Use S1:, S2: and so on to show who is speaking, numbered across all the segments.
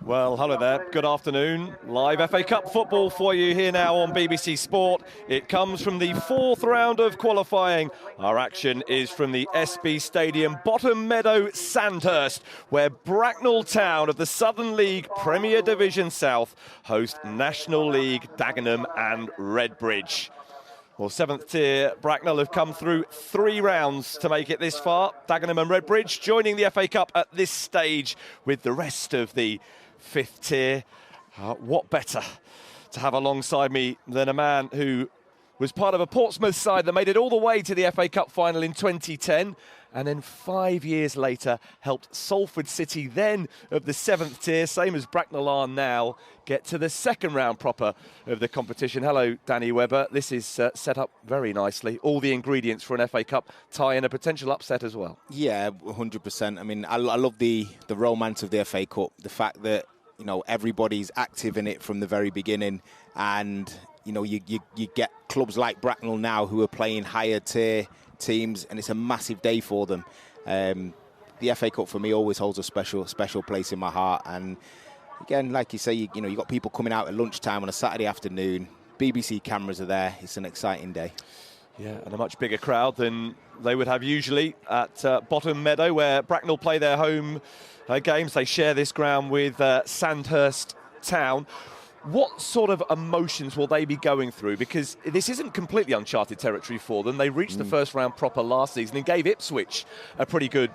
S1: Well, hello there. Good afternoon. Live FA Cup football for you here now on BBC Sport. It comes from the fourth round of qualifying. Our action is from the SB Stadium, Bottom Meadow, Sandhurst, where Bracknell Town of the Southern League Premier Division South host National League Dagenham and Redbridge. Well, seventh tier Bracknell have come through 3 rounds to make it this far. Dagenham and Redbridge joining the FA Cup at this stage with the rest of the 5th tier. What better to have alongside me than a man who was part of a Portsmouth side that made it all the way to the FA Cup final in 2010, and then 5 years later helped Salford City, then of the 7th tier, same as Bracknell are now, get to the 2nd round proper of the competition. Hello, Danny Webber. This is set up very nicely. All the ingredients for an FA Cup tie and a potential upset as well.
S2: Yeah, 100%. I mean, I love the romance of the FA Cup, the fact that, you know, everybody's active in it from the very beginning, and you know, you get clubs like Bracknell now who are playing higher tier teams, and it's a massive day for them. The FA Cup for me always holds a special place in my heart. And again, like you say, you know, you got people coming out at lunchtime on a Saturday afternoon. BBC cameras are there. It's an exciting day.
S1: Yeah, and a much bigger crowd than they would have usually at Bottom Meadow, where Bracknell play their home games. They share this ground with Sandhurst Town. What sort of emotions will they be going through? Because this isn't completely uncharted territory for them. They reached the first round proper last season and gave Ipswich a pretty good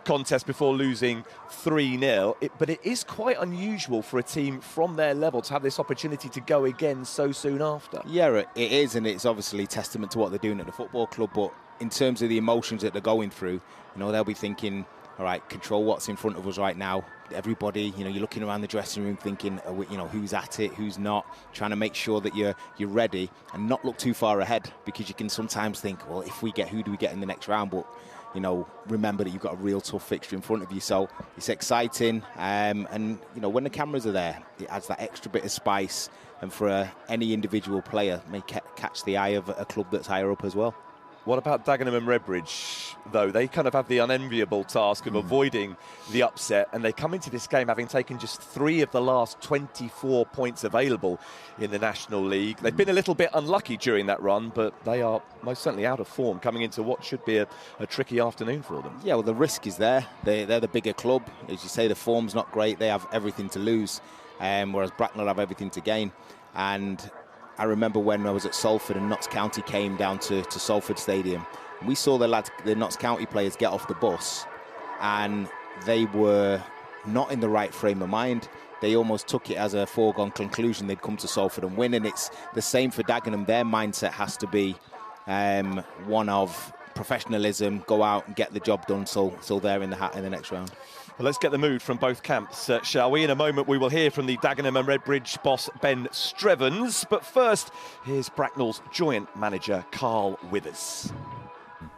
S1: contest before losing 3-0. But it is quite unusual for a team from their level to have this opportunity to go again so soon after.
S2: Yeah, it is, and it's obviously testament to what they're doing at the football club. But in terms of the emotions that they're going through, you know, they'll be thinking, all right, control what's in front of us right now. Everybody, you know, you're looking around the dressing room thinking, you know, who's at it, who's not, trying to make sure that you're ready and not look too far ahead, because you can sometimes think, well, if we get, who do we get in the next round? But, you know, remember that you've got a real tough fixture in front of you. So it's exciting. And, you know, when the cameras are there, it adds that extra bit of spice. And for any individual player, may catch the eye of a club that's higher up as well.
S1: What about Dagenham and Redbridge, though? They kind of have the unenviable task of avoiding the upset, and they come into this game having taken just 3 of the last 24 points available in the National League. They've been a little bit unlucky during that run, but they are most certainly out of form coming into what should be a tricky afternoon for them.
S2: Yeah, well, the risk is there. They're the bigger club. As you say, the form's not great. They have everything to lose, whereas Bracknell have everything to gain. And I remember when I was at Salford and Notts County came down to Salford Stadium. We saw the Notts County players get off the bus, and they were not in the right frame of mind. They almost took it as a foregone conclusion they'd come to Salford and win, and it's the same for Dagenham. Their mindset has to be one of professionalism, go out and get the job done, so they're in the hat in the next round.
S1: Well, let's get the mood from both camps, shall we? In a moment, we will hear from the Dagenham and Redbridge boss, Ben Strevens. But first, here's Bracknell's joint manager, Carl Withers.
S3: You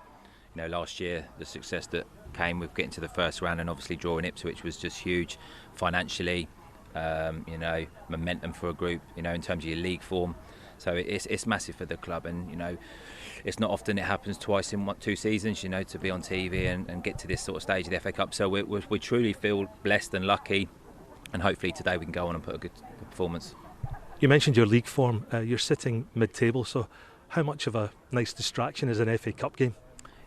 S3: know, last year, the success that came with getting to the first round and obviously drawing Ipswich was just huge financially, you know, momentum for a group, you know, in terms of your league form. So it's massive for the club, and, you know, it's not often it happens twice in 2 seasons, you know, to be on TV and get to this sort of stage of the FA Cup. So we truly feel blessed and lucky, and hopefully today we can go on and put a good performance.
S4: You mentioned your league form. You're sitting mid-table, so how much of a nice distraction is an FA Cup game?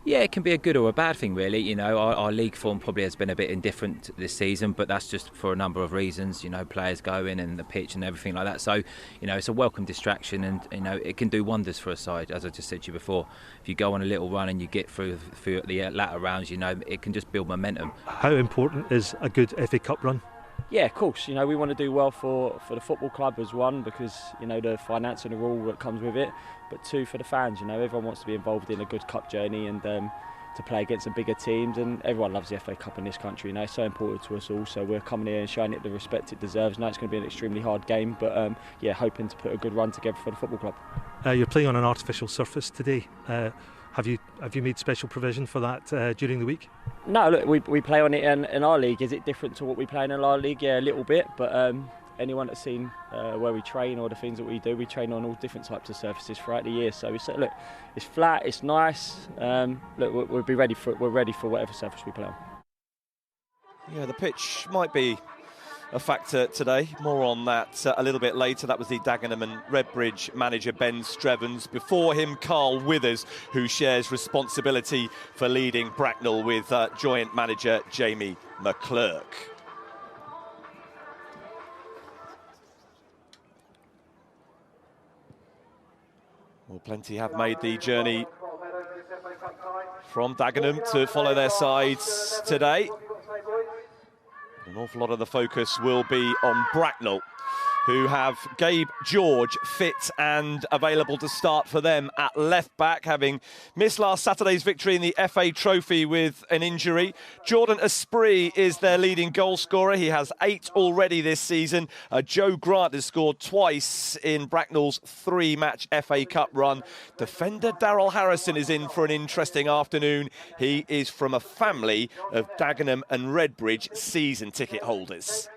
S3: Yeah, it can be a good or a bad thing, really. You know, our league form probably has been a bit indifferent this season, but that's just for a number of reasons. You know, players going and the pitch and everything like that. So, you know, it's a welcome distraction, and, you know, it can do wonders for a side. As I just said to you before, if you go on a little run and you get through the latter rounds, you know, it can just build momentum.
S4: How important is a good FA Cup run?
S5: Yeah, of course. You know, we want to do well for the football club as one, because, you know, the finance and the rule that comes with it, but 2 for the fans. You know, everyone wants to be involved in a good cup journey and to play against the bigger teams, and everyone loves the FA Cup in this country. You know, it's so important to us all, so we're coming here and showing it the respect it deserves. Now it's going to be an extremely hard game, but yeah, hoping to put a good run together for the football club.
S4: You're playing on an artificial surface today. Have you made special provision for that during the week?
S5: No, look, we play on it in our league. Is it different to what we play in our league? Yeah, a little bit, but anyone that's seen where we train or the things that we do, we train on all different types of surfaces throughout the year. So we said, look, it's flat, it's nice. Look, we're ready for whatever surface we play on.
S1: Yeah, the pitch might be a factor today. More on that a little bit later. That was the Dagenham and Redbridge manager, Ben Strevens. Before him, Carl Withers, who shares responsibility for leading Bracknell with joint manager Jamie McClurk. Well, plenty have made the journey from Dagenham to follow their sides today. An awful lot of the focus will be on Bracknell, who have Gabe George fit and available to start for them at left back, having missed last Saturday's victory in the FA Trophy with an injury. Jordan Esprit is their leading goal scorer. He has 8 already this season. Joe Grant has scored twice in Bracknell's 3-match FA Cup run. Defender Daryl Harrison is in for an interesting afternoon. He is from a family of Dagenham and Redbridge season ticket holders.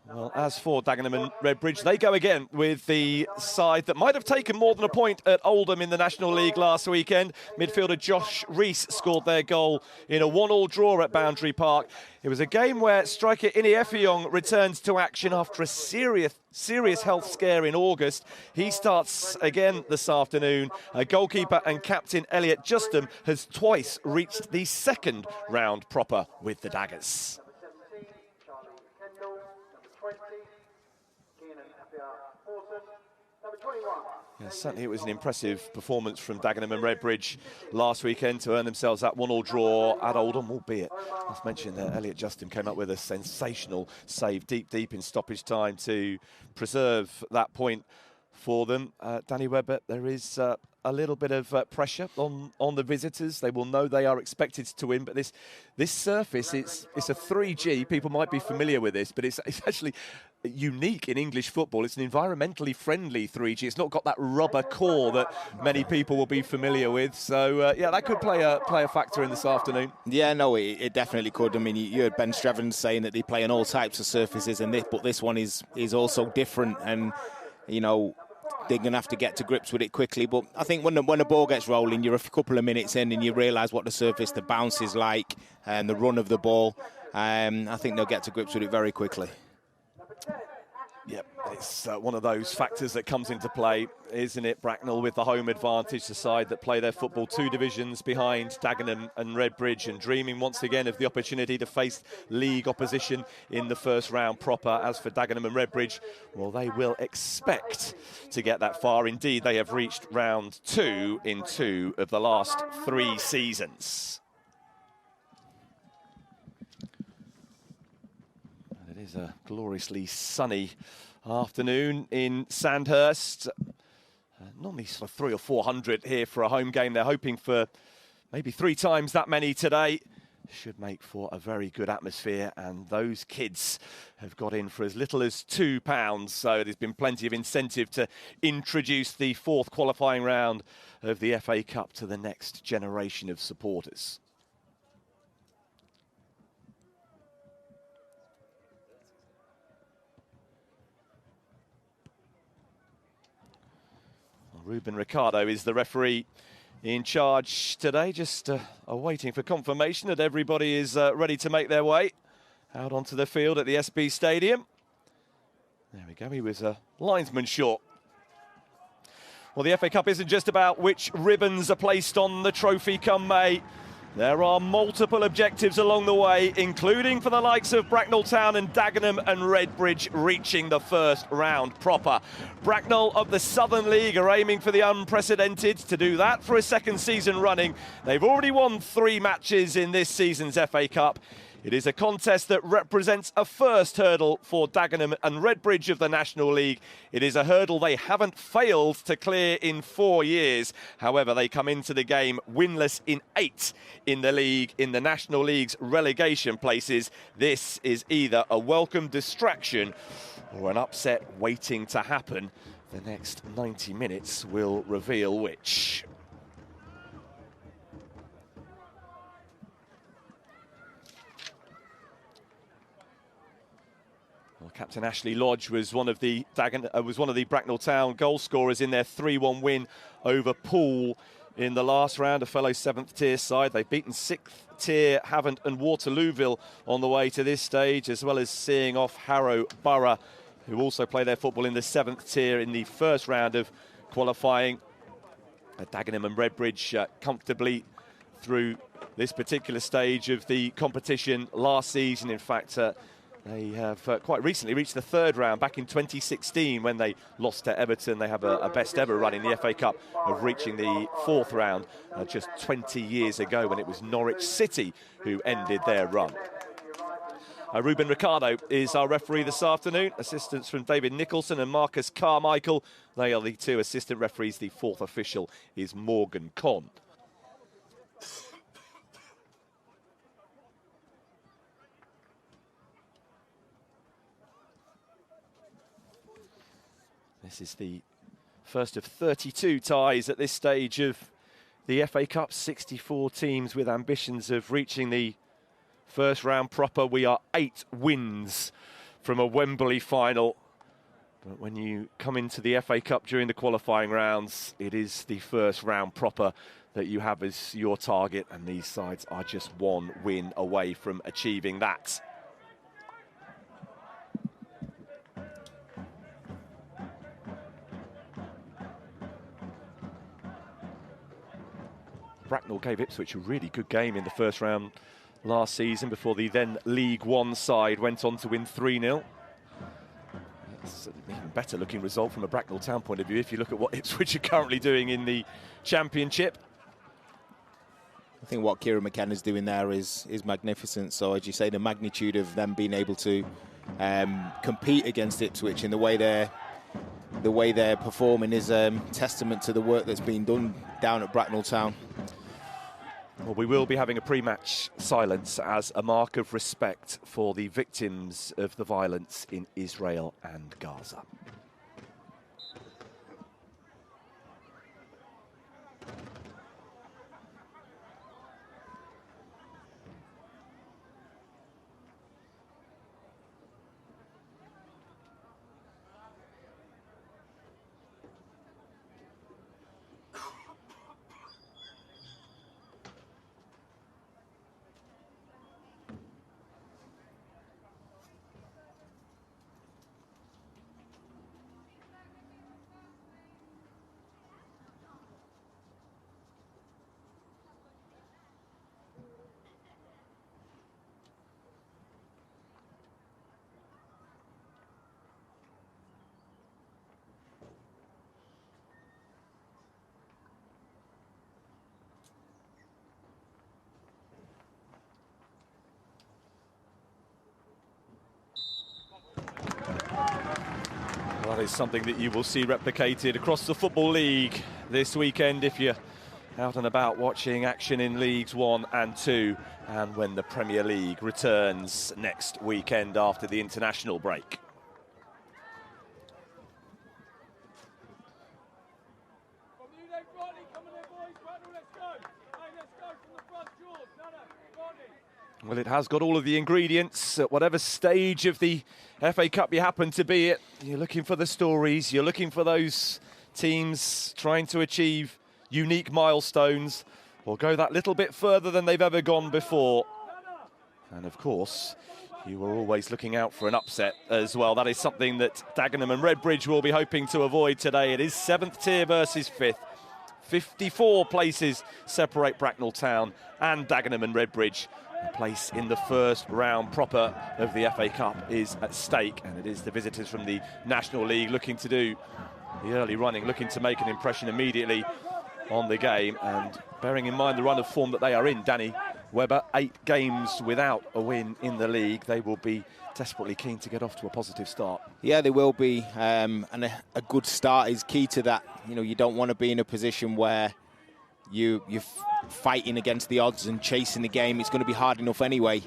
S1: Well, as for Dagenham and Redbridge, they go again with the side that might have taken more than a point at Oldham in the National League last weekend. Midfielder Josh Rees scored their goal in a 1-1 draw at Boundary Park. It was a game where striker Ini Effiong returns to action after a serious health scare in August. He starts again this afternoon. Goalkeeper and captain Elliot Justum has twice reached the second round proper with the Daggers. Yeah, certainly it was an impressive performance from Dagenham and Redbridge last weekend to earn themselves that 1-1 draw at Oldham, albeit, as mentioned, Elliot Justin came up with a sensational save deep in stoppage time to preserve that point for them. Danny Webber, there is a little bit of pressure on the visitors. They will know they are expected to win, but this surface, it's a 3G. People might be familiar with this, but it's actually unique in English football. It's an environmentally friendly 3G. It's not got that rubber core that many people will be familiar with. So yeah, that could play a factor in this afternoon.
S2: Yeah, no, it definitely could. I mean, you heard Ben Strevens saying that they play on all types of surfaces, but this one is also different, and you know, they're going to have to get to grips with it quickly. But I think when the ball gets rolling, you're a couple of minutes in and you realise what the surface, the bounce is like, and the run of the ball. I think they'll get to grips with it very quickly.
S1: Yep, it's one of those factors that comes into play, isn't it? Bracknell with the home advantage, the side that play their football 2 divisions behind Dagenham and Redbridge, and dreaming once again of the opportunity to face league opposition in the first round proper. As for Dagenham and Redbridge, well, they will expect to get that far. Indeed, they have reached round 2 in 2 of the last 3 seasons. It is a gloriously sunny afternoon in Sandhurst. Normally sort of 300 or 400 here for a home game. They're hoping for maybe 3 times that many today. Should make for a very good atmosphere, and those kids have got in for as little as £2, so there's been plenty of incentive to introduce the 4th qualifying round of the FA Cup to the next generation of supporters. Ruben Ricardo is the referee in charge today, just awaiting for confirmation that everybody is ready to make their way out onto the field at the SB Stadium. There we go, he was a linesman short. Well, the FA Cup isn't just about which ribbons are placed on the trophy come May. There are multiple objectives along the way, including for the likes of Bracknell Town and Dagenham and Redbridge reaching the first round proper. Bracknell of the Southern League are aiming for the unprecedented. To do that for a 2nd season running, they've already won 3 matches in this season's FA Cup. It is a contest that represents a first hurdle for Dagenham and Redbridge of the National League. It is a hurdle they haven't failed to clear in 4 years. However, they come into the game winless in 8 in the league, in the National League's relegation places. This is either a welcome distraction or an upset waiting to happen. The next 90 minutes will reveal which. Well, Captain Ashley Lodge was one of the Bracknell Town goal scorers in their 3-1 win over Poole in the last round, a fellow 7th tier side. They've beaten 6th tier Havant and Waterlooville on the way to this stage, as well as seeing off Harrow Borough, who also play their football in the 7th tier in the first round of qualifying. Dagenham and Redbridge comfortably through this particular stage of the competition last season. In fact, they have quite recently reached the 3rd round back in 2016 when they lost to Everton. They have a best ever run in the FA Cup of reaching the 4th round just 20 years ago when it was Norwich City who ended their run. Ruben Ricardo is our referee this afternoon. Assistants from David Nicholson and Marcus Carmichael. They are the 2 assistant referees. The 4th official is Morgan Conn. This is the first of 32 ties at this stage of the FA Cup. 64 teams with ambitions of reaching the first round proper. We are 8 wins from a Wembley final. But when you come into the FA Cup during the qualifying rounds, it is the first round proper that you have as your target. And these sides are just 1 win away from achieving that. Bracknell gave Ipswich a really good game in the first round last season before the then League One side went on to win 3-0. That's an even better looking result from a Bracknell Town point of view if you look at what Ipswich are currently doing in the Championship.
S2: I think what Kieran McKenna's doing there is magnificent. So as you say, the magnitude of them being able to compete against Ipswich in the way they're performing is testament to the work that's been done down at Bracknell Town.
S1: Well, we will be having a pre-match silence as a mark of respect for the victims of the violence in Israel and Gaza. Well, that is something that you will see replicated across the Football League this weekend if you're out and about watching action in Leagues 1 and 2, and when the Premier League returns next weekend after the international break. Well, it has got all of the ingredients at whatever stage of the FA Cup you happen to be at. You're looking for the stories, you're looking for those teams trying to achieve unique milestones or go that little bit further than they've ever gone before. And of course, you are always looking out for an upset as well. That is something that Dagenham and Redbridge will be hoping to avoid today. It is 7th tier versus 5th. 54 places separate Bracknell Town and Dagenham and Redbridge. A place in the first round proper of the FA Cup is at stake, and it is the visitors from the National League looking to do the early running, looking to make an impression immediately on the game. And bearing in mind the run of form that they are in, Danny Webber, 8 games without a win in the league, they will be desperately keen to get off to a positive start.
S2: Yeah, they will be, and a good start is key to that. You know, you don't want to be in a position where you're fighting against the odds and chasing the game. It's going to be hard enough anyway,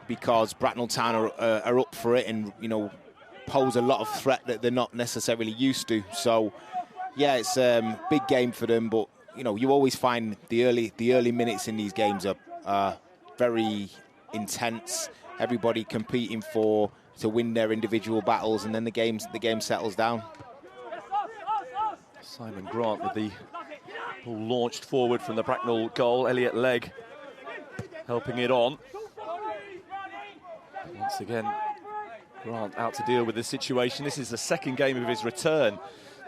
S2: because Bracknell Town are up for it and, you know, pose a lot of threat that they're not necessarily used to. So, yeah, it's a big game for them. But, you know, you always find the early minutes in these games are very intense. Everybody competing to win their individual battles, and then the game settles down.
S1: Simon Grant with the Ball launched forward from the Bracknell goal. Elliot Legg helping it on. Once again, Grant out to deal with the situation. This is the second game of his return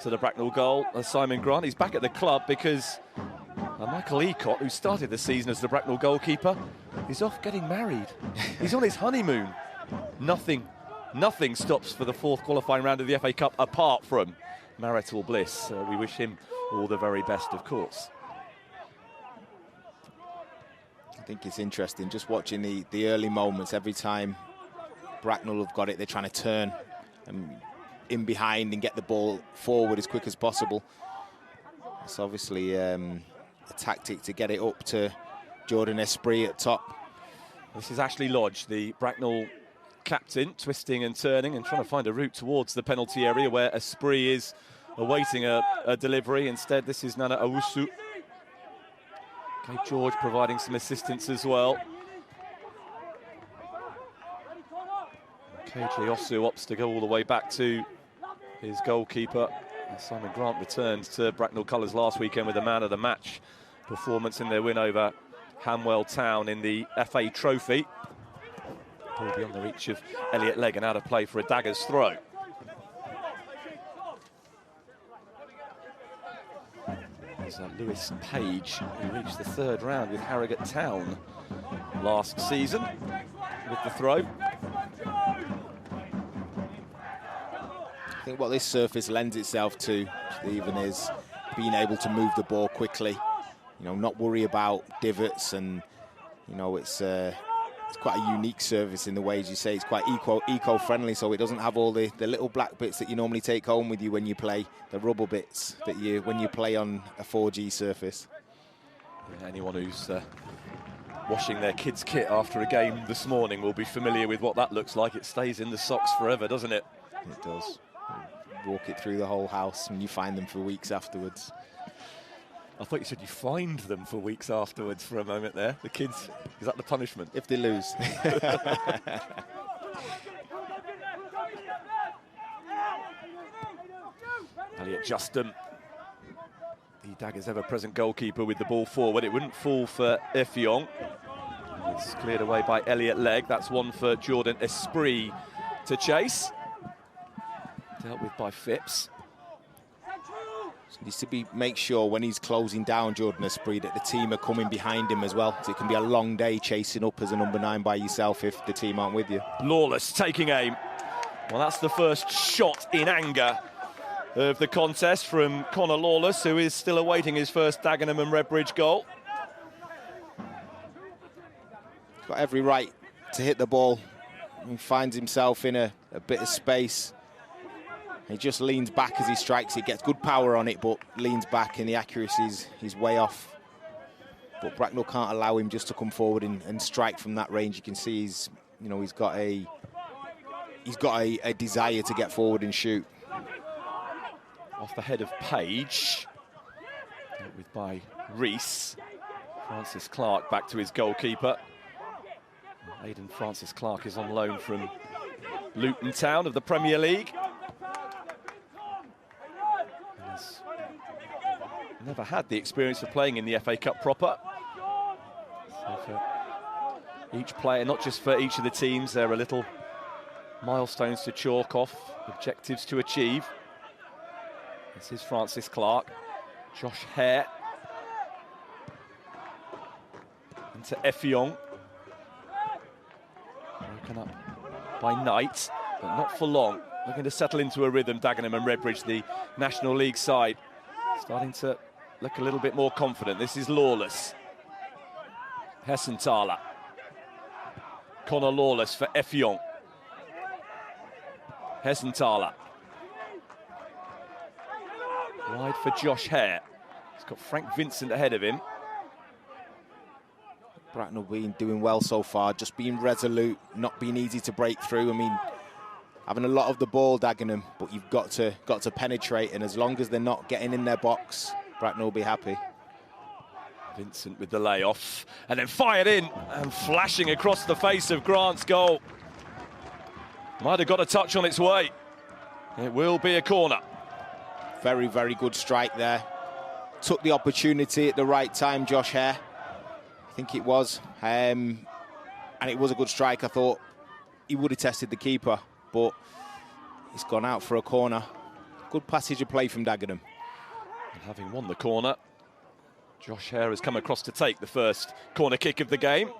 S1: to the Bracknell goal. Simon Grant, he's back at the club because Michael Eacott, who started the season as the Bracknell goalkeeper, is off getting married. He's on his honeymoon. Nothing stops for the fourth qualifying round of the FA Cup apart from marital bliss. We wish him all the very best, of course.
S2: I think it's interesting just watching the early moments. Every time Bracknell have got it, they're trying to turn in behind and get the ball forward as quick as possible. It's obviously a tactic to get it up to Jordan Esprit at top.
S1: This is Ashley Lodge, the Bracknell captain, twisting and turning and trying to find a route towards the penalty area where Esprit is awaiting a delivery. Instead, this is Nana Owusu. Okay, George providing some assistance as well. KJ Osu opts to go all the way back to his goalkeeper. And Simon Grant returned to Bracknell colours last weekend with a man of the match performance in their win over Hanwell Town in the FA Trophy. Ball beyond the reach of Elliot Legg and out of play for a dagger's throw. There's Lewis Page, who reached the third round with Harrogate Town last season with the throw.
S2: I think what this surface lends itself to, Stephen, is being able to move the ball quickly. You know, not worry about divots, and you know it's quite a unique surface in the way, as you say, it's quite eco-friendly, so it doesn't have all the little black bits that you normally take home with you when you play, the rubber bits that when you play on a 4G surface.
S1: Yeah, anyone who's washing their kids' kit after a game this morning will be familiar with what that looks like. It stays in the socks forever, doesn't it?
S2: It does. You walk it through the whole house and you find them for weeks afterwards.
S1: I thought you said you fined them for weeks afterwards for a moment there. The kids, is that the punishment?
S2: If they lose.
S1: Elliot Justin, the Daggers' ever-present goalkeeper with the ball forward. It wouldn't fall for Effiong. It's cleared away by Elliot Legg. That's one for Jordan Esprit to chase. Dealt with by Phipps.
S2: Needs to make sure when he's closing down Jordan Esprit that the team are coming behind him as well. So it can be a long day chasing up as a number 9 by yourself if the team aren't with you.
S1: Lawless taking aim. Well, that's the first shot in anger of the contest from Connor Lawless, who is still awaiting his first Dagenham and Redbridge goal.
S2: Got every right to hit the ball. He finds himself in a bit of space. He just leans back as he strikes it, gets good power on it, but leans back, and the accuracy is way off. But Bracknell can't allow him just to come forward and strike from that range. You can see he's got a desire to get forward and shoot.
S1: Off the head of Page, dealt with by Rees. Francis Clark back to his goalkeeper. Aidan Francis Clark is on loan from Luton Town of the Premier League. Never had the experience of playing in the FA Cup proper. So for each player, not just for each of the teams, there are little milestones to chalk off, objectives to achieve. This is Francis Clark, Josh Hare, into Effiong. Broken up by Knight, but not for long. Looking to settle into a rhythm, Dagenham and Redbridge, the National League side, starting to look a little bit more confident. This is Lawless. Hessenthaler. Connor Lawless for Effiong. Hessenthaler. Wide for Josh Hare. He's got Frank Vincent ahead of him.
S2: Bracknell doing well so far, just being resolute, not being easy to break through. I mean, having a lot of the ball, Dagenham, but you've got to penetrate, and as long as they're not getting in their box, Bracknell will be happy.
S1: Vincent with the layoff, and then fired in, and flashing across the face of Grant's goal. Might have got a touch on its way. It will be a corner.
S2: Very, very good strike there. took the opportunity at the right time, Josh Hare. I think it was. And it was a good strike. I thought he would have tested the keeper, but he's gone out for a corner. Good passage of play from Dagenham.
S1: And having won the corner, Josh Hare has come across to take the first corner kick of the game.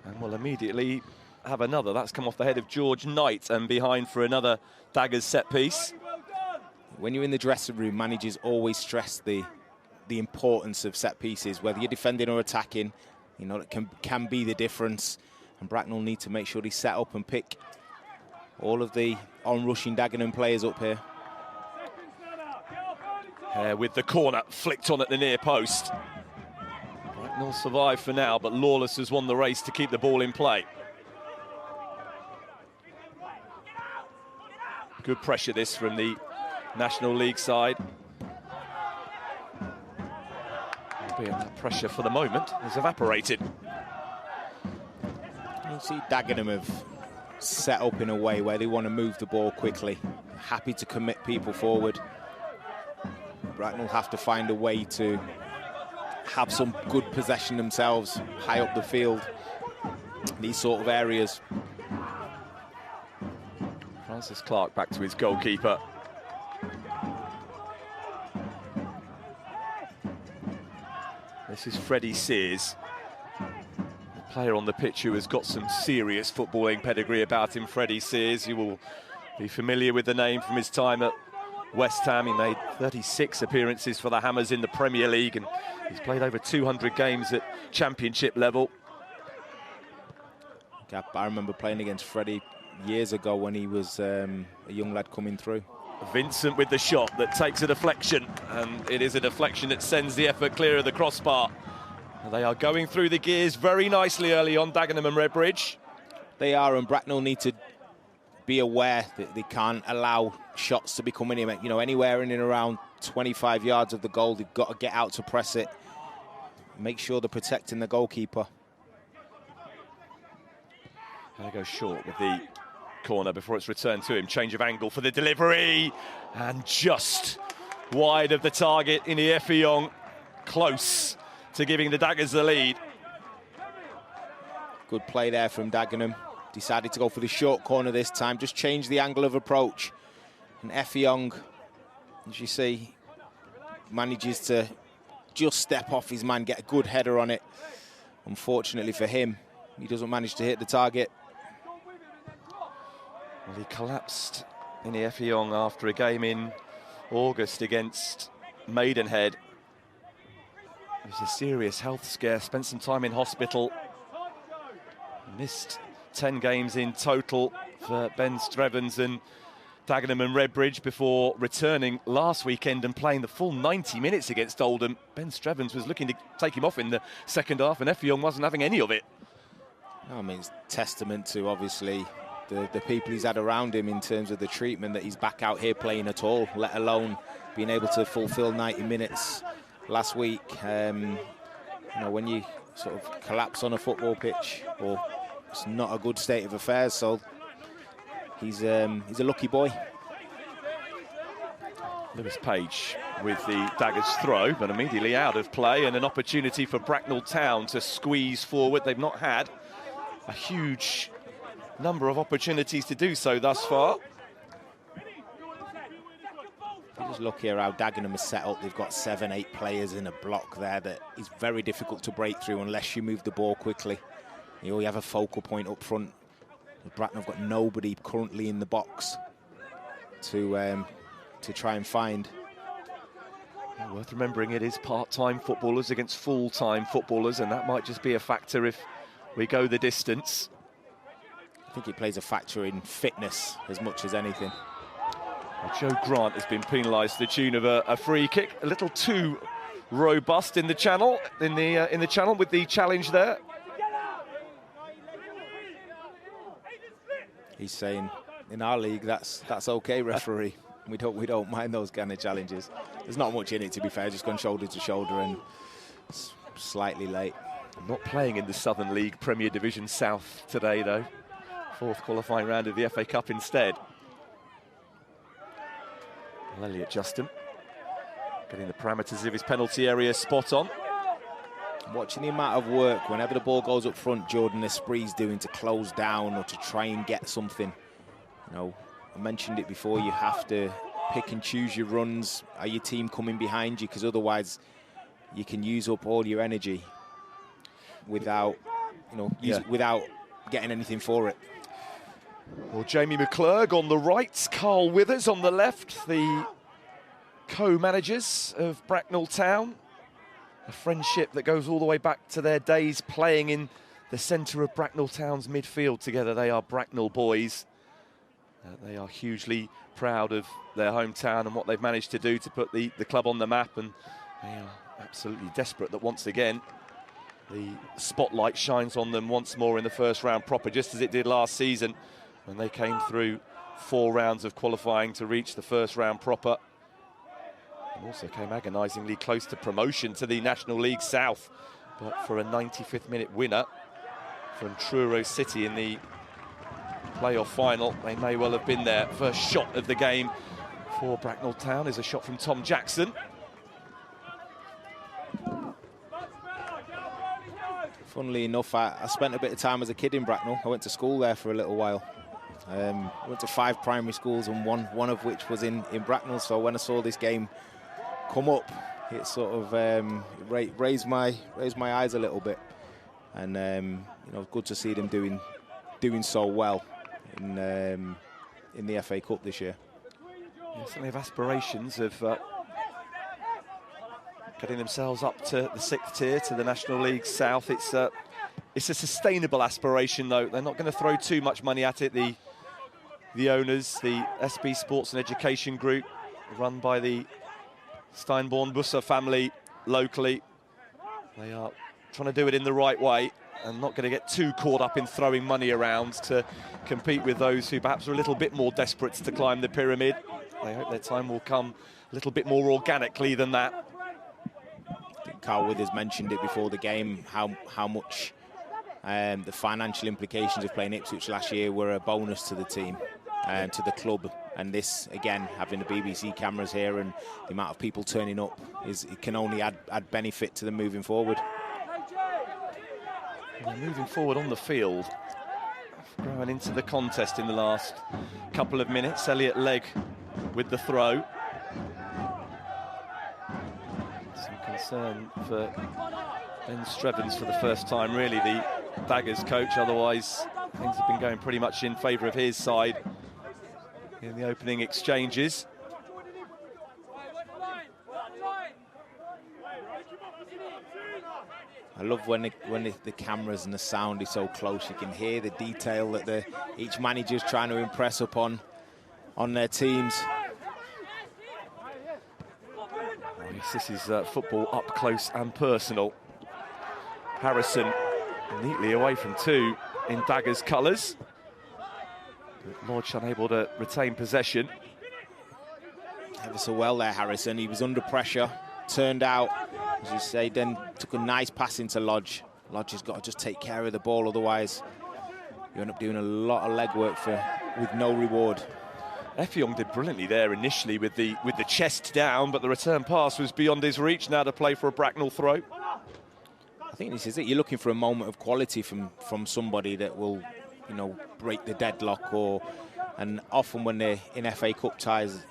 S1: And will immediately have another. That's come off the head of George Knight and behind for another Daggers set piece.
S2: When you're in the dressing room, managers always stress the importance of set pieces, whether you're defending or attacking. You know, it can be the difference. And Bracknell need to make sure they set up and pick all of the on-rushing Dagenham players up here.
S1: Hare with the corner, flicked on at the near post. Bracknell survive for now, but Lawless has won the race to keep the ball in play. Good pressure this from the National League side. Albeit that pressure for the moment has evaporated.
S2: You see Dagenham have set up in a way where they want to move the ball quickly. Happy to commit people forward. Bracknell have to find a way to have some good possession themselves high up the field. These sort of areas.
S1: Francis Clark back to his goalkeeper. This is Freddie Sears, a player on the pitch who has got some serious footballing pedigree about him. Freddie Sears, you will be familiar with the name from his time at West Ham. He made 36 appearances for the Hammers in the Premier League, and he's played over 200 games at Championship level.
S2: I remember playing against Freddie years ago when he was a young lad coming through.
S1: Vincent with the shot that takes a deflection, and it is a deflection that sends the effort clear of the crossbar. They are going through the gears very nicely early on, Dagenham and Redbridge.
S2: They are, and Bracknell need to be aware that they can't allow shots to be coming in. You know, anywhere in and around 25 yards of the goal, they've got to get out to press it. Make sure they're protecting the goalkeeper.
S1: There goes short with the corner before it's returned to him. Change of angle for the delivery, and just wide of the target. Inieffiong close to giving the Daggers the lead.
S2: Good play there from Dagenham. Decided to go for the short corner this time, just change the angle of approach. And Effiong, as you see, manages to just step off his man, get a good header on it. Unfortunately for him, he doesn't manage to hit the target.
S1: Well, he collapsed in Effiong after a game in August against Maidenhead. It was a serious health scare, spent some time in hospital. Missed 10 games in total for Ben Strevens and Dagenham and Redbridge before returning last weekend and playing the full 90 minutes against Oldham. Ben Strevens was looking to take him off in the second half, and Effiong wasn't having any of it.
S2: I mean, it's testament to, obviously, the people he's had around him in terms of the treatment that he's back out here playing at all, let alone being able to fulfill 90 minutes last week. You know, when you sort of collapse on a football pitch, or it's not a good state of affairs, so he's a lucky boy.
S1: Lewis Page with the Daggers throw, but immediately out of play, and an opportunity for Bracknell Town to squeeze forward. They've not had a huge number of opportunities to do so thus far.
S2: Just look here how Dagenham is set up. They've got 7-8 players in a block there that is very difficult to break through unless you move the ball quickly. You know, you have a focal point up front. Bracknell have got nobody currently in the box to try and find.
S1: Well, worth remembering, it is part-time footballers against full-time footballers, and that might just be a factor if we go the distance.
S2: I think it plays a factor in fitness as much as anything.
S1: Well, Joe Grant has been penalised to the tune of a free kick, a little too robust in the channel, in the channel with the challenge there.
S2: He's saying, in our league, that's okay, referee. We don't mind those kind of challenges. There's not much in it, to be fair. Just gone shoulder to shoulder and slightly late.
S1: Not playing in the Southern League Premier Division South today, though. Fourth qualifying round of the FA Cup instead. Elliot Justin. Getting the parameters of his penalty area spot on.
S2: Watching the amount of work whenever the ball goes up front, Jordan Esprit's doing to close down or to try and get something. You know, I mentioned it before, you have to pick and choose your runs. Are your team coming behind you? Because otherwise you can use up all your energy without, without getting anything for it.
S1: Well, Jamie McClurg on the right, Carl Withers on the left, the co-managers of Bracknell Town. A friendship that goes all the way back to their days playing in the centre of Bracknell Town's midfield together. They are Bracknell boys. They are hugely proud of their hometown and what they've managed to do to put the club on the map, and they are absolutely desperate that once again the spotlight shines on them once more in the first round proper, just as it did last season when they came through 4 rounds of qualifying to reach the first round proper. And also came agonisingly close to promotion to the National League South, but for a 95th minute winner from Truro City in the playoff final, they may well have been there. First shot of the game for Bracknell Town is a shot from Tom Jackson.
S2: Funnily enough, I spent a bit of time as a kid in Bracknell. I went to school there for a little while. I went to 5 primary schools, and one of which was in Bracknell. So when I saw this game come up, it sort of raised my eyes a little bit, and good to see them doing so well in the FA Cup this year.
S1: They certainly have aspirations of getting themselves up to the 6th tier, to the National League South. It's a sustainable aspiration, though. They're not going to throw too much money at it. The owners, the SB Sports and Education Group, run by the Steinborn-Busser family locally, they are trying to do it in the right way and not going to get too caught up in throwing money around to compete with those who perhaps are a little bit more desperate to climb the pyramid. They hope their time will come a little bit more organically than that.
S2: I think Carl Withers mentioned it before the game, how much the financial implications of playing Ipswich last year were a bonus to the team and to the club. And this, again, having the BBC cameras here and the amount of people turning up, it can only add benefit to them moving forward.
S1: Well, moving forward on the field, growing into the contest in the last couple of minutes. Elliot Legg with the throw. Some concern for Ben Strevens for the first time, really, the Daggers coach. Otherwise, things have been going pretty much in favour of his side in the opening exchanges.
S2: I love when the cameras and the sound is so close. You can hear the detail that each manager's trying to impress upon on their teams.
S1: Oh, yes, this is football up close and personal. Harrison neatly away from 2 in Daggers' colours. Lodge unable to retain possession.
S2: Ever so well there, Harrison. He was under pressure, turned out, as you say, then took a nice pass into Lodge. Lodge has got to just take care of the ball, otherwise you end up doing a lot of legwork with no reward.
S1: Effiong did brilliantly there initially with the chest down, but the return pass was beyond his reach. Now to play for a Bracknell throw.
S2: I think this is it. You're looking for a moment of quality from somebody that will, break the deadlock, and often when they're in FA Cup ties,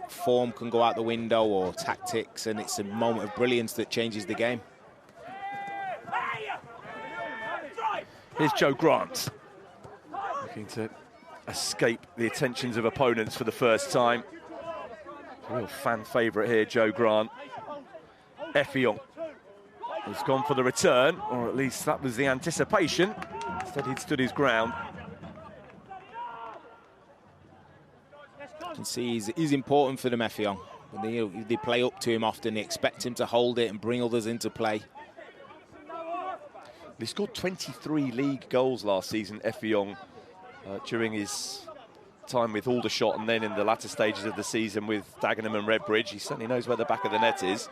S2: form can go out the window or tactics, and it's a moment of brilliance that changes the game.
S1: Here's Joe Grant, looking to escape the attentions of opponents for the first time. Real fan favourite here, Joe Grant. Effiong has gone for the return, or at least that was the anticipation. Instead, he'd stood his ground.
S2: You can see he's important for them, Effiong. They play up to him often. They expect him to hold it and bring others into play.
S1: He scored 23 league goals last season, Effiong, during his time with Aldershot and then in the latter stages of the season with Dagenham and Redbridge. He certainly knows where the back of the net is.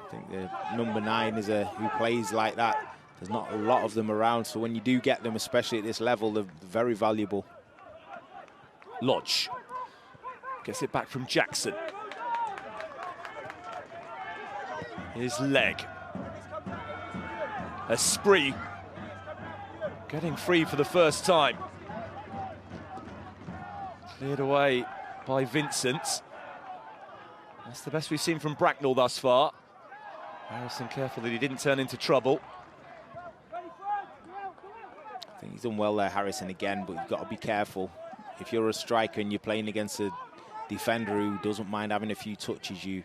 S2: I think the number 9 is who plays like that. There's not a lot of them around, so when you do get them, especially at this level, they're very valuable.
S1: Lodge Gets it back from Jackson. His leg. Esprit getting free for the first time. Cleared away by Vincent. That's the best we've seen from Bracknell thus far. Harrison careful that he didn't turn into trouble.
S2: I think he's done well there, Harrison, again, but you've got to be careful. If you're a striker and you're playing against a defender who doesn't mind having a few touches, you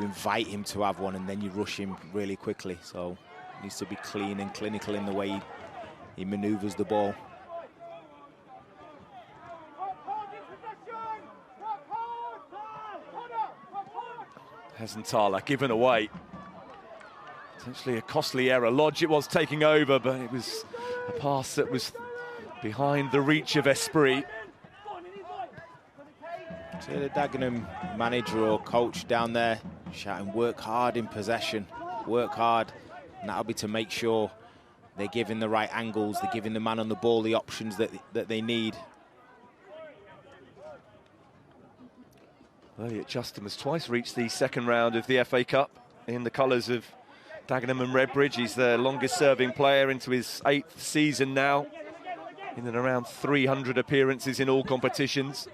S2: invite him to have one and then you rush him really quickly. So he needs to be clean and clinical in the way he manoeuvres the ball.
S1: Hesenthaler given away. Potentially a costly error. Lodge it was taking over, but it was a pass that was behind the reach of Esprit.
S2: So the Dagenham manager or coach down there shouting, work hard in possession, work hard. And that'll be to make sure they're giving the right angles, they're giving the man on the ball the options that they need.
S1: Elliot Justin has twice reached the second round of the FA Cup in the colours of Dagenham and Redbridge. He's their longest serving player into his 8th season now, in and around 300 appearances in all competitions.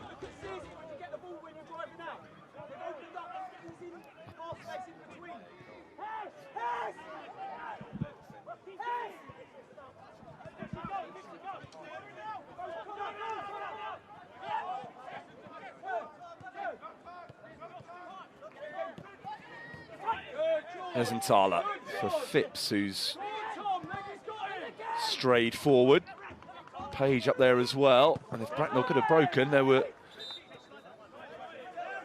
S1: Hesenthaler for Phipps, who's strayed forward. Page up there as well. And if Bracknell could have broken, there were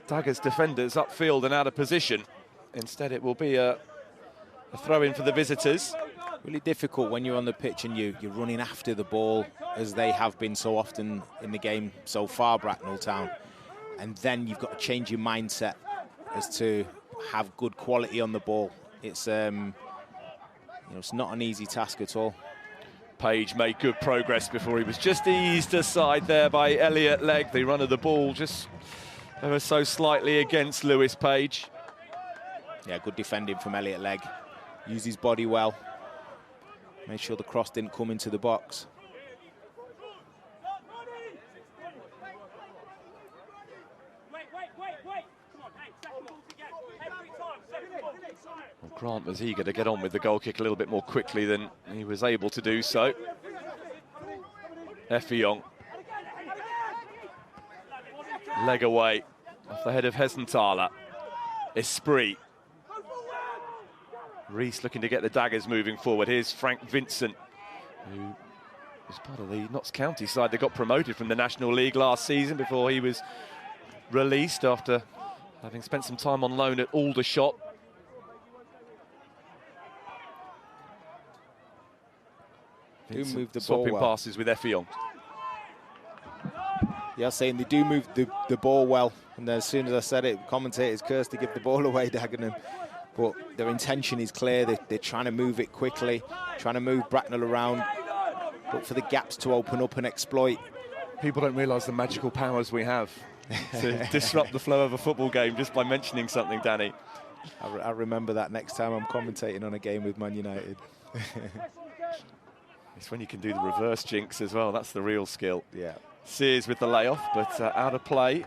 S1: Daggers defenders upfield and out of position. Instead, it will be a throw-in for the visitors.
S2: Really difficult when you're on the pitch and you're running after the ball, as they have been so often in the game so far, Bracknell Town. And then you've got to change your mindset as to have good quality on the ball. It's it's not an easy task at all.
S1: Page made good progress before he was just eased aside there by Elliot Legg. The run of the ball just ever so slightly against Lewis Page.
S2: Yeah, good defending from Elliot Legg. Used his body well. Made sure the cross didn't come into the box.
S1: Well, Grant was eager to get on with the goal kick a little bit more quickly than he was able to do so. Effiong. Leg away off the head of Hesenthaler. Esprit. Reese looking to get the Daggers moving forward. Here's Frank Vincent, who was part of the Notts County side that got promoted from the National League last season before he was released after having spent some time on loan at Aldershot.
S2: Do move the
S1: swapping
S2: ball well.
S1: passes with Effiong.
S2: Yeah, saying they do move the ball well. And as soon as I said it, commentators cursed to give the ball away, Dagenham. But their intention is clear. They're trying to move it quickly, trying to move Bracknell around, look for the gaps to open up and exploit.
S1: People don't realise the magical powers we have to disrupt the flow of a football game just by mentioning something, Danny.
S2: I remember that next time I'm commentating on a game with Man United.
S1: It's when you can do the reverse jinx as well. That's the real skill.
S2: Yeah.
S1: Sears with the layoff, but out of play.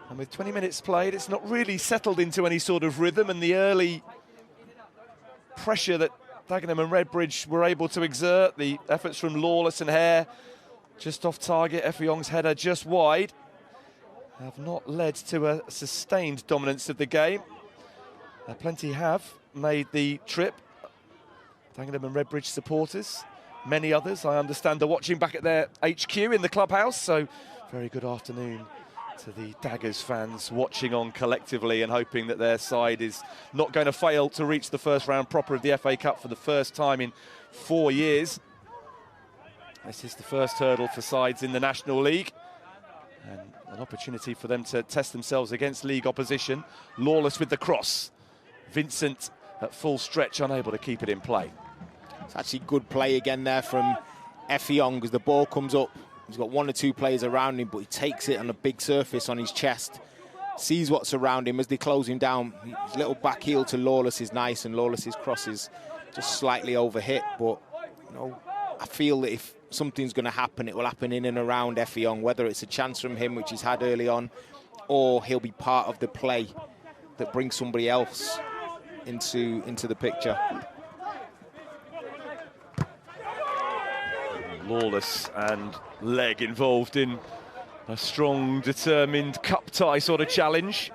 S1: And with 20 minutes played, it's not really settled into any sort of rhythm, and the early pressure that Dagenham and Redbridge were able to exert, the efforts from Lawless and Hare just off target, Effiong's header just wide, have not led to a sustained dominance of the game. Plenty have made the trip. Dagenham and Redbridge supporters, many others, I understand, are watching back at their HQ in the clubhouse, so very good afternoon to the Daggers fans watching on collectively and hoping that their side is not going to fail to reach the first round proper of the FA Cup for the first time in 4 years. This is the first hurdle for sides in the National League, and an opportunity for them to test themselves against league opposition. Lawless with the cross. Vincent at full stretch, unable to keep it in play.
S2: It's actually good play again there from Effiong as the ball comes up He's got one or two players around him, but he takes it on a big surface on his chest, sees what's around him as they close him down. His little back heel to Lawless is nice, and Lawless's cross is just slightly overhit. But, you know, I feel that if something's going to happen, it will happen in and around Effiong, whether it's a chance from him, which he's had early on, or he'll be part of the play that brings somebody else into the picture.
S1: Lawless and Leg involved in a strong, determined cup tie sort of challenge.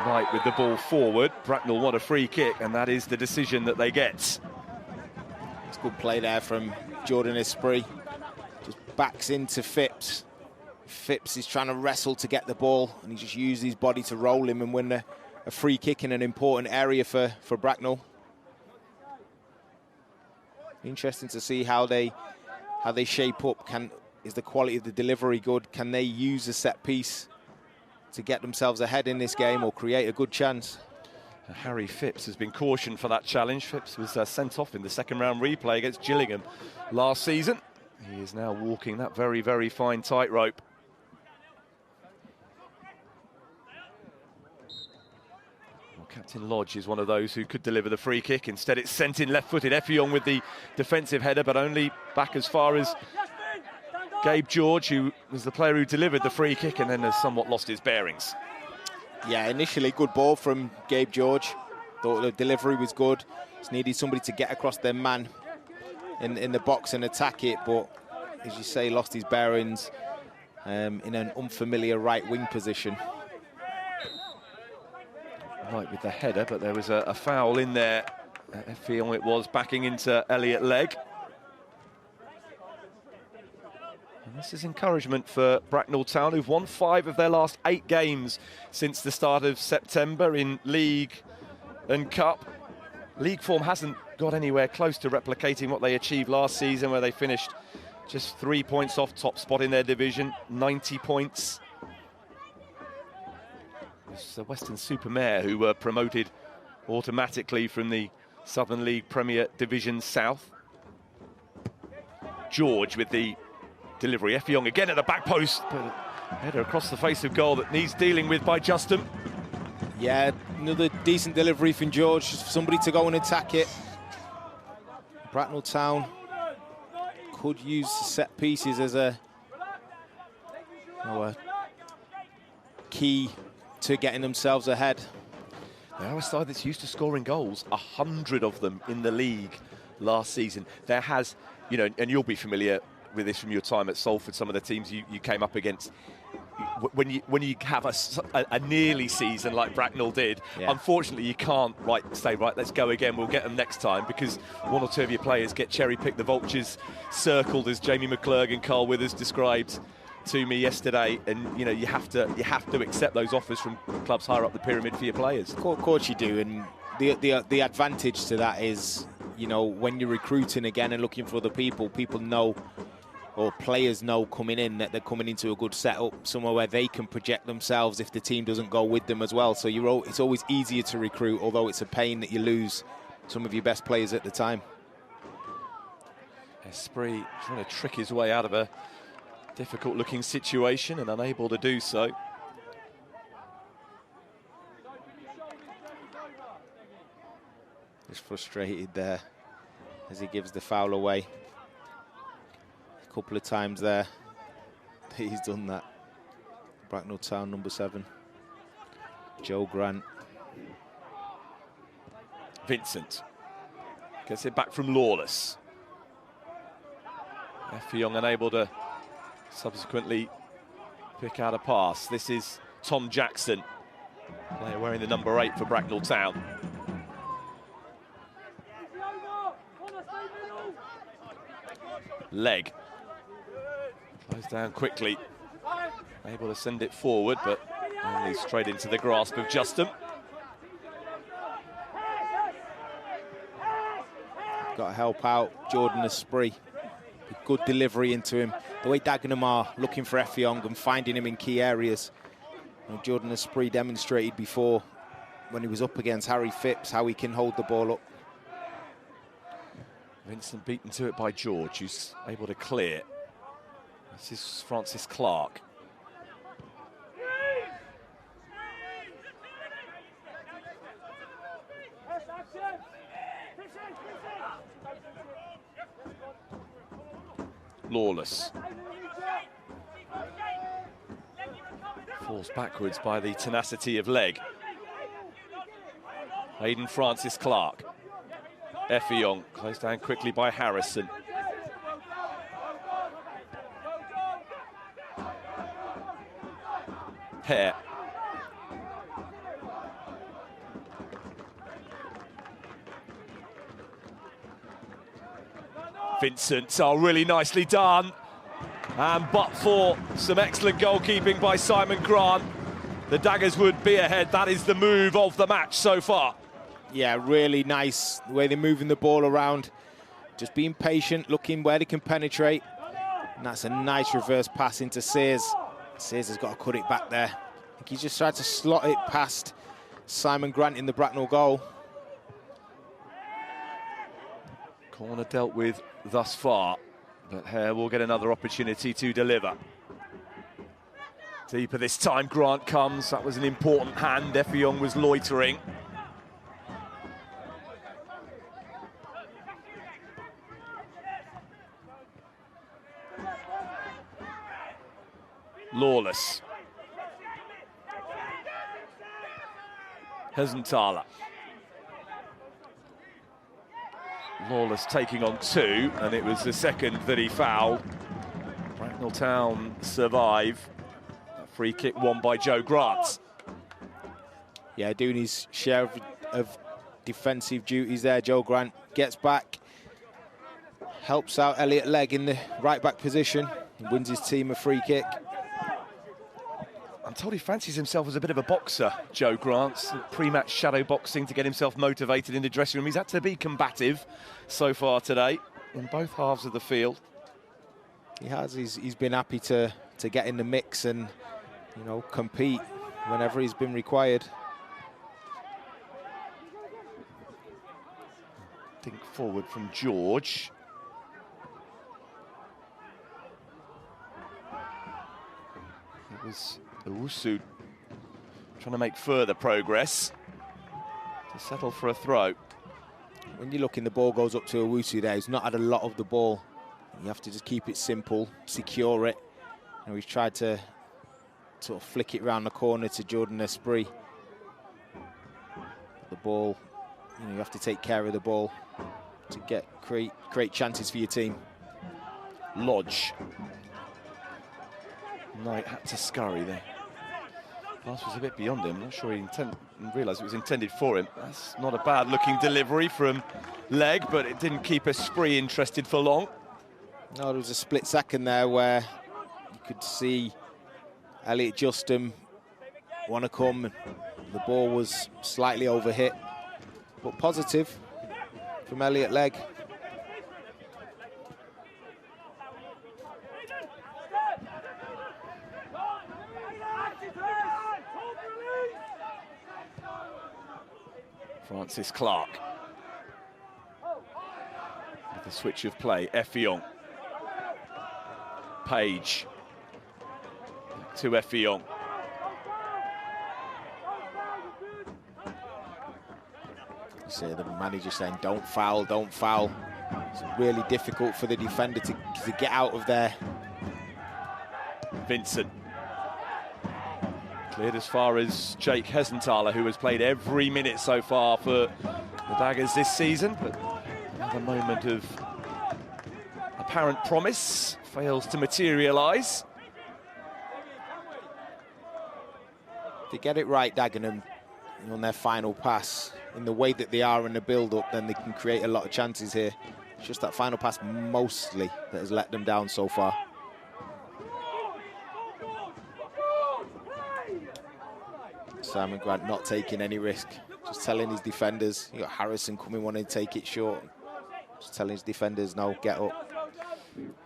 S1: Knight with the ball forward. Bracknell want a free kick, and that is the decision that they get.
S2: It's good play there from Jordan Esprit. Just backs into Phipps. Phipps is trying to wrestle to get the ball, and he just used his body to roll him and win a free kick in an important area for Bracknell. Interesting to see how they shape up. Is the quality of the delivery good? Can they use a set piece to get themselves ahead in this game or create a good chance?
S1: Harry Phipps has been cautioned for that challenge. Phipps was sent off in the second round replay against Gillingham last season. He is now walking that very, very fine tightrope. Captain Lodge is one of those who could deliver the free kick. Instead, it's sent in left-footed. Effiong with the defensive header, but only back as far as Gabe George, who was the player who delivered the free kick and then has somewhat lost his bearings.
S2: Yeah, initially good ball from Gabe George. Thought the delivery was good. Just needed somebody to get across their man in the box and attack it, but as you say, lost his bearings in an unfamiliar right wing position.
S1: Right with the header, but there was a foul in there. Effiong it was, backing into Elliot Legg. And this is encouragement for Bracknell Town, who've won 5 of their last 8 games since the start of September in League and Cup. League form hasn't got anywhere close to replicating what they achieved last season, where they finished just 3 points off top spot in their division, 90 points. It's the Western-super-Mare who were promoted automatically from the Southern League Premier Division South. George with the delivery. Effiong again at the back post, but a header across the face of goal that needs dealing with by Justin.
S2: Yeah, another decent delivery from George. Somebody to go and attack it. Bracknell Town could use set pieces as a key to getting themselves ahead.
S1: They are a side that's used to scoring goals, 100 of them in the league last season. There has, you know, and you'll be familiar with this from your time at Salford, some of the teams you came up against. When you have a nearly season like Bracknell did, yeah, unfortunately you can't say let's go again, we'll get them next time, because one or two of your players get cherry-picked, the vultures circled, as Jamie McClurg and Carl Withers described to me yesterday, and you know you have to accept those offers from clubs higher up the pyramid for your players.
S2: Of course you do, and the advantage to that is, you know, when you're recruiting again and looking for other people know, or players know coming in, that they're coming into a good setup, somewhere where they can project themselves if the team doesn't go with them as well. So it's always easier to recruit, although it's a pain that you lose some of your best players at the time.
S1: Esprit trying to trick his way out of a difficult-looking situation and unable to do so.
S2: Just frustrated there as he gives the foul away. A couple of times there he's done that. Bracknell Town, number 7. Joe Grant.
S1: Vincent gets it back from Lawless. Effiong unable to subsequently pick out a pass. This is Tom Jackson, player wearing the number 8 for Bracknell Town. Leg goes down quickly, able to send it forward, but only straight into the grasp of Justin.
S2: Got to help out Jordan Esprit. Good delivery into him. The way Dagenham are looking for Effiong and finding him in key areas. And Jordan Esprit demonstrated before, when he was up against Harry Phipps, how he can hold the ball up.
S1: Vincent beaten to it by George, who's able to clear. This is Francis Clark. Lawless. Falls backwards by the tenacity of leg. Hayden Francis Clark. Effiong closed down quickly by Harrison. Hare. Vincent, oh, really nicely done. And but for some excellent goalkeeping by Simon Grant, the Daggers would be ahead. That is the move of the match so far.
S2: Yeah, really nice the way they're moving the ball around. Just being patient, looking where they can penetrate. And that's a nice reverse pass into Sears. Sears has got to cut it back there. I think he's just tried to slot it past Simon Grant in the Bracknell goal.
S1: Corner dealt with thus far, but Hare will get another opportunity to deliver. Deeper this time, Grant comes. That was an important hand. Effiong was loitering. Lawless. Hesenthaler. Lawless taking on two, and it was the second that he fouled. Bracknell Town survive. A free kick won by Joe Grant.
S2: Yeah, doing his share of defensive duties there. Joe Grant gets back, helps out Elliot Legg in the right back position, and wins his team a free kick.
S1: I'm told he fancies himself as a bit of a boxer, Joe Grant. Pre-match shadow boxing to get himself motivated in the dressing room. He's had to be combative so far today in both halves of the field.
S2: He has. He's been happy to get in the mix and, you know, compete whenever he's been required.
S1: Think forward from George. It was Owusu trying to make further progress to settle for a throw.
S2: When you look in, the ball goes up to Owusu there. He's not had a lot of the ball. You have to just keep it simple, secure it. And we've tried to sort of flick it round the corner to Jordan Esprit. The ball, you have to take care of the ball to create chances for your team.
S1: Lodge. Knight had to scurry there. Pass was a bit beyond him. Not sure he realised it was intended for him. That's not a bad looking delivery from Legg, but it didn't keep Esprit interested for long.
S2: No, there was a split second there where you could see Elliot Justin want to come. The ball was slightly overhit, but positive from Elliot Legg.
S1: Francis Clark. With the switch of play, Effiong. Page. To Effiong.
S2: So the manager saying, don't foul, don't foul. It's really difficult for the defender to get out of there.
S1: Vincent. Cleared as far as Jake Hesenthaler, who has played every minute so far for the Daggers this season, but another moment of apparent promise fails to materialise.
S2: If they get it right, Dagenham, on their final pass, in the way that they are in the build-up, then they can create a lot of chances here. It's just that final pass mostly that has let them down so far. Simon Grant not taking any risk, just telling his defenders. You got Harrison coming wanting to take it short. Just telling his defenders, no, get up.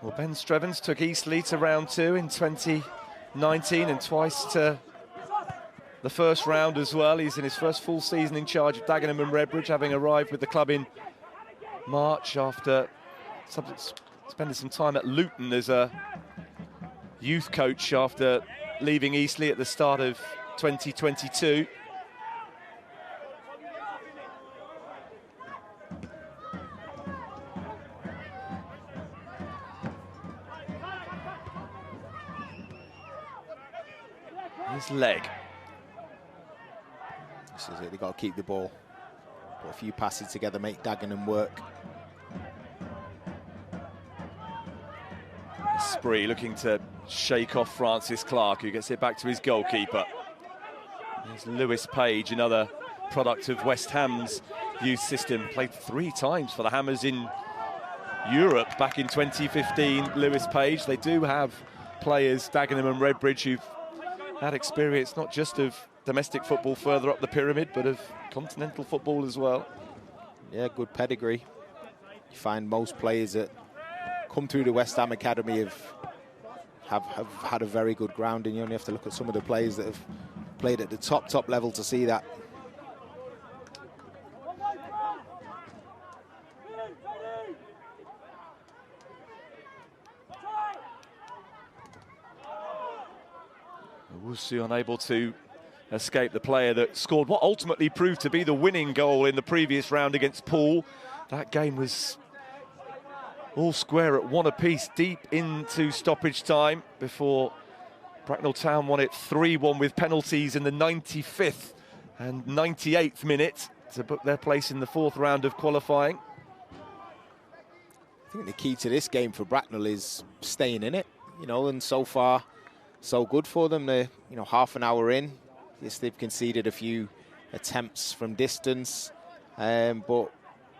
S1: Well, Ben Strevens took Eastleigh to round 2 in 2019 and twice to the first round as well. He's in his first full season in charge of Dagenham and Redbridge, having arrived with the club in March after spending some time at Luton as a youth coach after leaving Eastleigh at the start of 2022. His leg.
S2: This is it, they've got to keep the ball. Put a few passes together, make Dagenham work.
S1: Spree looking to shake off Francis Clark, who gets it back to his goalkeeper. There's Lewis Page, another product of West Ham's youth system. Played 3 times for the Hammers in Europe back in 2015. Lewis Page. They do have players, Dagenham and Redbridge, who've had experience not just of domestic football further up the pyramid, but of continental football as well.
S2: Yeah, good pedigree. You find most players that come through the West Ham Academy have had a very good grounding. You only have to look at some of the players that have played at the top level to see that.
S1: Owusu unable to escape the player that scored what ultimately proved to be the winning goal in the previous round against Poole. That game was all square at 1 apiece, deep into stoppage time before Bracknell Town won it 3-1 with penalties in the 95th and 98th minute to book their place in the 4th round of qualifying.
S2: I think the key to this game for Bracknell is staying in it, you know, and so far so good for them. They're, you know, half an hour in. Yes, they've conceded a few attempts from distance, but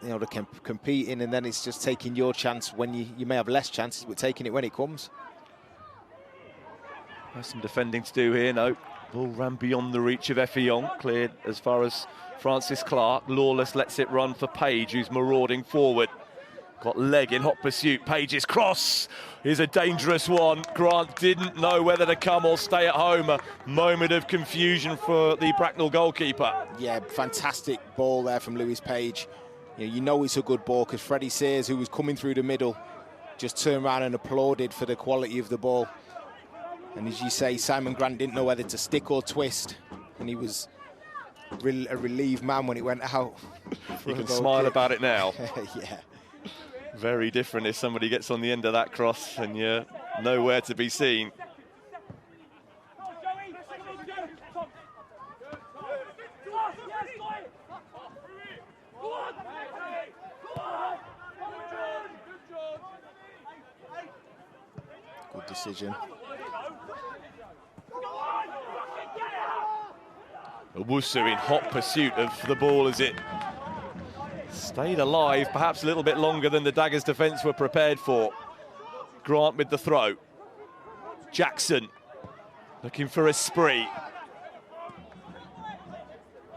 S2: you know, they're competing, and then it's just taking your chance when you may have less chances, but taking it when it comes.
S1: There's some defending to do here. No, ball ran beyond the reach of Effiong, cleared as far as Francis Clark. Lawless lets it run for Page, who's marauding forward. Got leg in hot pursuit. Page's cross is a dangerous one. Grant didn't know whether to come or stay at home. A moment of confusion for the Bracknell goalkeeper.
S2: Yeah, fantastic ball there from Lewis Page. You know it's a good ball because Freddie Sears, who was coming through the middle, just turned around and applauded for the quality of the ball. And as you say, Simon Grant didn't know whether to stick or twist, and he was a relieved man when it went out.
S1: You can smile about it now.
S2: Yeah.
S1: Very different if somebody gets on the end of that cross and you're nowhere to be seen.
S2: Good decision.
S1: Owusu in hot pursuit of the ball as it stayed alive, perhaps a little bit longer than the Daggers' defence were prepared for. Grant with the throw. Jackson looking for Esprit.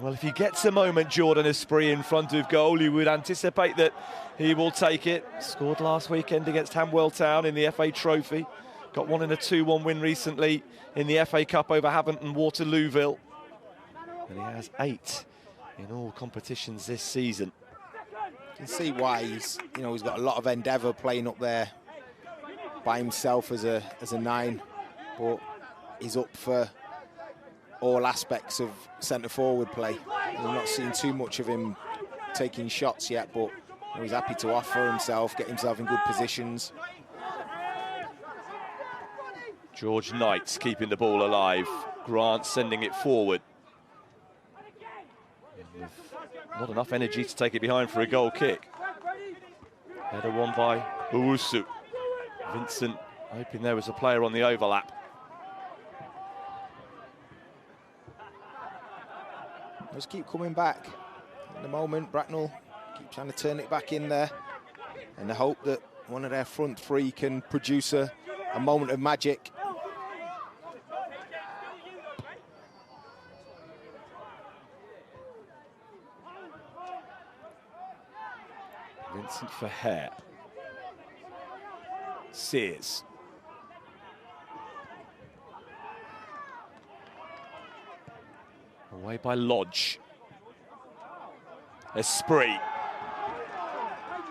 S1: Well, if he gets a moment, Jordan Esprit, in front of goal, you would anticipate that he will take it. Scored last weekend against Hamwell Town in the FA Trophy. Got one in a 2-1 win recently in the FA Cup over Havant and Waterlooville. And he has 8 in all competitions this season.
S2: You can see why he's got a lot of endeavour playing up there by himself as a 9, but he's up for all aspects of centre forward play. We've not seen too much of him taking shots yet, but he's happy to offer himself, get himself in good positions.
S1: George Knight's keeping the ball alive. Grant sending it forward. Not enough energy to take it behind for a goal kick. Header won by Owusu. Vincent hoping there was a player on the overlap.
S2: Just keep coming back. At the moment, Bracknell keep trying to turn it back in there, and they hope that one of their front 3 can produce a moment of magic.
S1: Vincent for Hare. Sears. Away by Lodge. Esprit.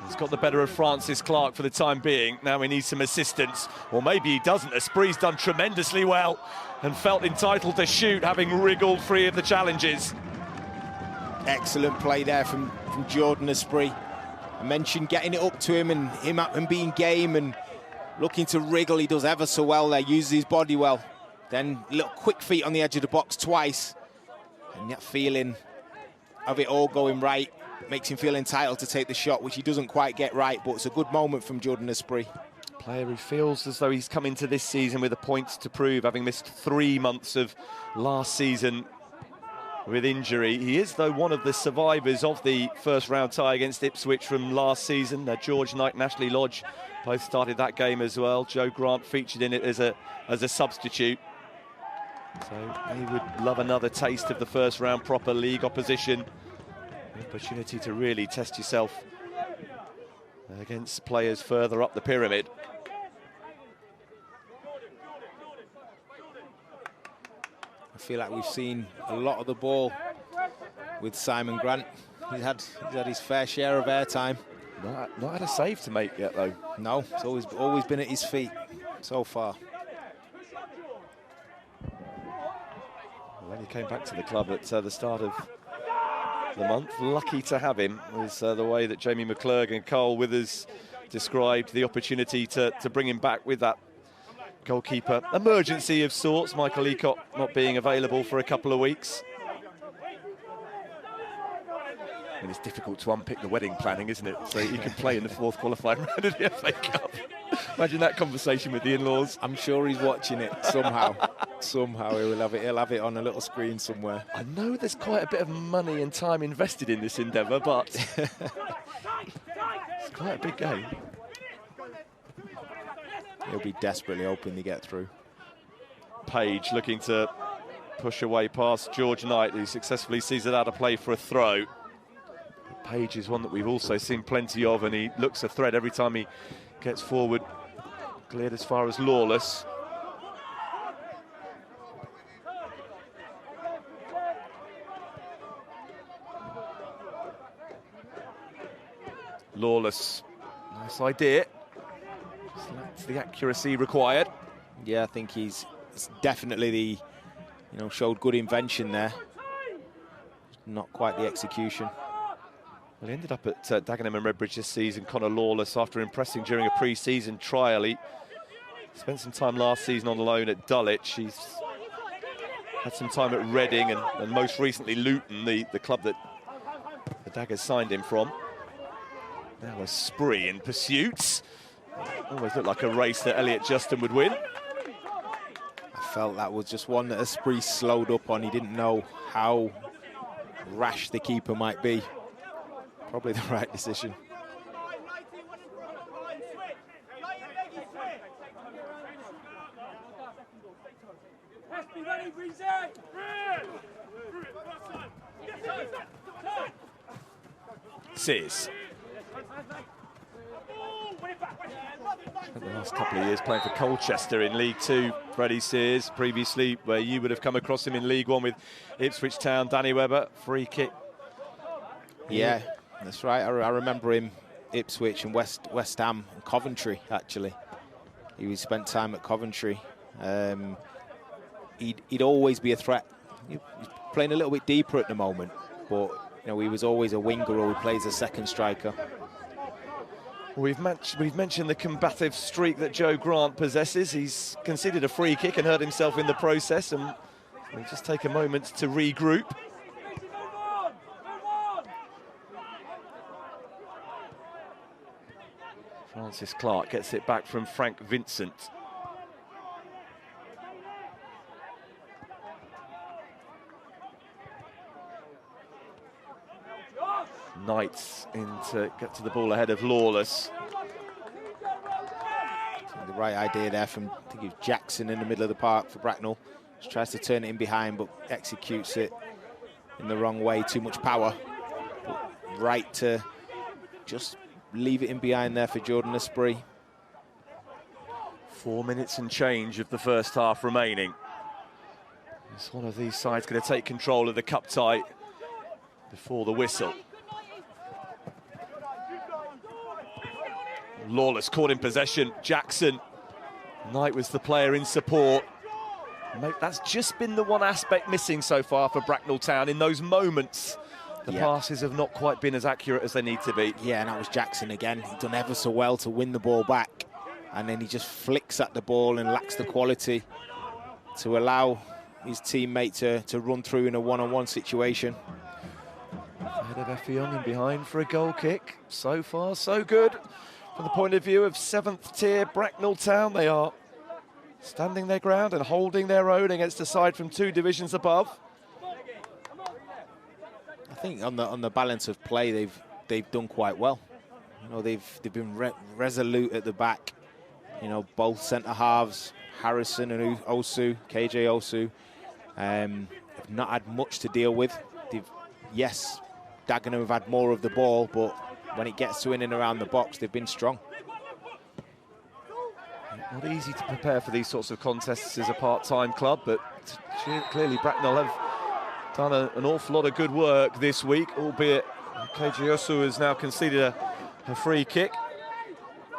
S1: He's got the better of Francis Clark for the time being. Now he needs some assistance, or maybe he doesn't. Esprit's done tremendously well and felt entitled to shoot, having wriggled free of the challenges.
S2: Excellent play there from Jordan Esprit. I mentioned getting it up to him and being game and looking to wriggle. He does ever so well there, uses his body well. Then little quick feet on the edge of the box twice. And that feeling of it all going right makes him feel entitled to take the shot, which he doesn't quite get right, but it's a good moment from Jordan Esprit.
S1: Player who feels as though he's come into this season with the points to prove, having missed 3 months of last season with injury. He is, though, one of the survivors of the first round tie against Ipswich from last season. George Knight and Ashley Lodge both started that game as well. Joe Grant featured in it as a substitute. So he would love another taste of the first round proper league opposition. An opportunity to really test yourself against players further up the pyramid.
S2: I feel like we've seen a lot of the ball with Simon Grant. He's had his fair share of airtime.
S1: Not had a save to make yet, though.
S2: No, it's always been at his feet so far.
S1: When he came back to the club at the start of the month, lucky to have him, was the way that Jamie McClurg and Carl Withers described the opportunity to bring him back with that goalkeeper emergency of sorts, Michael Leacock not being available for a couple of weeks. And it's difficult to unpick the wedding planning, isn't it? So he can play in the fourth qualifying round of the FA Cup. Imagine that conversation with the in-laws.
S2: I'm sure he's watching it somehow. Somehow he'll have it on a little screen somewhere.
S1: I know there's quite a bit of money and time invested in this endeavour, but it's quite a big game.
S2: He'll be desperately hoping to get through.
S1: Page looking to push away past George Knight, who successfully sees it out of play for a throw. Page is one that we've also seen plenty of, and he looks a threat every time he gets forward. Cleared as far as Lawless. Lawless, nice idea. That's the accuracy required.
S2: Yeah, I think it's definitely showed good invention there. Not quite the execution.
S1: Well, he ended up at Dagenham and Redbridge this season, Conor Lawless, after impressing during a pre-season trial. He spent some time last season on loan at Dulwich. He's had some time at Reading and most recently Luton, the club that the Daggers signed him from. Now a spree in pursuit. Almost looked like a race that Elliot Justin would win.
S2: I felt that was just one that Esprit slowed up on. He didn't know how rash the keeper might be. Probably the right decision.
S1: Sears. The last couple of years playing for Colchester in League Two, Freddie Sears, previously where you would have come across him in League One with Ipswich Town. Danny Webber, free kick.
S2: Yeah, that's right. I remember him, Ipswich and West Ham and Coventry, actually. He spent time at Coventry. He'd always be a threat. He's playing a little bit deeper at the moment, but he was always a winger or he plays a second striker.
S1: We've mentioned the combative streak that Joe Grant possesses. He's conceded a free kick and hurt himself in the process, and we'll just take a moment to regroup. Francis Clark gets it back from Frank Vincent. Knights in to get to the ball ahead of Lawless.
S2: The right idea there from, I think it was Jackson in the middle of the park for Bracknell. Just tries to turn it in behind, but executes it in the wrong way. Too much power. But right to just leave it in behind there for Jordan Esprit.
S1: 4 minutes and change of the first half remaining. Is one of these sides going to take control of the cup tie before the whistle? Lawless caught in possession. Jackson. Knight was the player in support. That's just been the one aspect missing so far for Bracknell Town. In those moments, the passes have not quite been as accurate as they need to be.
S2: Yeah, and that was Jackson again. He's done ever so well to win the ball back, and then he just flicks at the ball and lacks the quality to allow his teammate to run through in a one-on-one situation.
S1: Ahead of Effiong in behind for a goal kick. So far, so good. From the point of view of 7th tier Bracknell Town, they are standing their ground and holding their own against a side from 2 divisions above.
S2: I think on the balance of play, they've done quite well. You know, they've been resolute at the back. You know, both centre halves, Harrison and Osu, KJ Osu, have not had much to deal with. Yes, Dagenham have had more of the ball, but when it gets to in and around the box, they've been strong.
S1: Not easy to prepare for these sorts of contests as a part-time club, but clearly Bracknell have done an awful lot of good work this week, albeit KJ Osu has now conceded a free kick,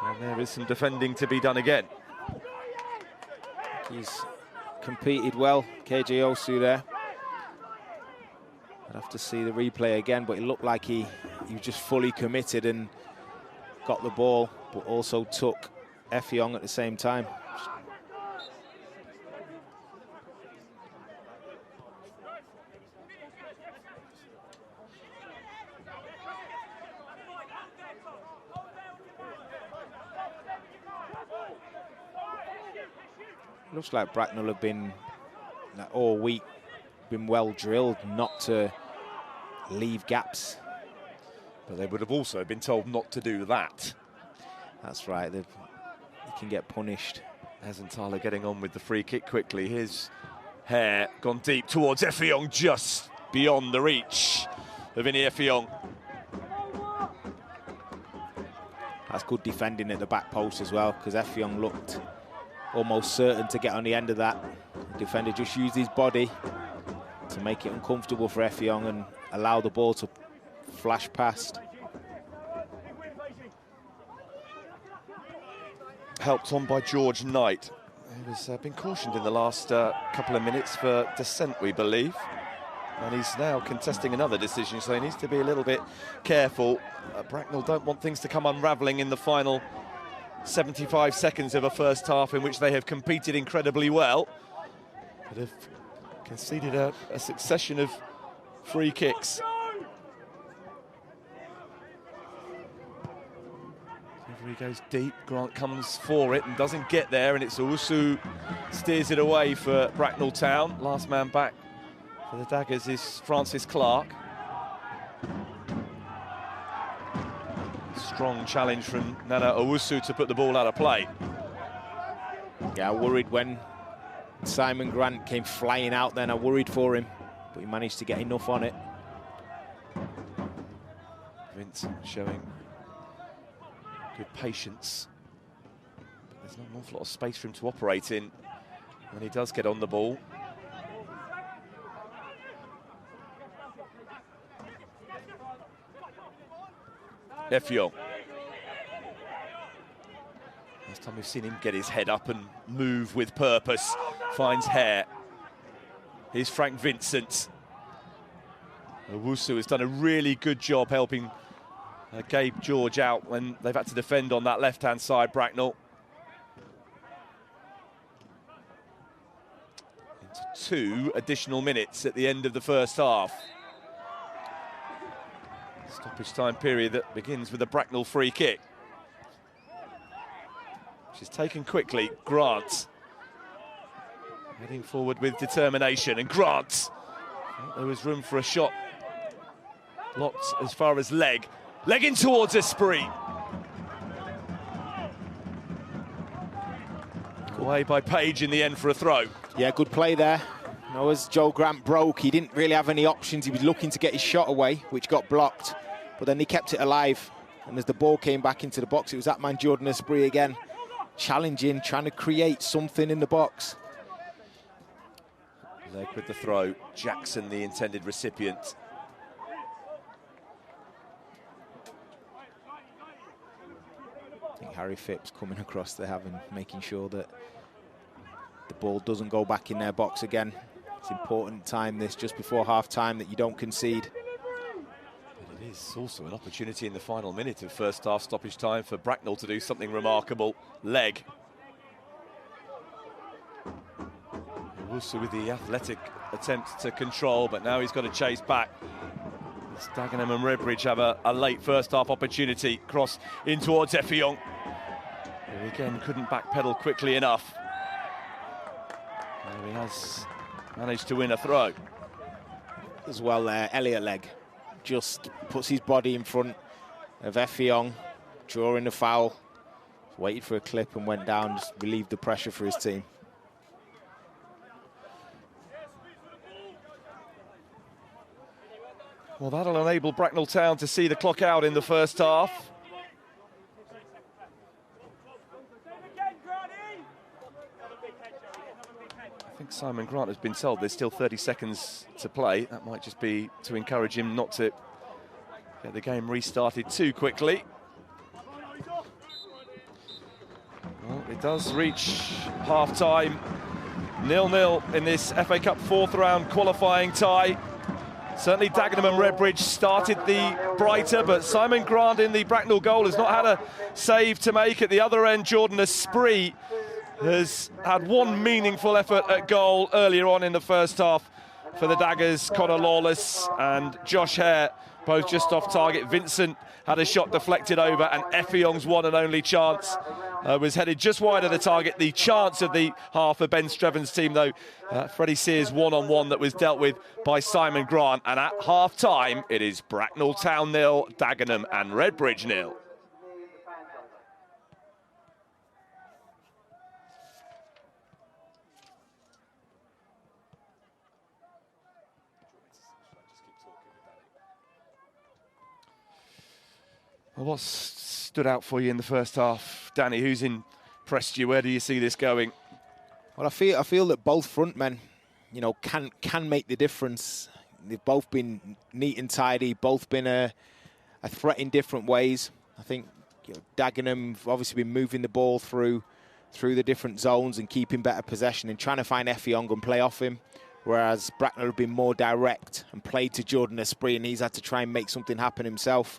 S1: and there is some defending to be done again.
S2: He's competed well, KJ Osu there. I'd have to see the replay again, but it looked like he was just fully committed and got the ball, but also took Effiong at the same time. Looks like Bracknell have been all week been well drilled not to leave gaps.
S1: But they would have also been told not to do that.
S2: That's right, they can get punished.
S1: Asantala getting on with the free kick quickly. His hair gone deep towards Effiong, just beyond the reach of Vinny Effiong.
S2: That's good defending at the back post as well, because Effiong looked almost certain to get on the end of that. The defender just used his body to make it uncomfortable for Effiong and allow the ball to flash past.
S1: Helped on by George Knight. He was been cautioned in the last couple of minutes for dissent, we believe. And he's now contesting another decision, so he needs to be a little bit careful. Bracknell don't want things to come unravelling in the final 75 seconds of a first half in which they have competed incredibly well, but have conceded a succession of free kicks. He goes deep, Grant comes for it and doesn't get there, and it's Owusu steers it away for Bracknell Town. Last man back for the Daggers is Francis Clark. Strong challenge from Nana Owusu to put the ball out of play.
S2: Yeah, I worried when Simon Grant came flying out then. I worried for him, but he managed to get enough on it.
S1: Vince showing good patience. But there's not an awful lot of space for him to operate in when he does get on the ball. Effiong. Last time we've seen him get his head up and move with purpose. Finds Hare. Here's Frank Vincent. Owusu has done a really good job helping Gabe George out when they've had to defend on that left-hand side, Bracknell. Into 2 additional minutes at the end of the first half. Stoppage time period that begins with a Bracknell free kick. Which is taken quickly. Grant. Heading forward with determination. And Grant. There was room for a shot. Blocked as far as leg. Leg in towards Esprit. Away by Page in the end for a throw.
S2: Yeah, good play there. You know, as Joe Grant broke, he didn't really have any options. He was looking to get his shot away, which got blocked. But then he kept it alive. And as the ball came back into the box, it was that man Jordan Esprit again, challenging, trying to create something in the box.
S1: Leg with the throw. Jackson, the intended recipient.
S2: Harry Phipps coming across there and making sure that the ball doesn't go back in their box again. It's important time this, just before half-time, that you don't concede.
S1: But it is also an opportunity in the final minute of first half stoppage time for Bracknell to do something remarkable. Leg. Owusu with the athletic attempt to control, but now he's got to chase back. Dagenham and Redbridge have a late first half opportunity. Cross in towards Effiong, who again couldn't backpedal quickly enough. He has managed to win a throw.
S2: As well there, Elliot Leg just puts his body in front of Effiong, drawing the foul, waited for a clip and went down, just relieved the pressure for his team.
S1: Well, that'll enable Bracknell Town to see the clock out in the first half. I think Simon Grant has been told there's still 30 seconds to play. That might just be to encourage him not to get the game restarted too quickly. Well, it does reach half-time. 0-0 in this FA Cup fourth round qualifying tie. Certainly Dagenham and Redbridge started the brighter, but Simon Grant in the Bracknell goal has not had a save to make. At the other end, Jordan Esprit has had one meaningful effort at goal earlier on in the first half for the Daggers. Connor Lawless and Josh Hare both just off target. Vincent had a shot deflected over, and Effiong's one and only chance was headed just wide of the target. The chance of the half for Ben Streven's team, though, Freddie Sears one-on-one that was dealt with by Simon Grant. And at half-time, it is Bracknell Town 0, Dagenham and Redbridge 0. Well, what stood out for you in the first half, Danny? Who's impressed you? Where do you see this going?
S2: Well, I feel that both front men, you know, can make the difference. They've both been neat and tidy, both been a threat in different ways. I think, you know, Dagenham have obviously been moving the ball through the different zones and keeping better possession and trying to find Effiong and play off him, whereas Bracknell have been more direct and played to Jordan Esprit, and he's had to try and make something happen himself.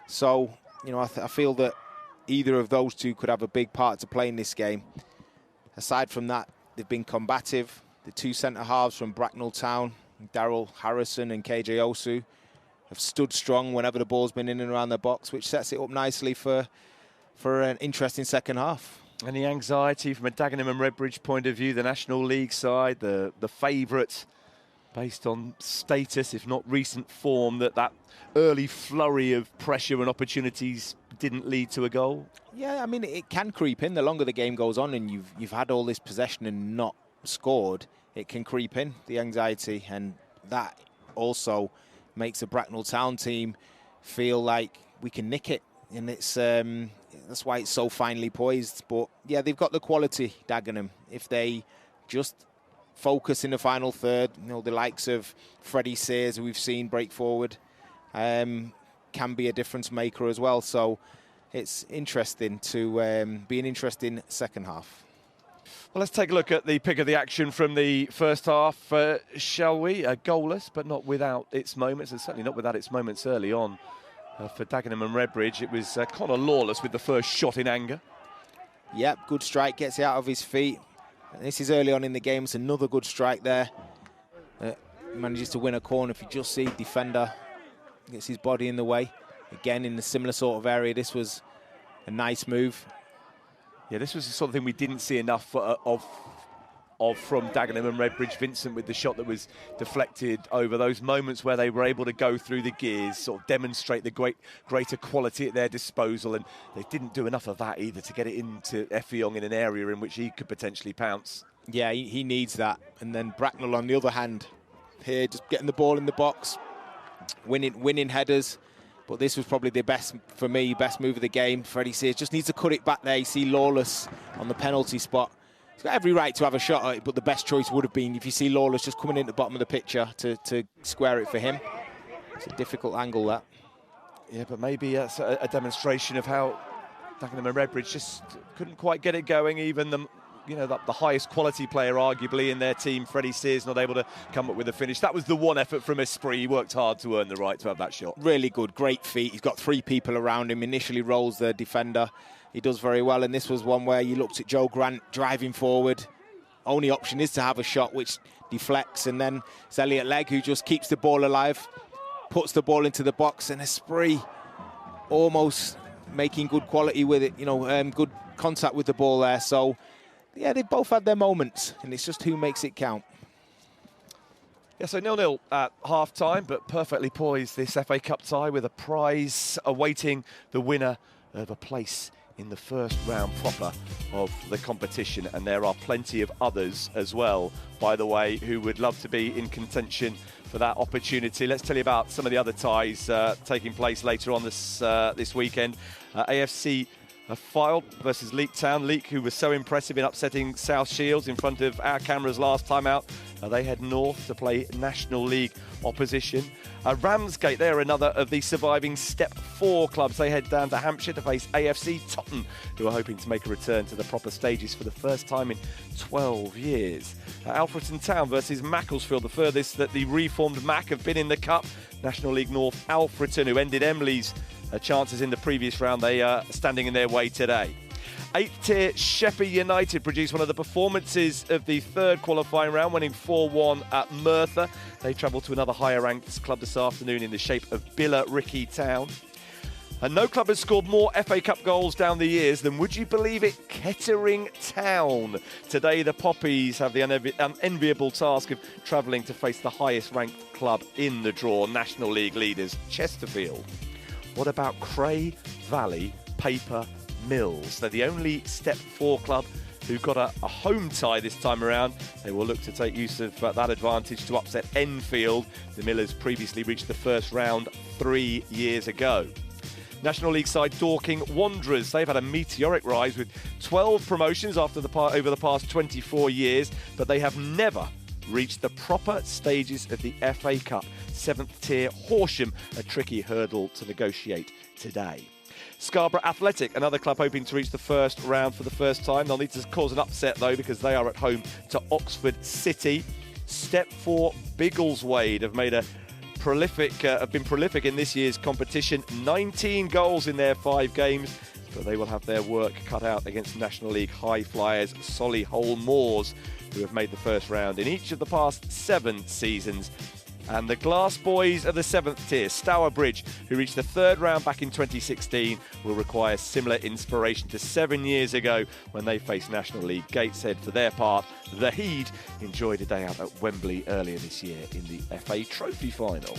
S2: So, you know, I feel that either of those two could have a big part to play in this game. Aside from that, they've been combative. The two centre-halves from Bracknell Town, Daryl Harrison and KJ Osu, have stood strong whenever the ball's been in and around the box, which sets it up nicely for an interesting second half.
S1: Any anxiety from a Dagenham and Redbridge point of view, the National League side, the favourite, based on status, if not recent form, that early flurry of pressure and opportunities didn't lead to a goal?
S2: Yeah, I mean, it can creep in. The longer the game goes on and you've had all this possession and not scored, it can creep in, the anxiety. And that also makes a Bracknell Town team feel like we can nick it. And it's that's why it's so finely poised. But, yeah, they've got the quality, Dagenham. If they just focus in the final third, you know, the likes of Freddie Sears, who we've seen break forward, can be a difference maker as well. So it's interesting to be an interesting second half.
S1: Well, let's take a look at the pick of the action from the first half, shall we? Goalless, but not without its moments, and certainly not without its moments early on. For Dagenham and Redbridge, it was Connor Lawless with the first shot in anger.
S2: Yep, good strike, gets it out of his feet. This is early on in the game. It's another good strike there. Manages to win a corner. If you just see defender gets his body in the way. Again, in a similar sort of area, this was a nice move.
S1: Yeah, this was the sort of thing we didn't see enough of from Dagenham and Redbridge. Vincent with the shot that was deflected over, those moments where they were able to go through the gears, sort of demonstrate the greater quality at their disposal, and they didn't do enough of that either to get it into Effiong in an area in which he could potentially pounce.
S2: Yeah, he needs that. And then Bracknell, on the other hand, here just getting the ball in the box, winning headers. But this was probably the best move of the game. Freddie Sears just needs to cut it back there. You see Lawless on the penalty spot. He's got every right to have a shot at it, but the best choice would have been if you see Lawless just coming in at the bottom of the picture to square it for him. It's a difficult angle, that.
S1: Yeah, but maybe that's a demonstration of how Dagenham and Redbridge just couldn't quite get it going. Even the highest quality player arguably in their team, Freddie Sears, not able to come up with a finish. That was the one effort from Esprit. He worked hard to earn the right to have that shot.
S2: Really good, great feet. He's got 3 people around him. Initially rolls the defender. He does very well, and this was one where you looked at Joe Grant driving forward. Only option is to have a shot which deflects, and then it's Elliot Legg who just keeps the ball alive, puts the ball into the box, and Esprit almost making good quality with it, good contact with the ball there. So yeah, they've both had their moments, and it's just who makes it count.
S1: Yeah, so 0-0 at half-time, but perfectly poised, this FA Cup tie, with a prize awaiting the winner of a place in the first round proper of the competition. And there are plenty of others as well, by the way, who would love to be in contention for that opportunity. Let's tell you about some of the other ties taking place later on this weekend. AFC Fylde versus Leek Town. Leek, who was so impressive in upsetting South Shields in front of our cameras last time out, they head north to play National League opposition. Ramsgate, they're another of the surviving Step 4 clubs. They head down to Hampshire to face AFC Totton, who are hoping to make a return to the proper stages for the first time in 12 years. Alfreton Town versus Macclesfield, the furthest that the reformed Mac have been in the Cup. National League North Alfreton, who ended Emley's chances in the previous round, they are standing in their way today. 8th tier Sheffield United produced one of the performances of the third qualifying round, winning 4-1 at Merthyr. They travel to another higher ranked club this afternoon in the shape of Billericay Town. And no club has scored more FA Cup goals down the years than, would you believe it, Kettering Town. Today the Poppies have the unenviable task of travelling to face the highest ranked club in the draw, National League leaders Chesterfield. What about Cray Valley Paper Mills? They're the only Step 4 club who got a home tie this time around. They will look to take use of that advantage to upset Enfield. The Millers previously reached the first round 3 years ago. National League side Dorking Wanderers. They've had a meteoric rise with 12 promotions over the past 24 years, but they have never reached the proper stages of the FA Cup. 7th tier Horsham, a tricky hurdle to negotiate today. Scarborough Athletic, another club hoping to reach the first round for the first time. They'll need to cause an upset though, because they are at home to Oxford City. Step 4 Biggleswade have been prolific in this year's competition. 19 goals in their 5 games, but they will have their work cut out against National League high flyers Solihull Moors, who have made the first round in each of the past 7 seasons. And the Glass Boys of the 7th tier, Stourbridge, who reached the 3rd round back in 2016, will require similar inspiration to 7 years ago when they faced National League Gateshead. For their part, the Heed enjoyed a day out at Wembley earlier this year in the FA Trophy final.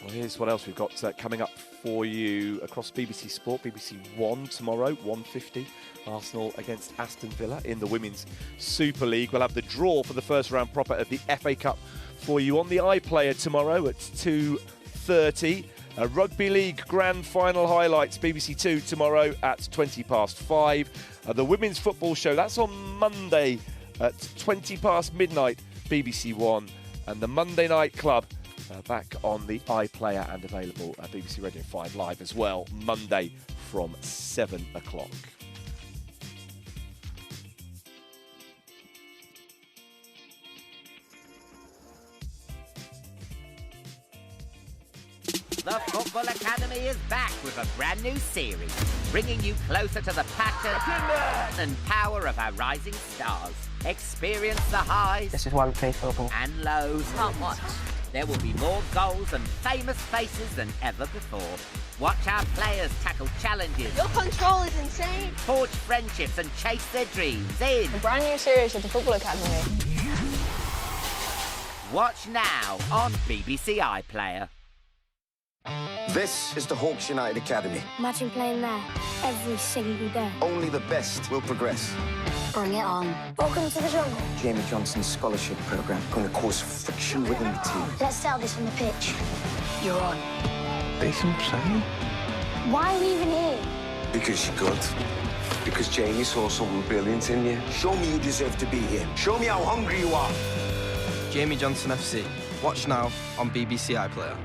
S1: Well, here's what else we've got coming up for you across BBC Sport. BBC One tomorrow, 1:50. Arsenal against Aston Villa in the Women's Super League. We'll have the draw for the first round proper of the FA Cup for you on the iPlayer tomorrow at 2:30. Rugby League Grand Final highlights, BBC Two tomorrow at 5:20. The Women's Football Show, that's on Monday at 20 past midnight, BBC One. And the Monday Night Club back on the iPlayer and available at BBC Radio 5 Live as well, Monday from 7 o'clock.
S6: The Football Academy is back with a brand new series, bringing you closer to the passion and power of our rising stars. Experience the highs.
S7: This is why we play football.
S6: And lows.
S7: Can't watch.
S6: There will be more goals and famous faces than ever before. Watch our players tackle challenges.
S8: Your control is insane.
S6: Forge friendships and chase their dreams in
S8: A brand new series of the Football Academy.
S6: Watch now on BBC iPlayer.
S9: This is the Hawks United Academy.
S10: Imagine playing there every single day.
S9: Only the best will progress.
S10: Bring it on. Welcome to the jungle.
S9: Jamie Johnson's scholarship program going to cause friction within the team.
S10: Let's sell this on the pitch. You're on.
S9: Decent saying.
S10: Why are we even here?
S9: Because you're good. Because Jamie saw something brilliant in you. Show me you deserve to be here. Show me how hungry you are.
S11: Jamie Johnson FC.
S7: Watch now on BBC iPlayer.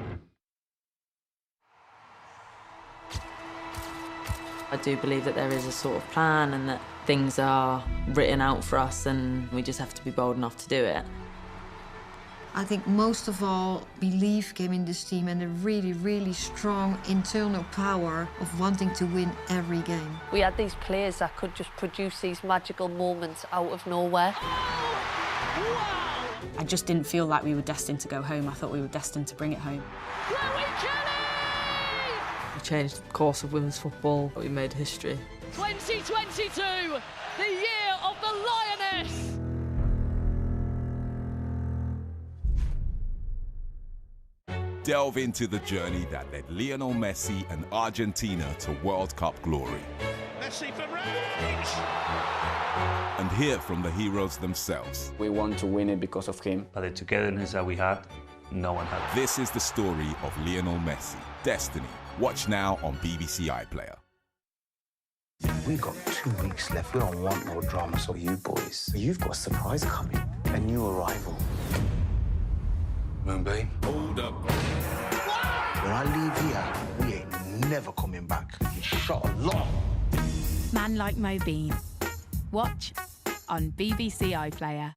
S11: I do believe that there is a sort of plan and that things are written out for us and we just have to be bold enough to do it.
S12: I think most of all, belief came in this team and a really, really strong internal power of wanting to win every game.
S13: We had these players that could just produce these magical moments out of nowhere.
S14: I just didn't feel like we were destined to go home. I thought we were destined to bring it home.
S11: We changed the course of women's football. We made history.
S15: 2022, the year of the Lioness!
S16: Delve into the journey that led Lionel Messi and Argentina to World Cup glory.
S15: Messi for range!
S16: And hear from the heroes themselves.
S17: We want to win it because of him.
S18: But the togetherness that we had, no one had.
S16: This is the story of Lionel Messi, Destiny. Watch now on BBC iPlayer.
S9: We've got 2 weeks left. We don't want no drama, so you boys, you've got a surprise coming. A new arrival. Moonbeam.
S16: Hold up.
S9: When I leave here, we ain't never coming back. You shot a lot.
S19: Man Like Mo Bean. Watch on BBC iPlayer.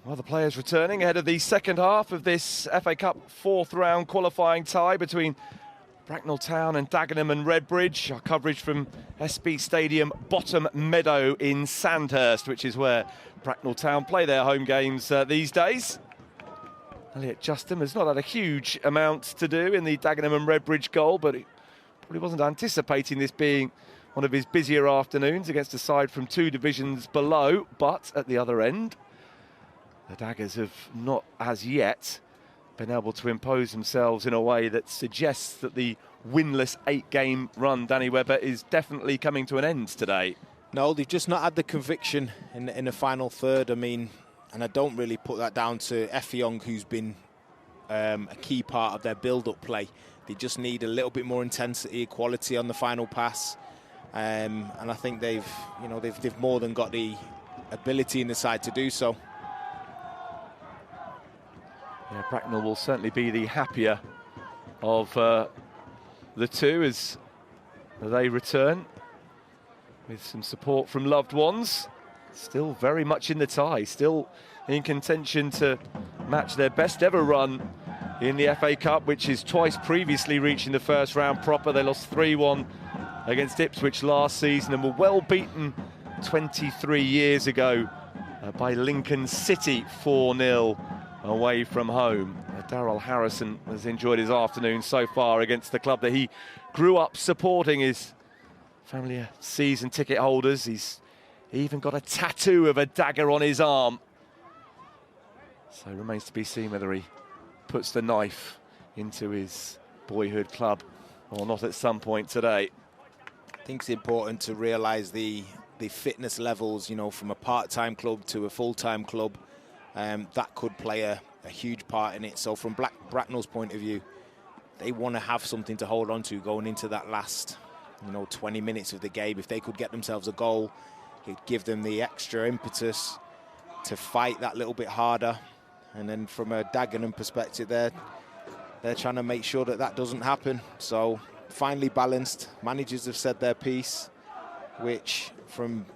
S1: Well, the players returning ahead of the second half of this FA Cup fourth round qualifying tie between Bracknell Town and Dagenham and Redbridge. Our coverage from SB Stadium, Bottom Meadow in Sandhurst, which is where Bracknell Town play their home games these days. Elliot Justin has not had a huge amount to do in the Dagenham and Redbridge goal, but he probably wasn't anticipating this being one of his busier afternoons against a side from 2 divisions below. But at the other end, the Daggers have not as yet been able to impose themselves in a way that suggests that the winless 8-game run, Danny Webber, is definitely coming to an end today.
S2: No, they've just not had the conviction in the final third. I mean, and I don't really put that down to Effiong, who's been a key part of their build-up play. They just need a little bit more intensity, quality on the final pass, and I think they've more than got the ability in the side to do so.
S1: Yeah, Bracknell will certainly be the happier of the two as they return with some support from loved ones. Still very much in the tie, still in contention to match their best ever run in the FA Cup, which is twice previously reaching the first round proper. They lost 3-1 against Ipswich last season and were well beaten 23 years ago by Lincoln City 4-0 away from home. Daryl Harrison has enjoyed his afternoon so far against the club that he grew up supporting. His family are season ticket holders. He's even got a tattoo of a dagger on his arm. So it remains to be seen whether he puts the knife into his boyhood club or not at some point today.
S2: I think it's important to realise the fitness levels, from a part-time club to a full-time club. That could play a huge part in it. So from Bracknell's point of view, they want to have something to hold on to going into that last 20 minutes of the game. If they could get themselves a goal, it'd give them the extra impetus to fight that little bit harder. And then from a Dagenham perspective, they're trying to make sure that doesn't happen. So finely balanced. Managers have said their piece, which from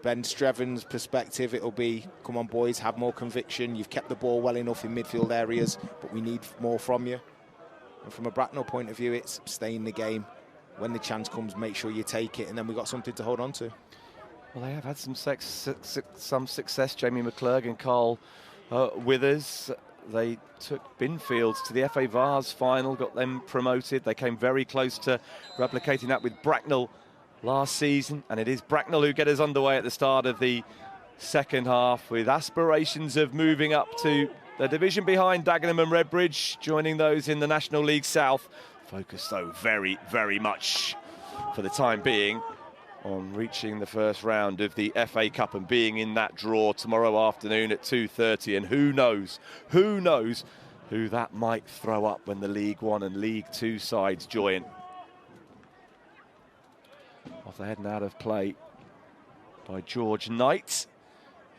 S2: Ben Streven's perspective, it'll be, come on boys, have more conviction. You've kept the ball well enough in midfield areas, but we need more from you. And from a Bracknell point of view, it's stay in the game. When the chance comes, make sure you take it, and then we've got something to hold on to.
S1: Well, they have had some success. Jamie McClurg and Carl Withers. They took Binfields to the FA Vars final, got them promoted. They came very close to replicating that with Bracknell last season, and it is Bracknell who get us underway at the start of the second half with aspirations of moving up to the division behind Dagenham and Redbridge, joining those in the National League South. Focused though very, very much for the time being on reaching the first round of the FA Cup and being in that draw tomorrow afternoon at 2:30. And who knows who that might throw up when the League One and League Two sides join. Off the head and out of play by George Knight,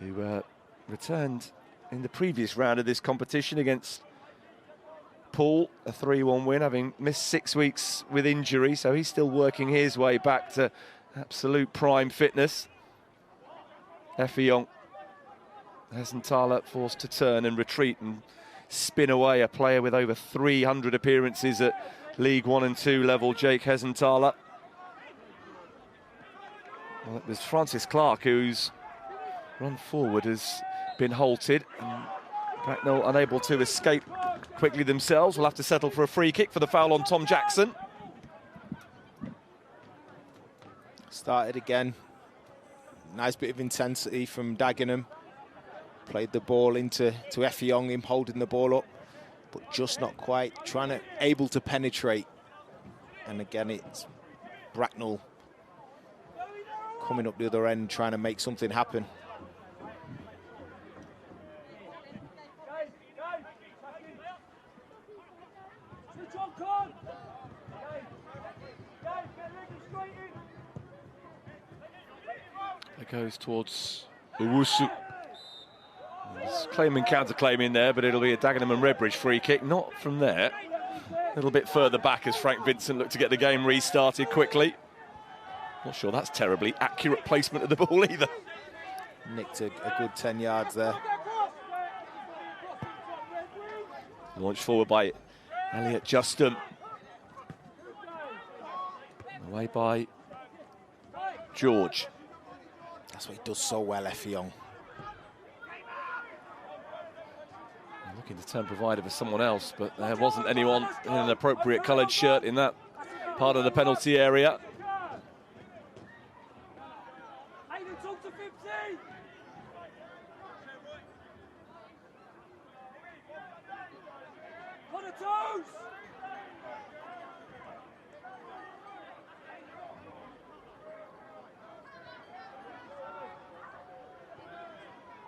S1: who returned in the previous round of this competition against Poole, a 3-1 win, having missed 6 weeks with injury, so he's still working his way back to absolute prime fitness. Effiong Hesenthaler forced to turn and retreat and spin away a player with over 300 appearances at League 1 and 2 level, Jake Hesenthaler. Well, it was Francis Clark whose run forward has been halted, and Bracknell unable to escape quickly themselves. Will have to settle for a free kick for the foul on Tom Jackson.
S2: Started again. Nice bit of intensity from Dagenham. Played the ball into Effiong, him holding the ball up, but just not quite able to penetrate. And again, it's Bracknell coming up the other end, trying to make something happen.
S1: It goes towards Owusu. There's claim and counter-claim in there, but it'll be a Dagenham and Redbridge free kick. Not from there. A little bit further back as Frank Vincent looked to get the game restarted quickly. Not sure that's terribly accurate placement of the ball either.
S2: Nicked a good 10 yards there.
S1: Launched forward by Elliot Justin. Away by George.
S2: That's what he does so well, Effiong.
S1: Looking to turn provider for someone else, but there wasn't anyone in an appropriate coloured shirt in that part of the penalty area.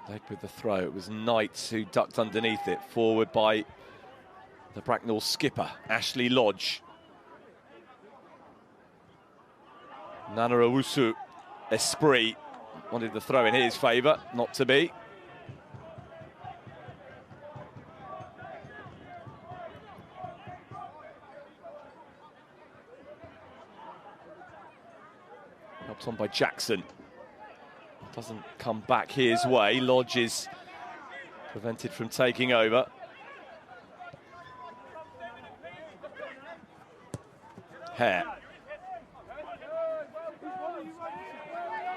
S1: Leg with the throw. It was Knight who ducked underneath it. Forward by the Bracknell skipper, Ashley Lodge. Nana Owusu Esprit wanted the throw in his favour, not to be. Helped on by Jackson. Doesn't come back his way. Lodge is prevented from taking over. Hare.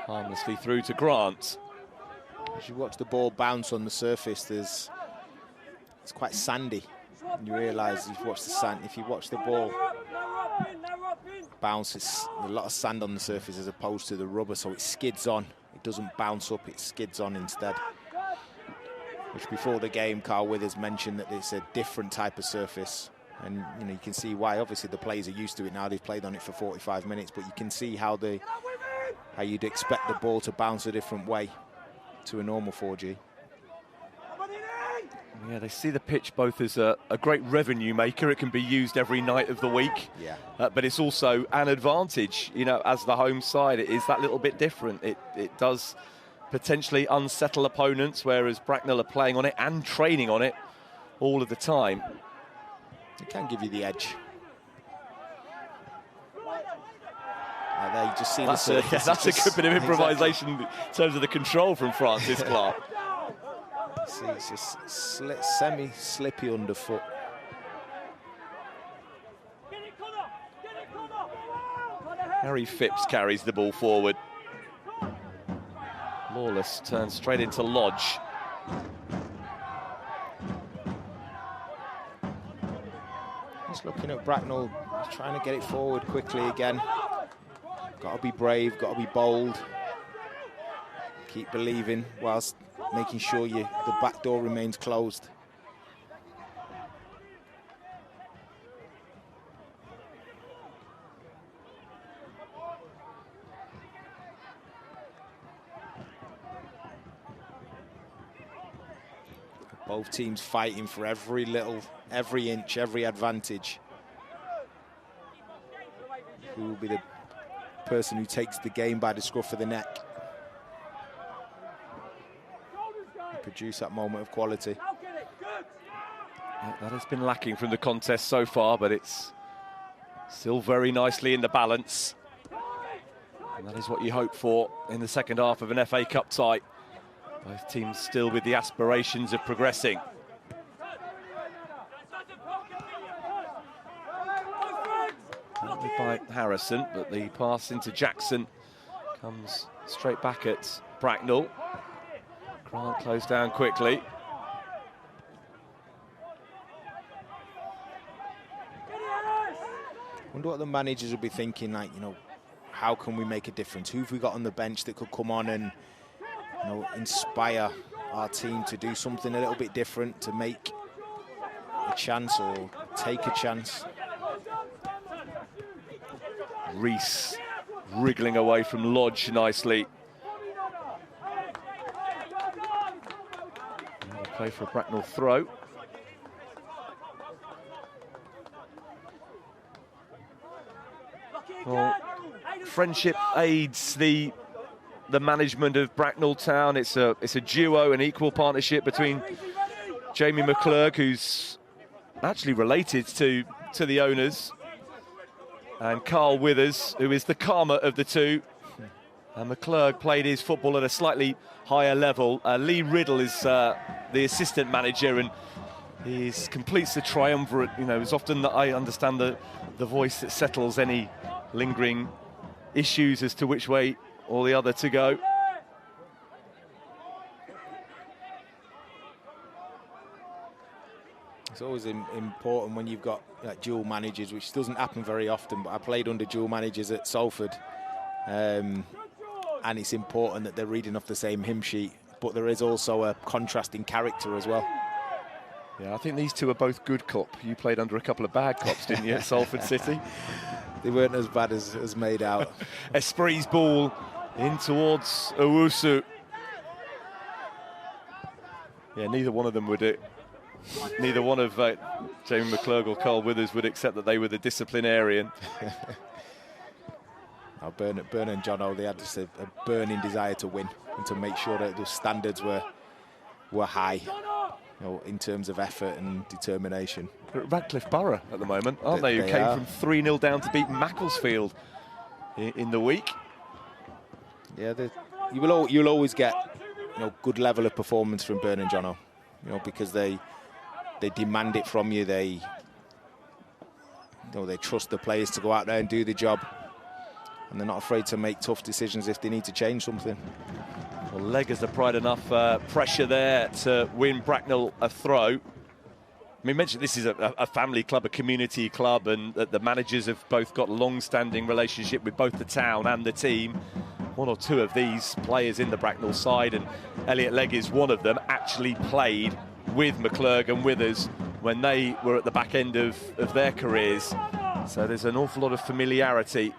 S1: Harmlessly through to Grant.
S2: As you watch the ball bounce on the surface, it's quite sandy. And you realise if you watch the ball bounce, it's a lot of sand on the surface as opposed to the rubber, so it skids on. It doesn't bounce up, it skids on instead. Which before the game, Carl Withers mentioned that it's a different type of surface. And you can see why. Obviously the players are used to it now. They've played on it for 45 minutes, but you can see how you'd expect the ball to bounce a different way to a normal 4G.
S1: Yeah, they see the pitch both as a great revenue maker. It can be used every night of the week.
S2: Yeah.
S1: But it's also an advantage, as the home side. It is that little bit different. It does potentially unsettle opponents, whereas Bracknell are playing on it and training on it all of the time.
S2: It can give you the edge. There you just see
S1: that's
S2: the
S1: that's a good bit of improvisation in terms of the control from Francis Clark.
S2: See, it's just semi-slippy underfoot.
S1: Harry Phipps carries the ball forward. Lawless turns straight into Lodge.
S2: Just looking at Bracknell, trying to get it forward quickly again. Got to be brave, got to be bold. Keep believing whilst making sure the back door remains closed. Both teams fighting for every inch, every advantage. Who will be the person who takes the game by the scruff of the neck? Produce that moment of quality.
S1: Yeah, that has been lacking from the contest so far, but it's still very nicely in the balance. And that is what you hope for in the second half of an FA Cup tie. Both teams still with the aspirations of progressing. Only by Harrison, but the pass into Jackson comes straight back at Bracknell. Grant closed down quickly.
S2: Wonder what the managers will be thinking, how can we make a difference? Who have we got on the bench that could come on and inspire our team to do something a little bit different, to make a chance or take a chance?
S1: Reese wriggling away from Lodge nicely. Play for a Bracknell throw. Well, friendship aids the management of Bracknell Town. It's a duo, an equal partnership between Jamie McClurg, who's actually related to the owners, and Carl Withers, who is the calmer of the two. And McClurg played his football at a slightly higher level. Lee Riddle is the assistant manager, and he completes the triumvirate. It's often that I understand the voice that settles any lingering issues as to which way or the other to go.
S2: It's always important when you've got dual managers, which doesn't happen very often, but I played under dual managers at Salford. And it's important that they're reading off the same hymn sheet, but there is also a contrasting character as well.
S1: Yeah, I think these two are both good cop. You played under a couple of bad cops, didn't you, at Salford City?
S2: They weren't as bad as made out.
S1: Esprit's ball in towards Owusu. Yeah, neither one of them would it. Neither one of Jamie McClurg or Carl Withers would accept that they were the disciplinarian.
S2: Bernard and Jono, they had just a burning desire to win and to make sure that the standards were high, in terms of effort and determination.
S1: They're at Radcliffe Borough at the moment, aren't they? Who came from 3-0 down to beat Macclesfield in the week.
S2: Yeah, you'll always get good level of performance from Bernard and Jono, because they demand it from you. They trust the players to go out there and do the job, and they're not afraid to make tough decisions if they need to change something.
S1: Well, Leggers are pride enough pressure there to win Bracknell a throw. I mean, mentioned this is a family club, a community club, and the managers have both got a long-standing relationship with both the town and the team. One or two of these players in the Bracknell side, and Elliot Leggers, one of them, actually played with McClurg and Withers when they were at the back end of their careers. So there's an awful lot of familiarity.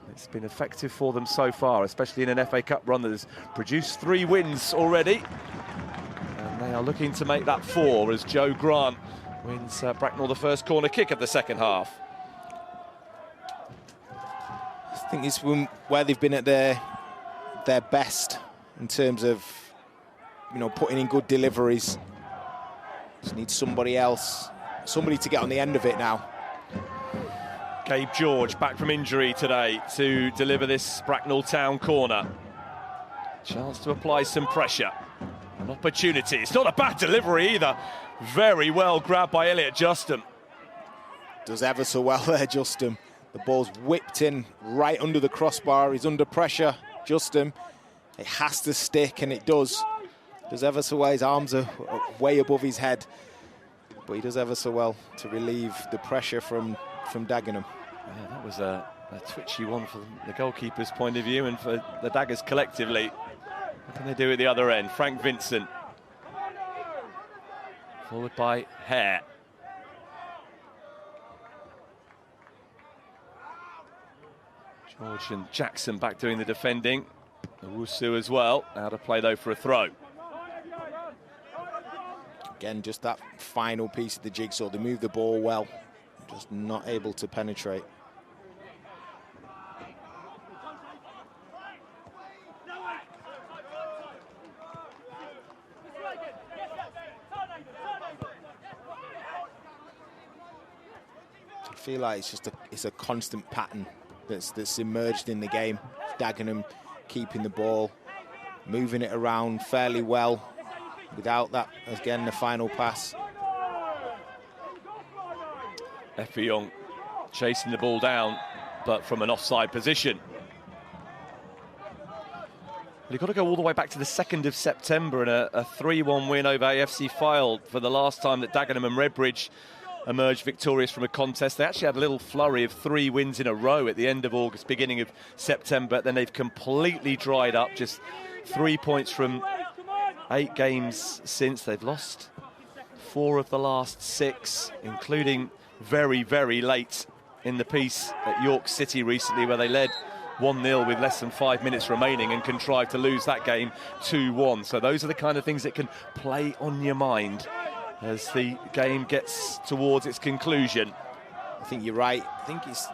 S1: It's been effective for them so far, especially in an FA Cup run that has produced 3 wins already. And they are looking to make that 4 as Joe Grant wins Bracknell the first corner kick of the second half.
S2: I think it's where they've been at their best in terms of putting in good deliveries. Just need somebody to get on the end of it now.
S1: Gabe George back from injury today to deliver this Bracknell Town corner. Chance to apply some pressure. An opportunity. It's not a bad delivery either. Very well grabbed by Elliot Justin.
S2: Does ever so well there, Justin. The ball's whipped in right under the crossbar. He's under pressure, Justin. It has to stick, and it does. Does ever so well. His arms are way above his head, but he does ever so well to relieve the pressure from Dagenham.
S1: Yeah, that was a twitchy one from the goalkeeper's point of view, and for the Daggers collectively. What can they do at the other end? Frank Vincent. Followed by Hare. George and Jackson back doing the defending. Owusu as well. Out of play though for a throw.
S2: Again, just that final piece of the jigsaw. They move the ball well, just not able to penetrate. I feel like it's a constant pattern that's emerged in the game. Dagenham keeping the ball, moving it around fairly well. Without that, again, the final pass.
S1: Effiong chasing the ball down, but from an offside position. You've got to go all the way back to the 2nd of September and a 3-1 win over AFC Fylde for the last time that Dagenham and Redbridge emerged victorious from a contest. They actually had a little flurry of 3 wins in a row at the end of August, beginning of September. Then they've completely dried up, just 3 points from 8 games since. They've lost 4 of the last 6, including very, very late in the piece at York City recently, where they led 1-0 with less than 5 minutes remaining and contrived to lose that game 2-1. So those are the kind of things that can play on your mind as the game gets towards its conclusion.
S2: I think you're right. I think it's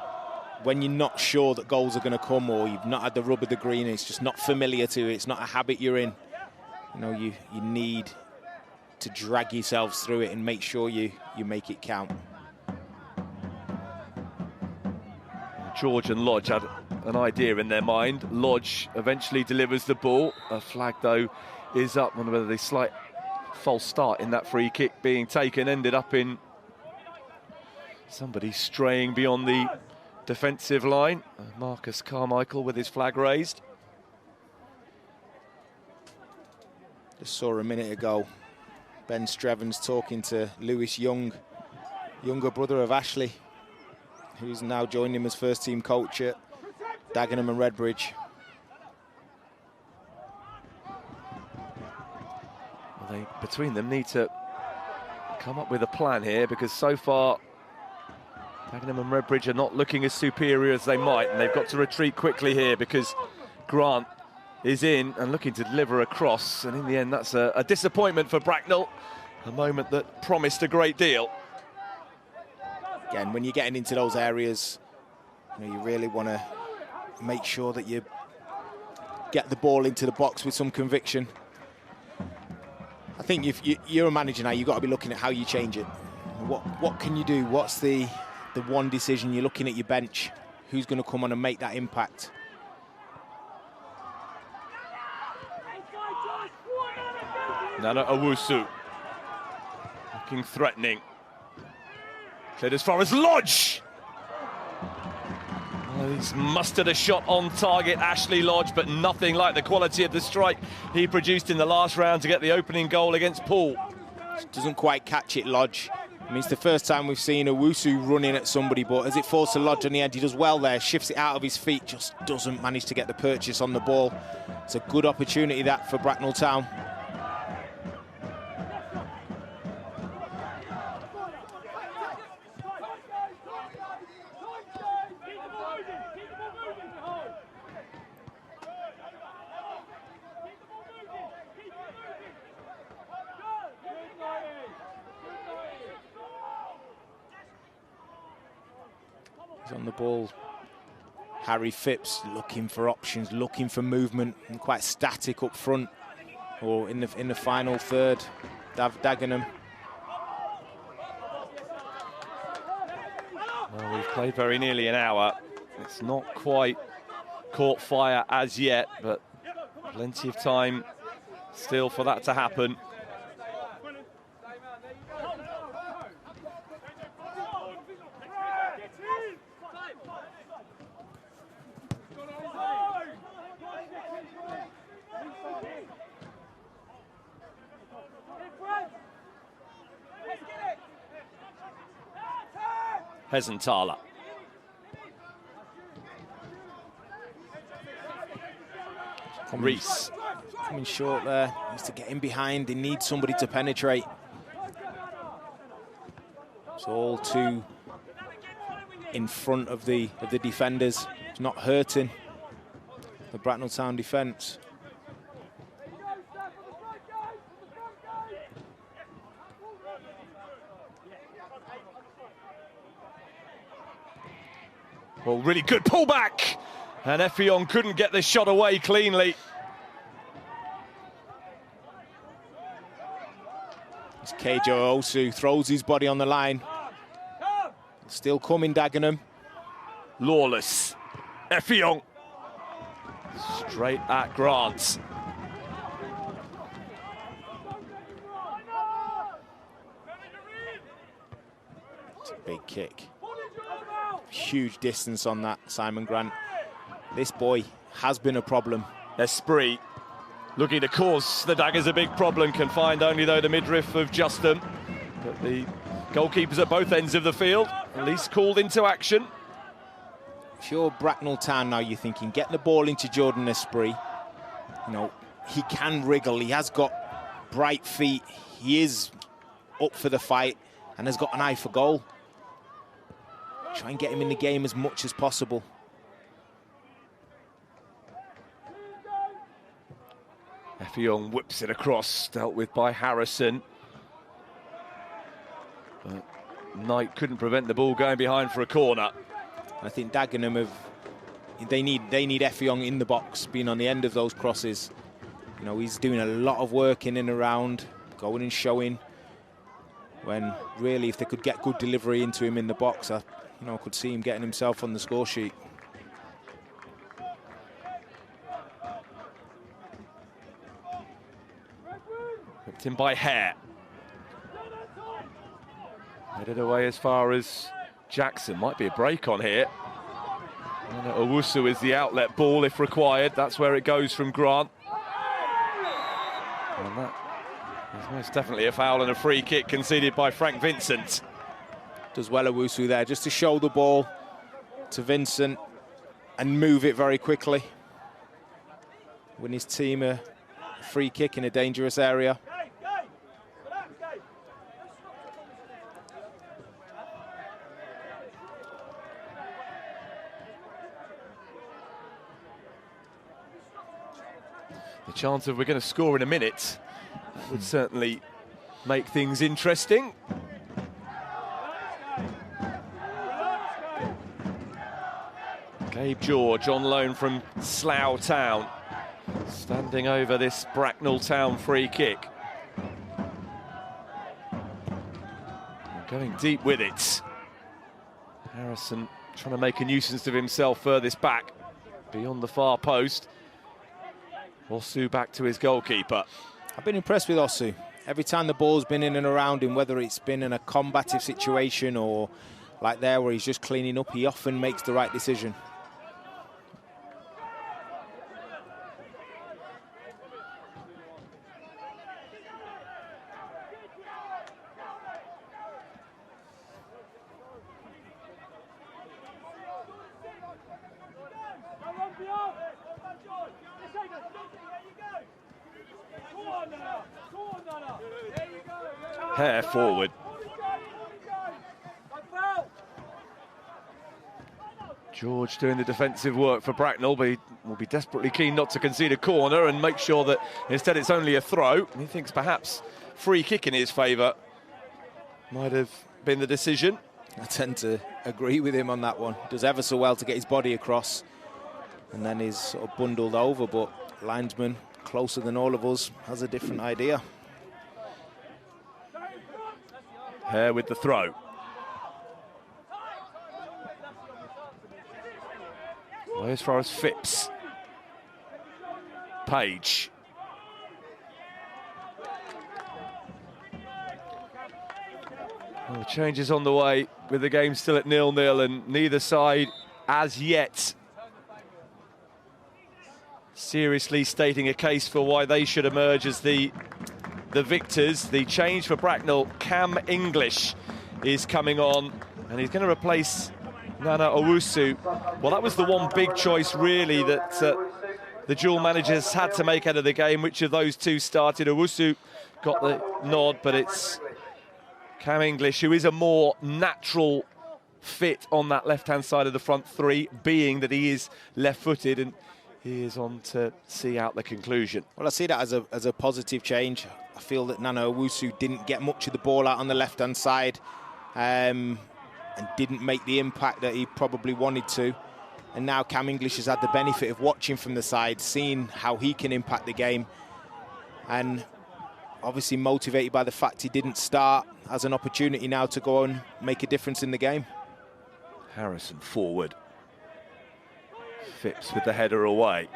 S2: when you're not sure that goals are going to come, or you've not had the rub of the green, it's just not familiar to it, it's not a habit you're in. You need to drag yourselves through it and make sure you make it count.
S1: George and Lodge had an idea in their mind. Lodge eventually delivers the ball. A flag, though, is up. I wonder whether the slight false start in that free kick being taken ended up in somebody straying beyond the defensive line. Marcus Carmichael with his flag raised.
S2: Just saw a minute ago Ben Strevens talking to Lewis Young, younger brother of Ashley, who's now joined him as first team coach at Dagenham and Redbridge.
S1: Well, they, between them, need to come up with a plan here, because so far Dagenham and Redbridge are not looking as superior as they might, and they've got to retreat quickly here because Grant is in and looking to deliver a cross, and in the end that's a disappointment for Bracknell, a moment that promised a great deal.
S2: Again, when you're getting into those areas, you really want to make sure that you get the ball into the box with some conviction. I think if you're a manager now, you've got to be looking at how you change it. What can you do? What's the one decision? You're looking at your bench. Who's going to come on and make that impact?
S1: Nana Owusu looking threatening. Cleared as far as Lodge. Oh, he's mustered a shot on target, Ashley Lodge, but nothing like the quality of the strike he produced in the last round to get the opening goal against Poole.
S2: Doesn't quite catch it, Lodge. I mean, it's the first time we've seen Owusu running at somebody, but as it falls to Lodge on the end, he does well there, shifts it out of his feet, just doesn't manage to get the purchase on the ball. It's a good opportunity that for Bracknell Town. On the ball, Harry Phipps looking for options, looking for movement, and quite static up front or in the final third. Dagenham.
S1: Well, we've played very nearly an hour. It's not quite caught fire as yet, but plenty of time still for that to happen. Hesenthaler. Reese.
S2: Coming short there. Needs to get in behind. They need somebody to penetrate. It's all too in front of the defenders. It's not hurting the Bracknell Town defence.
S1: Well, really good pullback, and Effiong couldn't get the shot away cleanly.
S2: It's Keijo Osu, throws his body on the line. Still coming, Dagenham.
S1: Lawless. Effiong. Straight at Grant.
S2: It's a big kick. Huge distance on that, Simon Grant. This boy has been a problem.
S1: Esprit looking to cause the Daggers a big problem, can find only though the midriff of Justin. But the goalkeepers at both ends of the field, at least called into action.
S2: If you're Bracknell Town now, you're thinking, get the ball into Jordan Esprit. You know, he can wriggle, he has got bright feet, he is up for the fight and has got an eye for goal. Try and get him in the game as much as possible.
S1: Effiong whips it across, dealt with by Harrison. But Knight couldn't prevent the ball going behind for a corner.
S2: I think Dagenham they need Effiong in the box, being on the end of those crosses. You know, he's doing a lot of work in and around, going and showing. When really, if they could get good delivery into him in the box, I could see him getting himself on the score sheet.
S1: Whipped in by Hare. Headed away as far as Jackson. Might be a break on here. Owusu is the outlet ball if required. That's where it goes from Grant. And that is most definitely a foul and a free kick conceded by Frank Vincent.
S2: Does well Owusu there, just to show the ball to Vincent and move it very quickly. Win his team a free kick in a dangerous area.
S1: The chance of we're going to score in a minute would certainly make things interesting. Gabe George on loan from Slough Town, standing over this Bracknell Town free kick. And going deep with it. Harrison trying to make a nuisance of himself furthest back, beyond the far post. Osu back to his goalkeeper.
S2: I've been impressed with Osu. Every time the ball's been in and around him, whether it's been in a combative situation or like there where he's just cleaning up, he often makes the right decision.
S1: Hare forward. George doing the defensive work for Bracknell, but he will be desperately keen not to concede a corner and make sure that instead it's only a throw. He thinks perhaps free kick in his favour might have been the decision.
S2: I tend to agree with him on that one. Does ever so well to get his body across and then he's sort of bundled over, but linesman, closer than all of us, has a different idea.
S1: Hare with the throw. Well, as far as Phipps. Page. Well, the changes on the way with the game still at 0-0 and neither side as yet seriously stating a case for why they should emerge as the victors. The change for Bracknell, Cam English is coming on and he's going to replace Nana Owusu. Well, that was the one big choice really that the dual managers had to make out of the game. Which of those two started? Owusu got the nod, but it's Cam English who is a more natural fit on that left-hand side of the front three, being that he is left-footed, and he is on to see out the conclusion.
S2: Well, I see that as a positive change. I feel that Nana Owusu didn't get much of the ball out on the left-hand side and didn't make the impact that he probably wanted to. And now Cam English has had the benefit of watching from the side, seeing how he can impact the game, and obviously motivated by the fact he didn't start, has an opportunity now to go and make a difference in the game.
S1: Harrison forward. Phipps with the header away.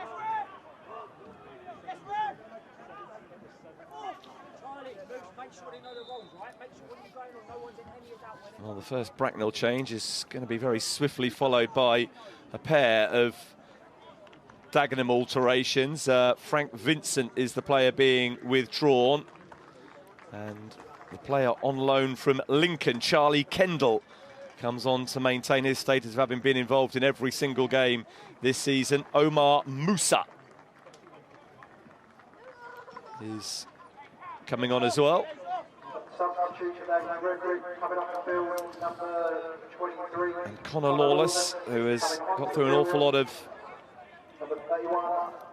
S1: Well, the first Bracknell change is going to be very swiftly followed by a pair of Dagenham alterations. Frank Vincent is the player being withdrawn, and the player on loan from Lincoln, Charlie Kendall, comes on to maintain his status of having been involved in every single game this season. Omar Musa is coming on as well. And Connor Lawless, who has got through an awful lot of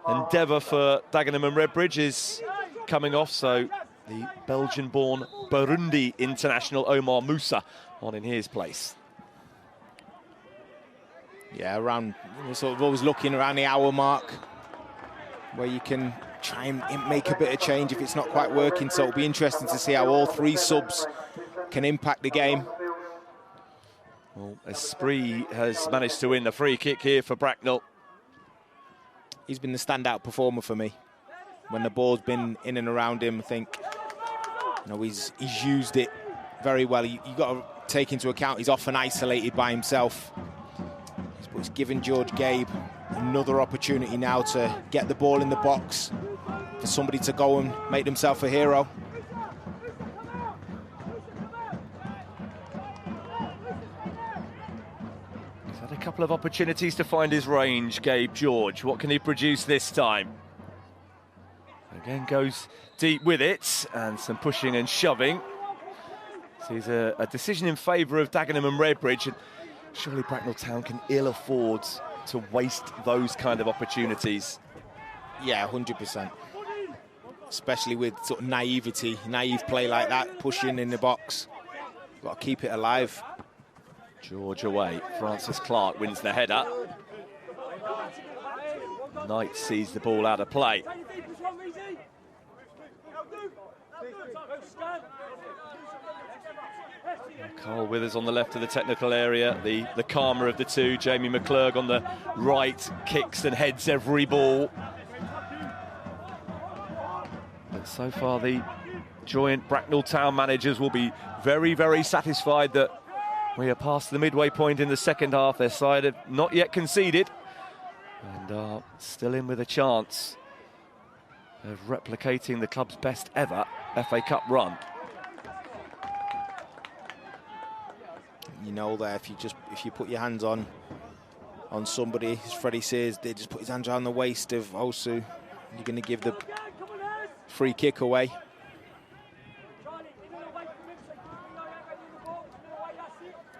S1: endeavour for Dagenham and Redbridge, is coming off, so the Belgian-born Burundi international Omar Musa on in his place.
S2: Yeah, around, we're sort of always looking around the hour mark where you can try and make a bit of change if it's not quite working. So it'll be interesting to see how all three subs can impact the game.
S1: Well, Esprit has managed to win the free kick here for Bracknell.
S2: He's been the standout performer for me. When the ball's been in and around him, I think, you know, he's used it very well. You've got to take into account he's often isolated by himself. He's But it's given George Gabe another opportunity now to get the ball in the box, for somebody to go and make themselves a hero.
S1: He's had a couple of opportunities to find his range, Gabe George. What can he produce this time? Again, goes deep with it, and some pushing and shoving. Sees a decision in favour of Dagenham and Redbridge, and surely Bracknell Town can ill afford to waste those kind of opportunities.
S2: Yeah, 100%. Especially with sort of naive play like that, pushing in the box. Got to keep it alive.
S1: George away. Francis Clark wins the header. Knight sees the ball out of play. Carl Withers on the left of the technical area, the calmer of the two. Jamie McClurg on the right, kicks and heads every ball. But so far the joint Bracknell Town managers will be very, very satisfied that we are past the midway point in the second half. Their side have not yet conceded and are still in with a chance of replicating the club's best ever FA Cup run.
S2: You know that if you put your hands on somebody, as Freddie says, they just put his hands around the waist of Osu, you're going to give the free kick away.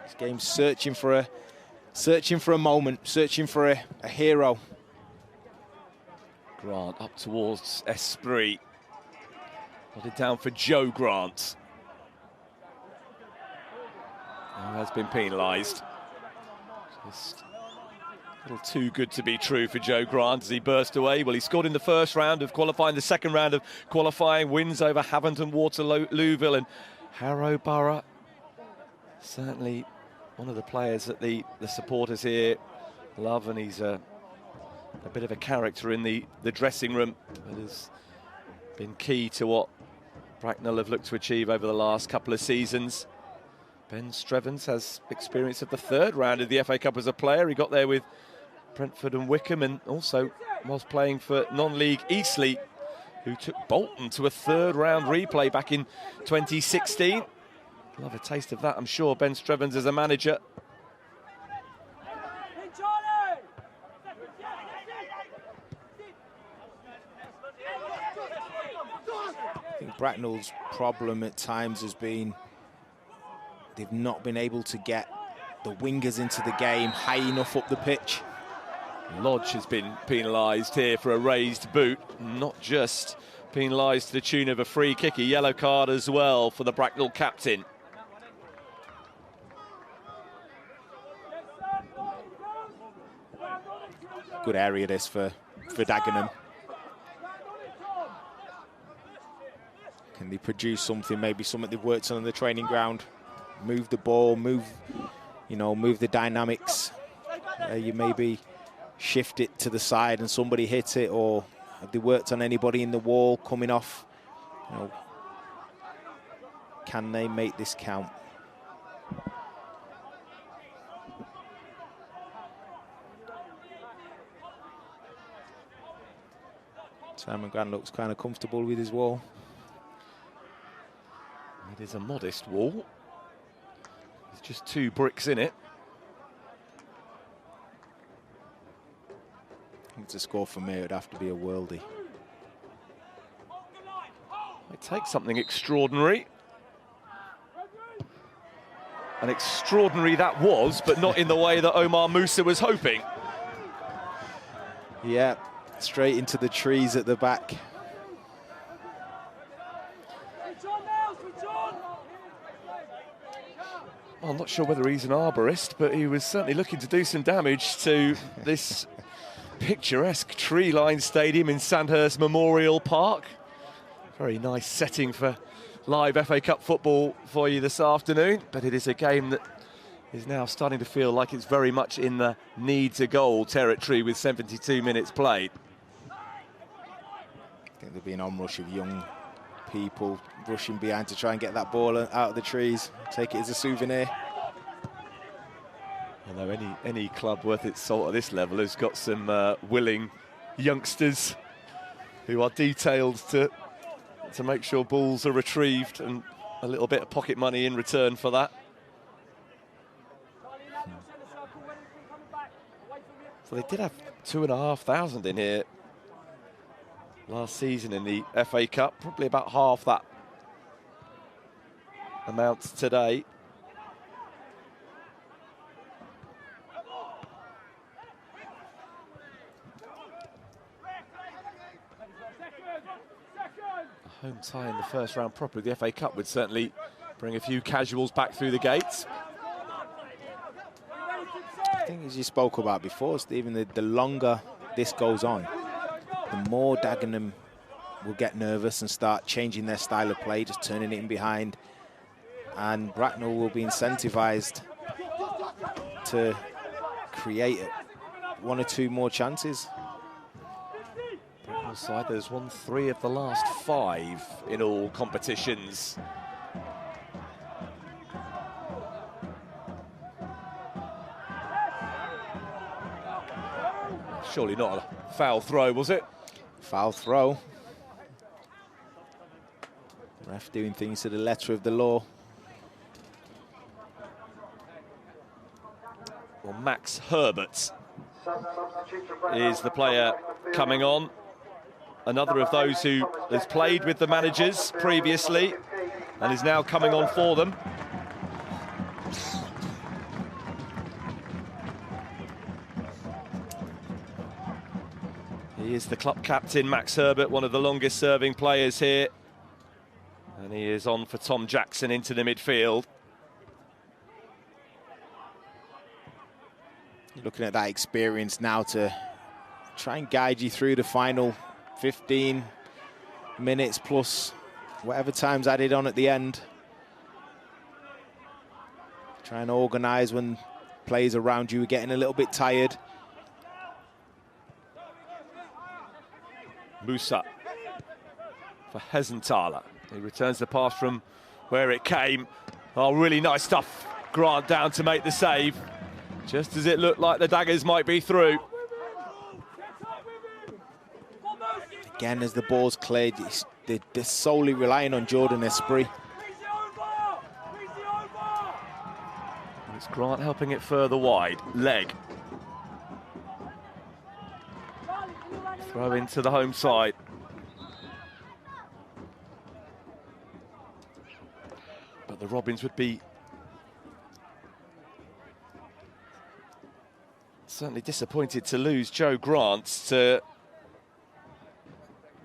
S2: This game's searching for a moment, searching for a hero.
S1: Grant up towards Esprit. Got it down for Joe Grant. Has been penalised. Just a little too good to be true for Joe Grant as he burst away. Well, he scored in the first round of qualifying, the second round of qualifying, wins over Haventon, Waterlooville and Harrow Borough. Certainly one of the players that the supporters here love, and he's a bit of a character in the dressing room that has been key to what Bracknell have looked to achieve over the last couple of seasons. Ben Strevens has experience of the third round of the FA Cup as a player. He got there with Brentford and Wickham, and also was playing for non-league Eastleigh, who took Bolton to a third round replay back in 2016. We'll have a taste of that, I'm sure, Ben Strevens as a manager.
S2: I think Bracknell's problem at times has been they've not been able to get the wingers into the game high enough up the pitch.
S1: Lodge has been penalised here for a raised boot, not just penalised to the tune of a free kick, a yellow card as well for the Bracknell captain.
S2: Good area this for Dagenham. Can they produce something, maybe something they've worked on the training ground? Move the ball, move the dynamics. You maybe shift it to the side and somebody hit it, or have they worked on anybody in the wall coming off? Can they make this count? Simon Grant looks kind of comfortable with his wall.
S1: It is a modest wall. There's just 2 bricks in it.
S2: I think to score for me, it would have to be a worldie.
S1: It takes something extraordinary. And extraordinary that was, but not in the way that Omar Musa was hoping.
S2: Yeah, straight into the trees at the back.
S1: Well, I'm not sure whether he's an arborist, but he was certainly looking to do some damage to this picturesque tree-lined stadium in Sandhurst Memorial Park. Very nice setting for live FA Cup football for you this afternoon, but it is a game that is now starting to feel like it's very much in the needs a goal territory with 72 minutes played.
S2: I think there'll be an onrush of young people rushing behind to try and get that ball out of the trees, take it as a souvenir.
S1: I know any club worth its salt at this level has got some willing youngsters who are detailed to make sure balls are retrieved, and a little bit of pocket money in return for that. So they did have 2,500 in here last season in the FA Cup, probably about half that amount today. A home tie in the first round proper of the FA Cup would certainly bring a few casuals back through the gates.
S2: I think, as you spoke about before, Stephen, the longer this goes on, the more Dagenham will get nervous and start changing their style of play, just turning it in behind. And Bracknell will be incentivised to create one or two more chances.
S1: Bracknell side, there's won 3 of the last 5 in all competitions. Surely not a foul throw, was it?
S2: Foul throw. Ref doing things to the letter of the law.
S1: Well, Max Herbert is the player coming on. Another of those who has played with the managers previously and is now coming on for them. He is the club captain, Max Herbert, one of the longest serving players here. And he is on for Tom Jackson into the midfield.
S2: You're looking at that experience now to try and guide you through the final 15 minutes plus whatever time's added on at the end. Try and organise when players around you are getting a little bit tired.
S1: Musa for Hesenthaler. He returns the pass from where it came. Oh, really nice stuff. Grant down to make the save, just as it looked like the daggers might be through.
S2: Again, as the ball's cleared, they're solely relying on Jordan Esprit.
S1: It's Grant helping it further wide. Leg. Throw into the home side. But the Robins would be certainly disappointed to lose Joe Grant to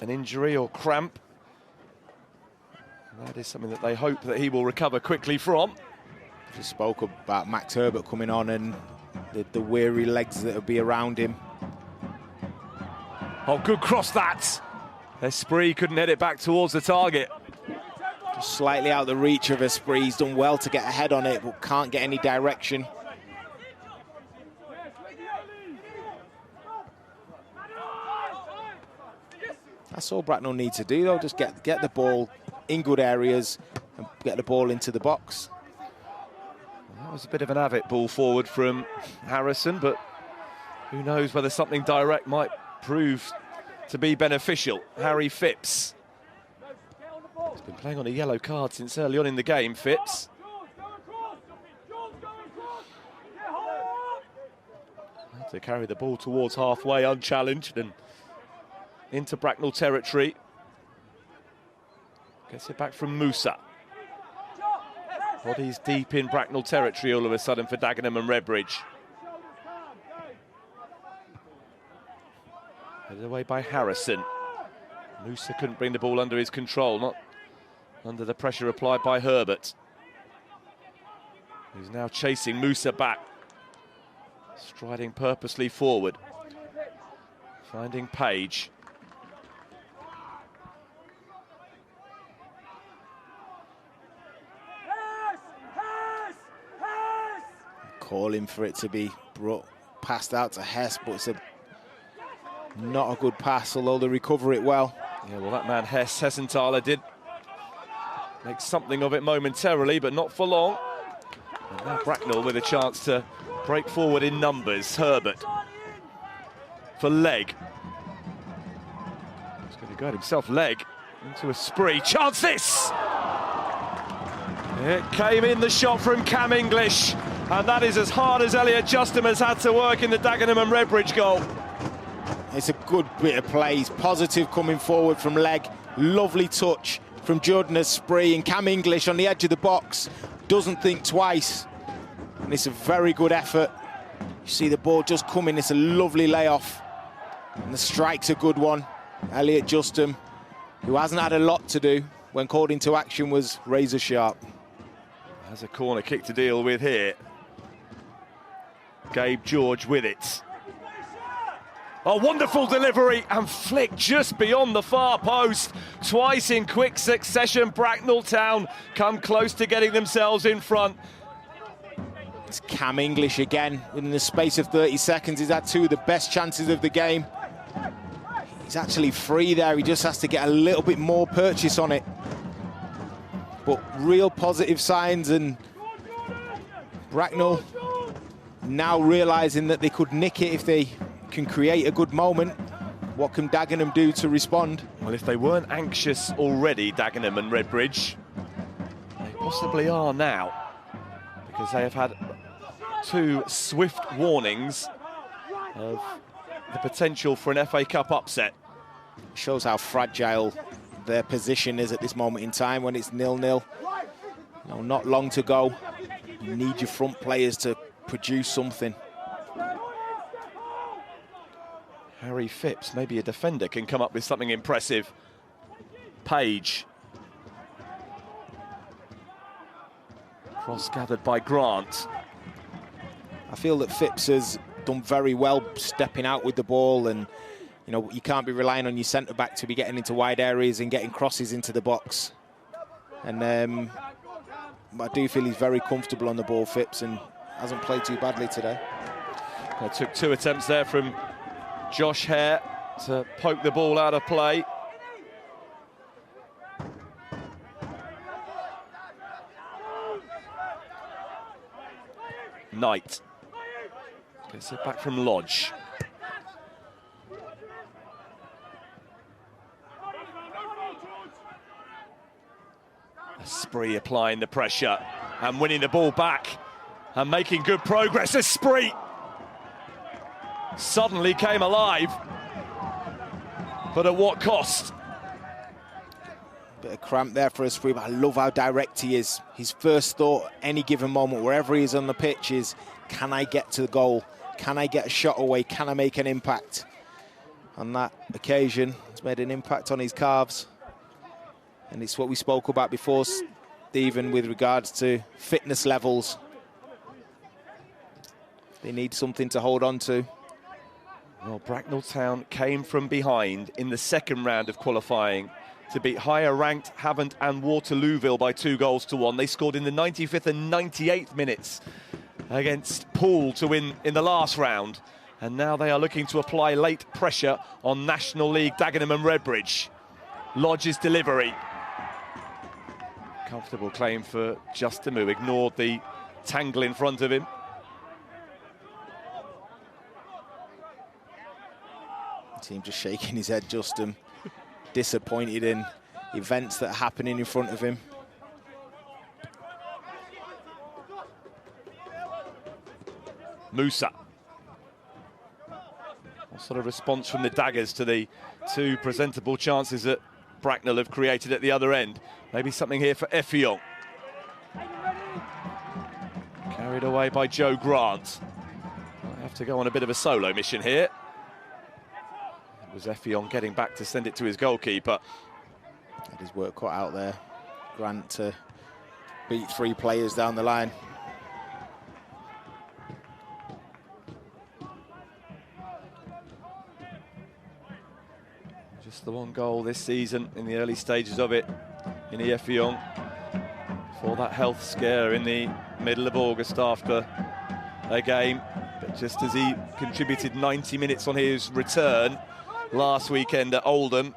S1: an injury or cramp. That is something that they hope that he will recover quickly from.
S2: Just spoke about Max Herbert coming on and the weary legs that will be around him.
S1: Oh, good cross that. Esprit couldn't head it back towards the target.
S2: Just slightly out the reach of Esprit. He's done well to get ahead on it, but can't get any direction. That's all Bracknell need to do, though. Just get the ball in good areas and get the ball into the box.
S1: That was a bit of an avid ball forward from Harrison, but who knows whether something direct might prove to be beneficial. Harry Phipps. He's been playing on a yellow card since early on in the game, Phipps. Had to carry the ball towards halfway unchallenged and into Bracknell territory. Gets it back from Musa. Bodies deep in Bracknell territory all of a sudden for Dagenham and Redbridge. Headed away by Harrison. Musa couldn't bring the ball under his control, not under the pressure applied by Herbert. He's now chasing Musa back. Striding purposely forward. Finding Page.
S2: Calling for it to be passed out to Hess, but it's not a good pass, although they recover it well.
S1: Yeah, well, that man Hesenthaler did make something of it momentarily, but not for long. And now Bracknell with a chance to break forward in numbers. Herbert for Leg. He's going to go at himself. Leg into a spree. Chance this! It came in the shot from Cam English, and that is as hard as Elliot Justin has had to work in the Dagenham and Redbridge goal.
S2: It's a good bit of play. He's positive coming forward from Leg. Lovely touch from Jordan Spree, and Cam English on the edge of the box doesn't think twice. And it's a very good effort. You see the ball just coming. It's a lovely layoff. And the strike's a good one. Elliot Justin, who hasn't had a lot to do when called into action, was razor sharp.
S1: Has a corner kick to deal with here. Gabe George with it. A wonderful delivery and flick just beyond the far post. Twice in quick succession, Bracknell Town come close to getting themselves in front.
S2: It's Cam English again. Within the space of 30 seconds, he's had two of the best chances of the game. He's actually free there. He just has to get a little bit more purchase on it. But real positive signs, and Bracknell now realising that they could nick it if they can create a good moment. What can Dagenham do to respond?
S1: Well, if they weren't anxious already, Dagenham and Redbridge, they possibly are now, because they have had two swift warnings of the potential for an FA Cup upset.
S2: Shows how fragile their position is at this moment in time when it's 0-0. No, not long to go. You need your front players to produce something.
S1: Harry Phipps, maybe a defender, can come up with something impressive. Page. Cross gathered by Grant.
S2: I feel that Phipps has done very well stepping out with the ball, and you know, you can't be relying on your centre-back to be getting into wide areas and getting crosses into the box. And I do feel he's very comfortable on the ball, Phipps, and hasn't played too badly today.
S1: It took two attempts there from Josh Hare to poke the ball out of play. Knight gets it back from Lodge. Spree applying the pressure and winning the ball back and making good progress. Spree suddenly came alive, but at what cost?
S2: Bit of cramp there for Spree, but I love how direct he is. His first thought any given moment, wherever he is on the pitch, is can I get to the goal? Can I get a shot away? Can I make an impact? On that occasion, he's made an impact on his calves. And it's what we spoke about before, Stephen, with regards to fitness levels. They need something to hold on to.
S1: Well, Bracknell Town came from behind in the second round of qualifying to beat higher-ranked Havant and Waterlooville by 2-1. They scored in the 95th and 98th minutes against Poole to win in the last round. And now they are looking to apply late pressure on National League Dagenham and Redbridge. Lodge's delivery. Comfortable claim for Justin, who ignored the tangle in front of him.
S2: Team just shaking his head, Justin. Disappointed in events that are happening in front of him.
S1: Musa. What sort of response from the Daggers to the two presentable chances that Bracknell have created at the other end? Maybe something here for Effiong. Carried away by Joe Grant. I have to go on a bit of a solo mission here. It was Effiong getting back to send it to his goalkeeper.
S2: Had his work cut out there. Grant to beat three players down the line.
S1: Just the one goal this season in the early stages of it in Effiong, for that health scare in the middle of August after a game. But just as he contributed 90 minutes on his return last weekend at Oldham,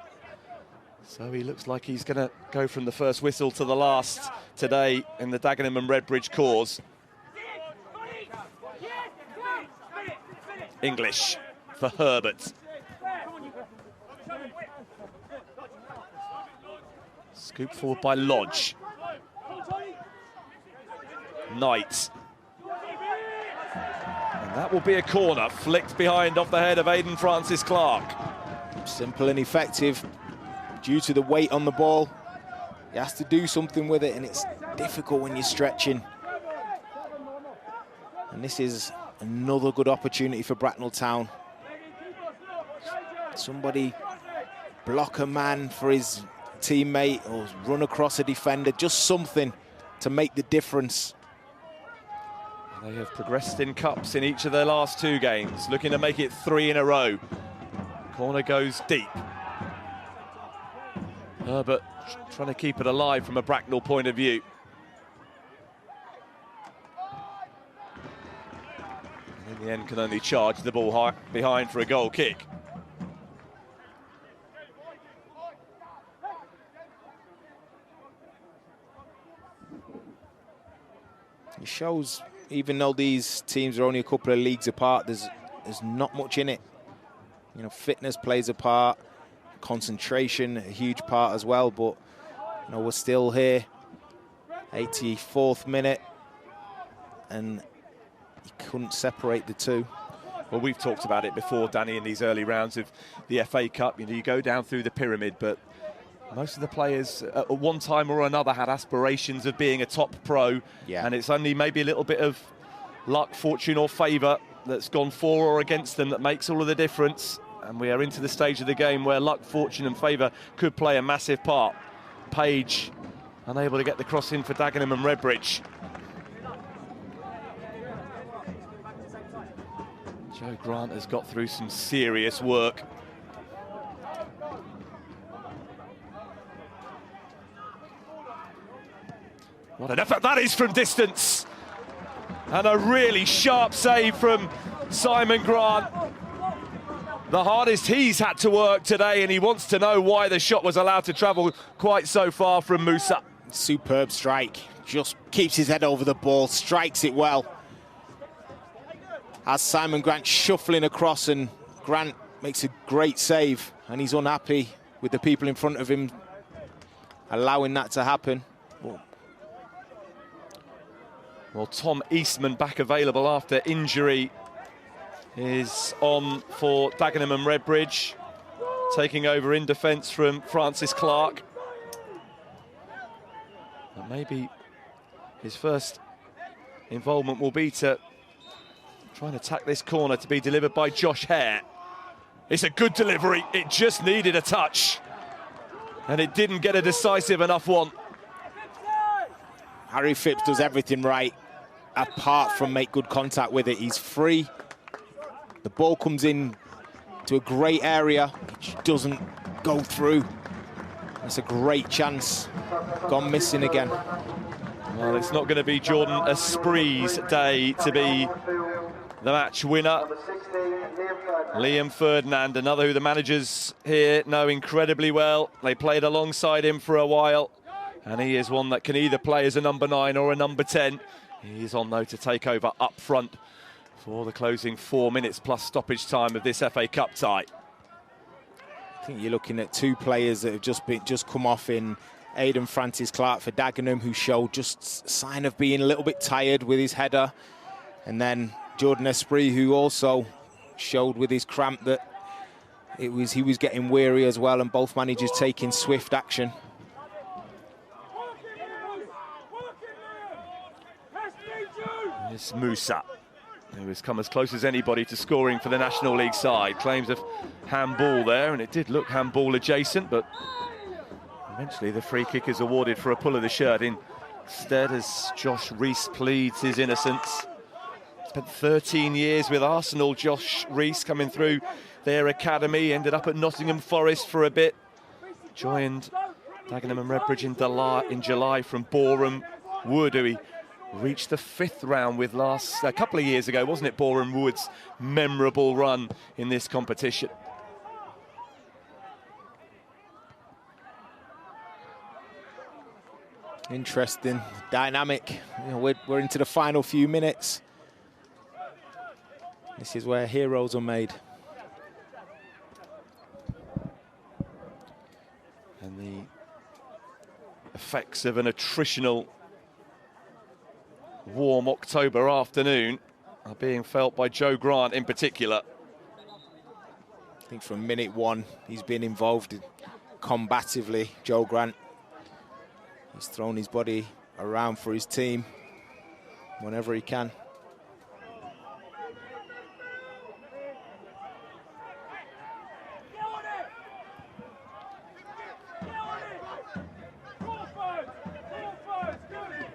S1: so he looks like he's going to go from the first whistle to the last today in the Dagenham and Redbridge cause. English for Herbert. Scoop forward by Lodge. Knight. And that will be a corner, flicked behind off the head of Aidan Francis-Clark.
S2: Simple and effective. Due to the weight on the ball, he has to do something with it, and it's difficult when you're stretching. And this is another good opportunity for Bracknell Town. Somebody block a man for his teammate or run across a defender, just something to make the difference.
S1: They have progressed in cups in each of their last 2 games, looking to make it 3 in a row. Corner goes deep. Herbert trying to keep it alive from a Bracknell point of view. And in the end can only charge the ball high behind for a goal kick.
S2: It shows, even though these teams are only a couple of leagues apart, there's not much in it. You know, fitness plays a part, concentration a huge part as well, but you know, we're still here, 84th minute, and you couldn't separate the two.
S1: Well, we've talked about it before, Danny, in these early rounds of the FA Cup. You know, you go down through the pyramid, but most of the players at one time or another had aspirations of being a top pro, and it's only maybe a little bit of luck, fortune or favour that's gone for or against them that makes all of the difference. And we are into the stage of the game where luck, fortune and favour could play a massive part. Page unable to get the cross in for Dagenham and Redbridge. Joe Grant has got through some serious work. What an effort that is from distance. And a really sharp save from Simon Grant. The hardest he's had to work today, and he wants to know why the shot was allowed to travel quite so far from Musa.
S2: Superb strike. Just keeps his head over the ball, strikes it well. As Simon Grant shuffling across, and Grant makes a great save, and he's unhappy with the people in front of him allowing that to happen.
S1: Well, Tom Eastman, back available after injury, is on for Dagenham and Redbridge, taking over in defence from Francis-Clark. But maybe his first involvement will be to try and attack this corner, to be delivered by Josh Hare. It's a good delivery, it just needed a touch, and it didn't get a decisive enough one.
S2: Harry Phipps does everything right, apart from make good contact with it. He's free. The ball comes in to a great area, which doesn't go through. That's a great chance. Gone missing again.
S1: Well, it's not going to be Jordan Esprit's day to be the match winner. Liam Ferdinand, another who the managers here know incredibly well. They played alongside him for a while, and he is one that can either play as a number 9 or a number 10. He is on, though, to take over up front for the closing 4 minutes plus stoppage time of this FA Cup tie.
S2: I think you're looking at 2 players that have just come off in Aidan Francis-Clark for Dagenham, who showed just sign of being a little bit tired with his header, and then Jordan Esprit, who also showed with his cramp that he was getting weary as well, and both managers taking swift action.
S1: It's Musa, who has come as close as anybody to scoring for the National League side. Claims of handball there, and it did look handball adjacent, but eventually the free kick is awarded for a pull of the shirt instead, as Josh Rees pleads his innocence. Spent 13 years with Arsenal, Josh Rees, coming through their academy, ended up at Nottingham Forest for a bit, joined Dagenham and Redbridge in July from Boreham Wood, who he reached the 5th round with a couple of years ago, wasn't it? Boreham Wood's memorable run in this competition.
S2: Interesting, dynamic. You know, we're into the final few minutes. This is where heroes are made.
S1: And the effects of an attritional warm October afternoon are being felt by Joe Grant in particular.
S2: I think from minute one, he's been involved combatively, Joe Grant. He's thrown his body around for his team whenever he can.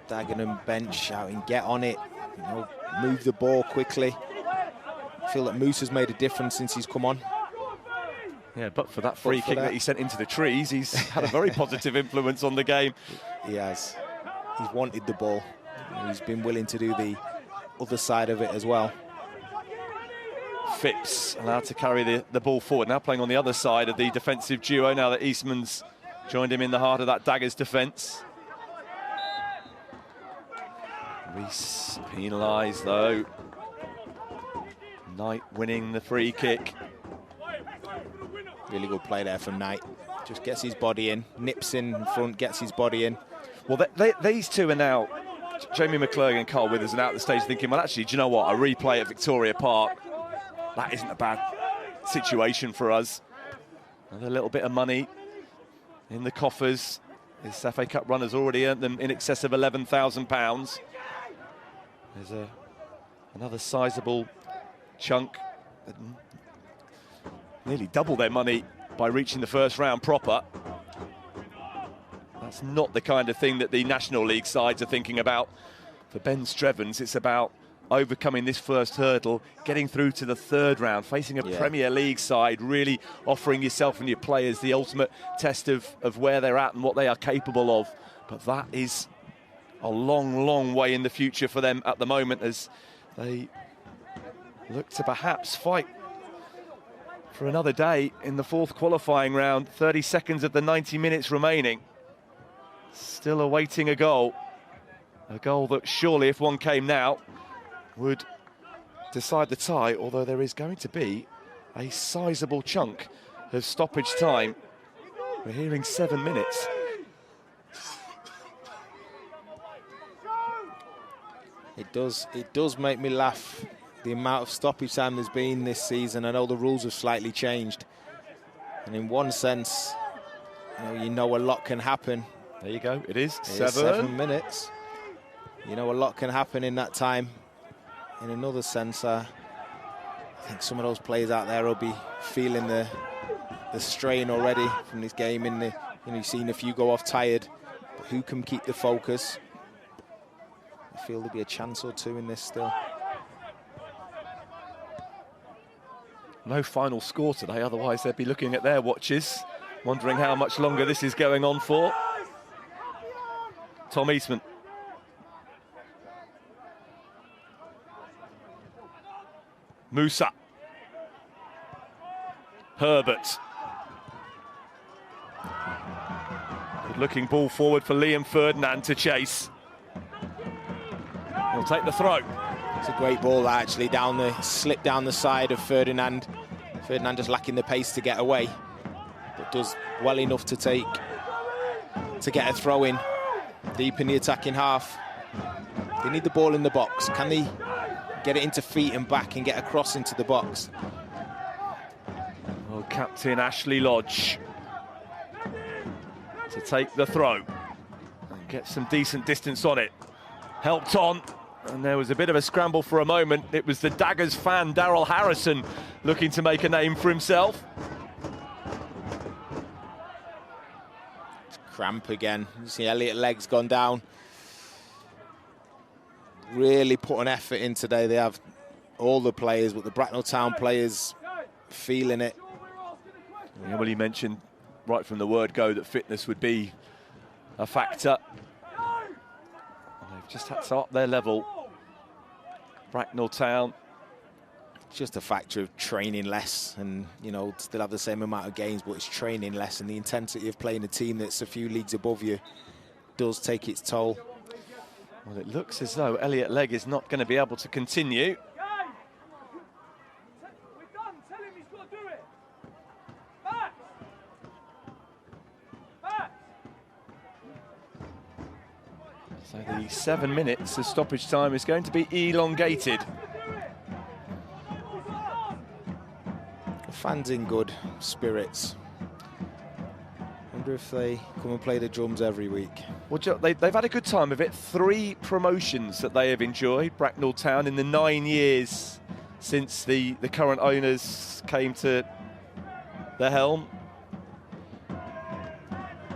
S2: Dagenham bench shouting, get on it, you know, move the ball quickly. I feel that Moose has made a difference since he's come on.
S1: Yeah, but for that free kick that he sent into the trees, he's had a very positive influence on the game.
S2: He has. He's wanted the ball. He's been willing to do the other side of it as well.
S1: Phipps allowed to carry the ball forward, now playing on the other side of the defensive duo, now that Eastman's joined him in the heart of that Daggers defence. Reese penalised though. Knight winning the free kick.
S2: Really good play there from Knight. Just gets his body in, nips in front, gets his body in.
S1: Well, these two are now, Jamie McClurg and Carl Withers, are out the stage thinking, well, actually, do you know what? A replay at Victoria Park, that isn't a bad situation for us. Another little bit of money in the coffers. This FA Cup run has already earned them in excess of £11,000. There's another sizable chunk, nearly double their money by reaching the first round proper. That's not the kind of thing that the National League sides are thinking about. For Ben Strevens, it's about overcoming this first hurdle, getting through to the third round, facing a Premier League side, really offering yourself and your players the ultimate test of where they're at and what they are capable of. But that is a long, long way in the future for them at the moment, as they look to perhaps fight for another day in the fourth qualifying round. 30 seconds of the 90 minutes remaining. Still awaiting a goal that surely, if one came now, would decide the tie, although there is going to be a sizable chunk of stoppage time. We're hearing 7 minutes.
S2: It does make me laugh, the amount of stoppage time there's been this season. I know the rules have slightly changed, and in one sense, you know a lot can happen.
S1: There you go, it is
S2: 7 minutes. You know a lot can happen in that time. In another sense, I think some of those players out there will be feeling the strain already from this game. You've seen a few go off tired, but who can keep the focus? I feel there'll be a chance or two in this still.
S1: No final score today, otherwise they'd be looking at their watches, wondering how much longer this is going on for. Tom Eastman. Musa. Herbert. Good looking ball forward for Liam Ferdinand to chase. He'll take the throw.
S2: It's a great ball actually, slip down the side of Ferdinand. Ferdinand just lacking the pace to get away, but does well enough to get a throw in deep in the attacking half. They need the ball in the box. Can they get it into feet and back and get across into the box?
S1: Well, captain Ashley Lodge to take the throw and get some decent distance on it. Helped on, and there was a bit of a scramble for a moment. It was the Daggers fan, Daryl Harrison, looking to make a name for himself.
S2: Cramp again. You see Elliot Legg's gone down. Really put an effort in today. They have all the players, but the Bracknell Town players feeling it.
S1: Yeah, well, you mentioned right from the word go that fitness would be a factor. They've just had to up their level. Bracknell Town.
S2: It's just a factor of training less and, still have the same amount of games, but it's training less, and the intensity of playing a team that's a few leagues above you does take its toll.
S1: Well, it looks as though Elliot Legg is not going to be able to continue. 7 minutes of stoppage time is going to be elongated.
S2: The fans in good spirits. Wonder if they come and play the drums every week.
S1: Well, they've had a good time of it. 3 promotions that they have enjoyed, Bracknell Town, in the 9 years since the current owners came to the helm.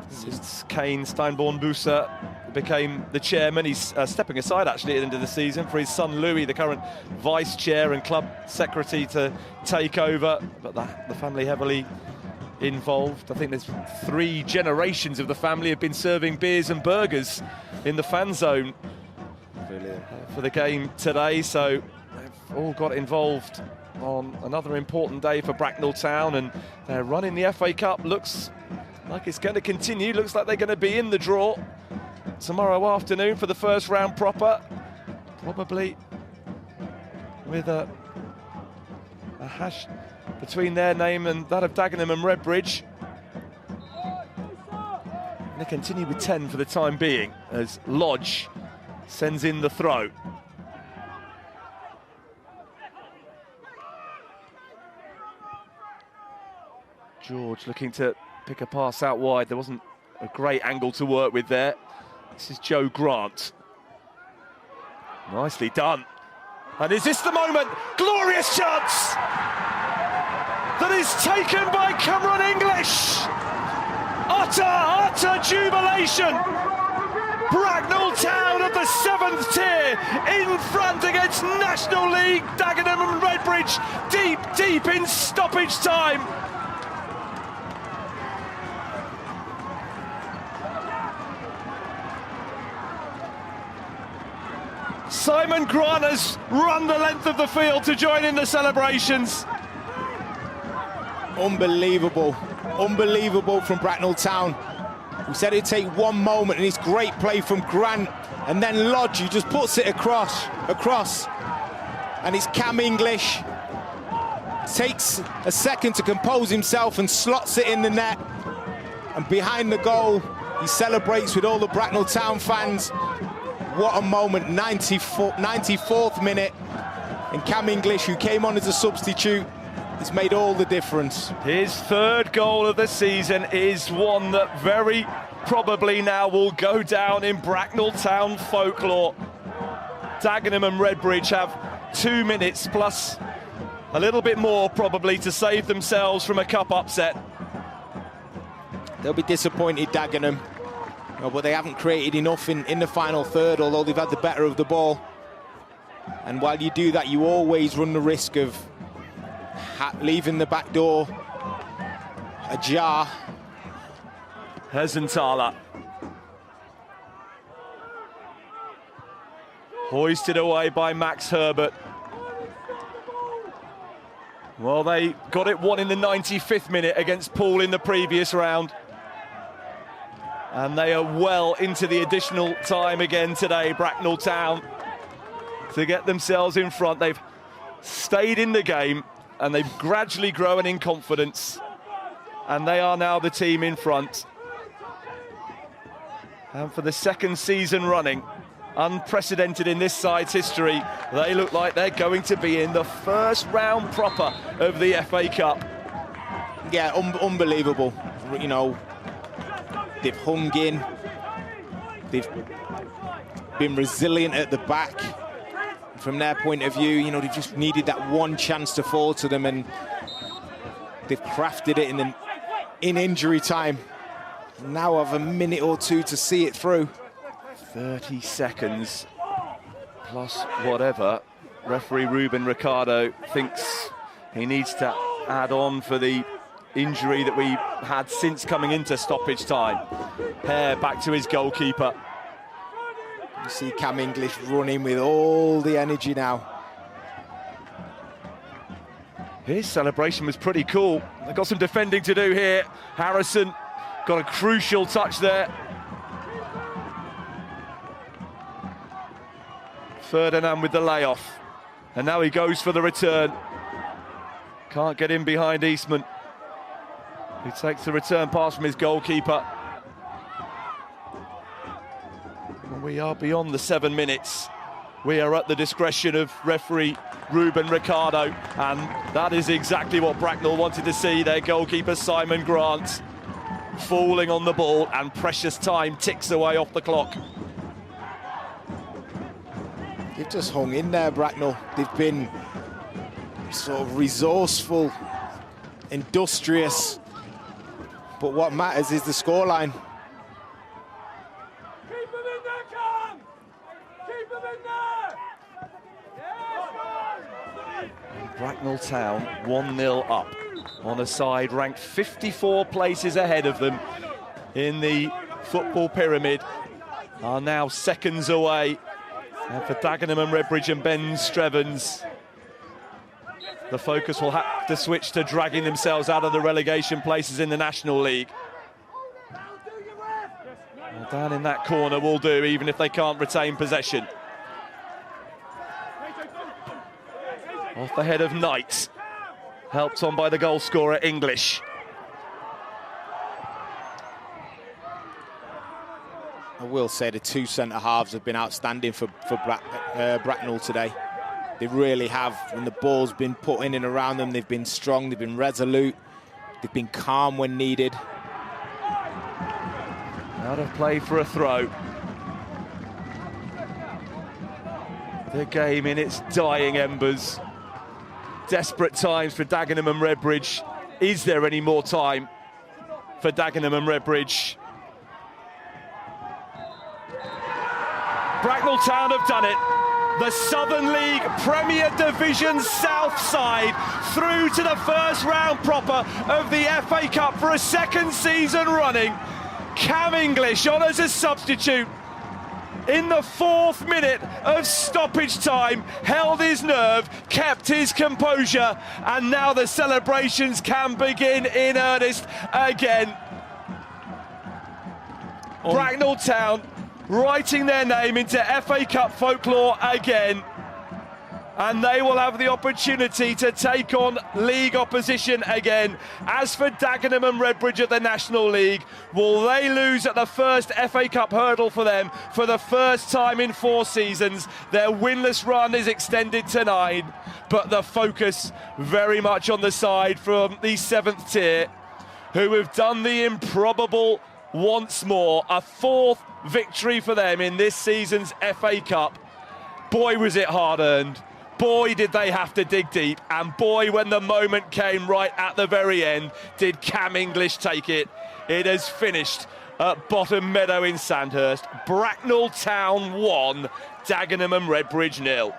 S1: Since Kane Steinborn-Buser became the chairman. He's stepping aside actually at the end of the season for his son Louis, the current vice chair and club secretary, to take over. But the family heavily involved. I think there's 3 generations of the family have been serving beers and burgers in the fan zone for the game today. So they've all got involved on another important day for Bracknell Town, and their run in the FA Cup looks like it's going to continue. Looks like they're going to be in the draw tomorrow afternoon for the first round proper, probably with a hash between their name and that of Dagenham and Redbridge. And they continue with 10 for the time being as Lodge sends in the throw. George looking to pick a pass out wide. There wasn't a great angle to work with there. This is Joe Grant. Nicely done. And is this the moment? Glorious chance! That is taken by Cameron English. Utter jubilation. Bracknell Town of the 7th tier in front against National League Dagenham and Redbridge, deep in stoppage time. Simon Grant has run the length of the field to join in the celebrations.
S2: Unbelievable from Bracknell Town. We said it'd take one moment, and it's great play from Grant, and then Lodge, who just puts it across, and it's Cam English. Takes a second to compose himself and slots it in the net. And behind the goal, he celebrates with all the Bracknell Town fans. What a moment, 94th minute. And Cam English, who came on as a substitute, has made all the difference.
S1: His 3rd goal of the season is one that very probably now will go down in Bracknell Town folklore. Dagenham and Redbridge have 2 minutes plus a little bit more probably to save themselves from a cup upset.
S2: They'll be disappointed, Dagenham. But they haven't created enough in the final third, although they've had the better of the ball. And while you do that, you always run the risk of leaving the back door ajar.
S1: Hesenthaler. Hoisted away by Max Herbert. Well, they got it won in the 95th minute against Poole in the previous round. And they are well into the additional time again today, Bracknell Town, to get themselves in front. They've stayed in the game and they've gradually grown in confidence. And they are now the team in front. And for the 2nd season running, unprecedented in this side's history, they look like they're going to be in the first round proper of the FA Cup.
S2: Yeah, unbelievable. You know, they've hung in, they've been resilient at the back. From their point of view, you know, they've just needed that one chance to fall to them, and they've crafted it in injury time. Now have a minute or two to see it through.
S1: 30 seconds plus whatever. Referee Ruben Ricardo thinks he needs to add on for the injury that we had since coming into stoppage time. Hare back to his goalkeeper.
S2: You see Cam English running with all the energy now.
S1: His celebration was pretty cool. They've got some defending to do here. Harrison got a crucial touch there. Ferdinand with the layoff. And now he goes for the return. Can't get in behind Eastman, who takes the return pass from his goalkeeper. We are beyond the 7 minutes. We are at the discretion of referee Ruben Ricardo, and that is exactly what Bracknell wanted to see. Their goalkeeper Simon Grant falling on the ball, and precious time ticks away off the clock.
S2: They've just hung in there, Bracknell. They've been sort of resourceful, industrious, but what matters is the scoreline.
S1: Bracknell Town 1-0 up on a side ranked 54 places ahead of them in the football pyramid, are now seconds away. And for Dagenham and Redbridge and Ben Strevens, the focus will have to switch to dragging themselves out of the relegation places in the National League. Well, down in that corner will do, even if they can't retain possession. Off the head of Knight, helped on by the goal scorer English.
S2: I will say the two centre-halves have been outstanding for Bracknell today. They really have. When the ball's been put in and around them, they've been strong, they've been resolute, they've been calm when needed.
S1: Out of play for a throw. The game in its dying embers. Desperate times for Dagenham and Redbridge. Is there any more time for Dagenham and Redbridge? Bracknell Town have done it. The Southern League Premier Division South side through to the first round proper of the FA Cup for a second season running. Cam English on as a substitute in the 4th minute of stoppage time, held his nerve, kept his composure, and now the celebrations can begin in earnest again. Bracknell Town writing their name into FA Cup folklore again, and they will have the opportunity to take on league opposition again. As for Dagenham and Redbridge at the National League, will they lose at the first FA Cup hurdle for them for the first time in 4 seasons? Their winless run is extended to 9, but the focus very much on the side from the 7th tier, who have done the improbable once more. A 4th victory for them in this season's FA Cup. Boy, was it hard-earned. Boy, did they have to dig deep, and boy, when the moment came right at the very end, did Cam English take it. It has finished at Bottom Meadow in Sandhurst. Bracknell Town 1, Dagenham and Redbridge 0.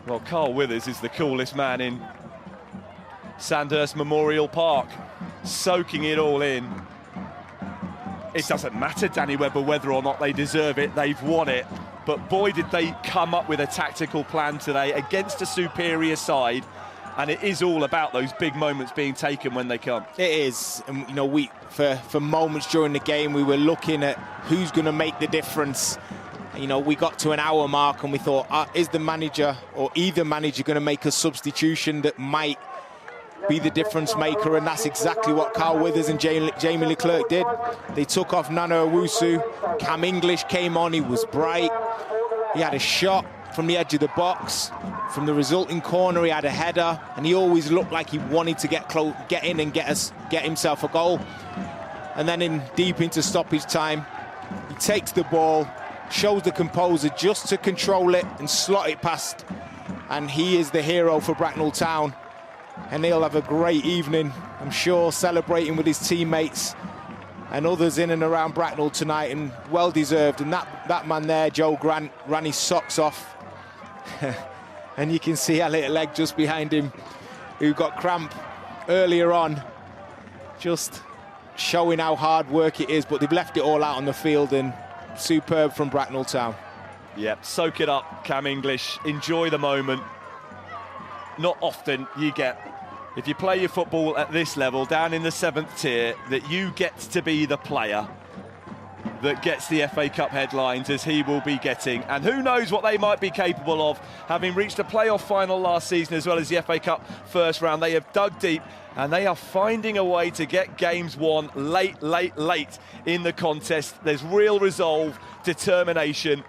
S1: Well, Carl Withers is the coolest man in Sandhurst Memorial Park, soaking it all in. It doesn't matter, Danny Webber, whether or not they deserve it, they've won it. But boy, did they come up with a tactical plan today against a superior side. And it is all about those big moments being taken when they come.
S2: It is. And, you know, for moments during the game, we were looking at who's going to make the difference. You know, we got to an hour mark and we thought, is the manager or either manager going to make a substitution that might be the difference maker? And that's exactly what Carl Withers and Jamie Leclerc did. They took off Nana Owusu. Cam English came on. He was bright. He had a shot from the edge of the box. From the resulting corner, he had a header, and he always looked like he wanted to get in and get himself a goal. And then deep into stoppage time, he takes the ball, shows the composer just to control it and slot it past, and he is the hero for Bracknell Town, and he'll have a great evening, I'm sure, celebrating with his teammates and others in and around Bracknell tonight, and well deserved. And that man there, Joe Grant, ran his socks off and you can see a little leg just behind him who got cramp earlier on, just showing how hard work it is. But they've left it all out on the field, and superb from Bracknell Town.
S1: Yep, soak it up, Cam English. Enjoy the moment. Not often you get, if you play your football at this level, down in the 7th tier, that you get to be the player that gets the FA Cup headlines, as he will be getting, and who knows what they might be capable of, having reached a playoff final last season as well as the FA Cup first round. They have dug deep and they are finding a way to get games won late in the contest. There's real resolve, determination,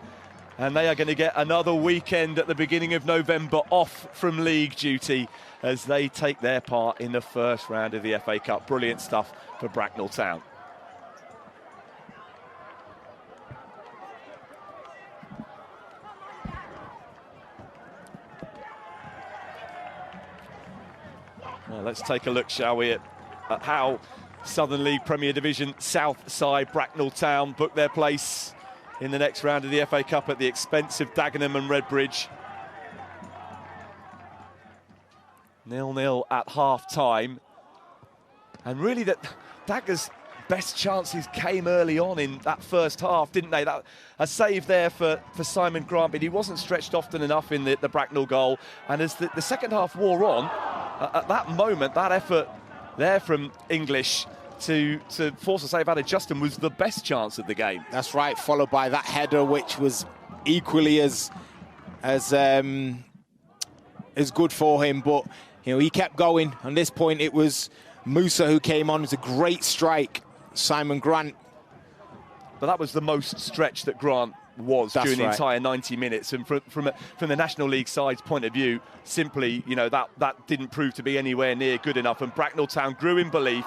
S1: and they are going to get another weekend at the beginning of November off from league duty as they take their part in the first round of the FA Cup. Brilliant stuff for Bracknell Town. Well, let's take a look, shall we, at how Southern League Premier Division South side Bracknell Town book their place in the next round of the FA Cup at the expense of Dagenham and Redbridge. 0-0 at half-time. And really, that Dagger's best chances came early on in that first half, didn't they? That a save there for Simon Grant, but he wasn't stretched often enough in the Bracknell goal. And as the second half wore on, at that moment, that effort there from English to force a save out of Justin was the best chance of the game.
S2: That's right, followed by that header, which was equally as good for him. But you know, he kept going. On this point, it was Musa who came on. It was a great strike, Simon Grant.
S1: But that was the most stretch that Grant was during the entire 90 minutes, and from the National League side's point of view, simply, you know, that didn't prove to be anywhere near good enough, and Bracknell Town grew in belief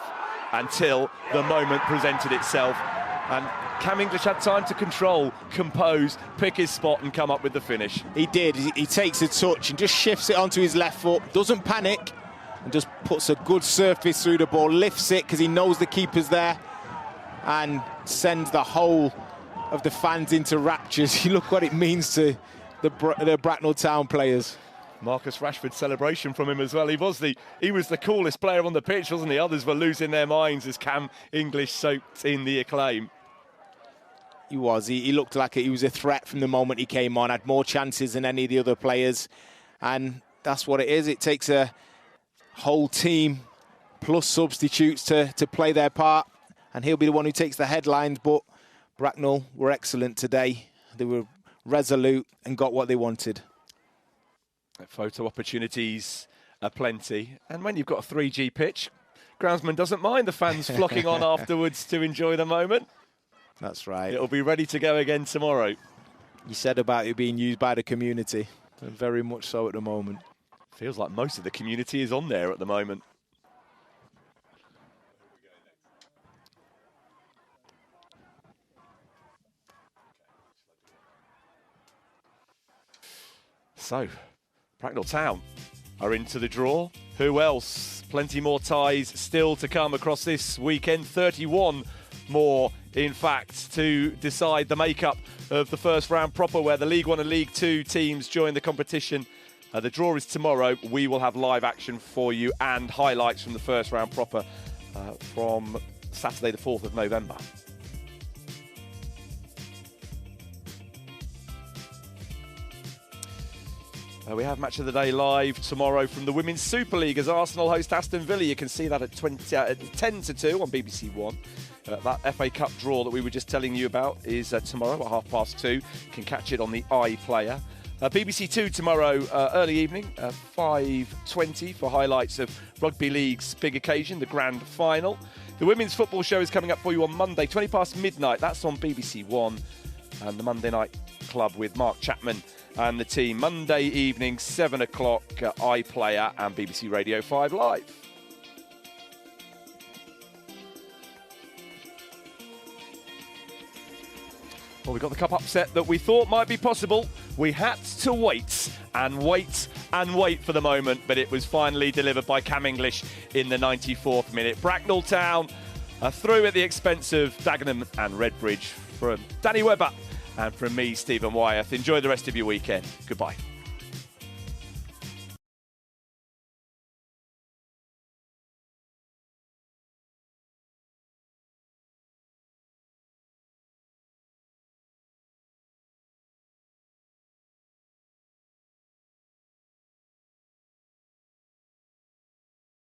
S1: until the moment presented itself, and Cam English had time to control, compose, pick his spot and come up with the finish.
S2: He did. He takes a touch and just shifts it onto his left foot, doesn't panic, and just puts a good surface through the ball, lifts it because he knows the keeper's there, and sends the whole of the fans into raptures. You look what it means to the Bracknell Town players.
S1: Marcus Rashford celebration from him as well. He was the coolest player on the pitch, wasn't he? Others were losing their minds as Cam English soaked in the acclaim.
S2: He was. He looked like he was a threat from the moment he came on. Had more chances than any of the other players, and that's what it is. It takes a whole team plus substitutes to play their part, and he'll be the one who takes the headlines. But Bracknell were excellent today. They were resolute and got what they wanted.
S1: Photo opportunities are plenty. And when you've got a 3G pitch, groundsman doesn't mind the fans flocking on afterwards to enjoy the moment.
S2: That's right.
S1: It'll be ready to go again tomorrow.
S2: You said about it being used by the community. Very much so at the moment.
S1: Feels like most of the community is on there at the moment. So, Bracknell Town are into the draw. Who else? Plenty more ties still to come across this weekend. 31 more, in fact, to decide the makeup of the first round proper, where the League One and League Two teams join the competition. The draw is tomorrow. We will have live action for you and highlights from the first round proper from Saturday the 4th of November. We have Match of the Day live tomorrow from the Women's Super League as Arsenal host Aston Villa. You can see that at 10-2 on BBC One. That FA Cup draw that we were just telling you about is tomorrow at 2:30. You can catch it on the iPlayer. BBC Two tomorrow, early evening, 5:20 for highlights of Rugby League's big occasion, the Grand Final. The Women's Football Show is coming up for you on Monday, 20 past midnight. That's on BBC One. And the Monday Night Club with Mark Chapman and the team. Monday evening, 7 o'clock, iPlayer and BBC Radio 5 Live. Well, we got the cup upset that we thought might be possible. We had to wait and wait and wait for the moment, but it was finally delivered by Cam English in the 94th minute. Bracknell Town are through at the expense of Dagenham and Redbridge. From Danny Webber and from me, Stephen Wyeth. Enjoy the rest of your weekend. Goodbye.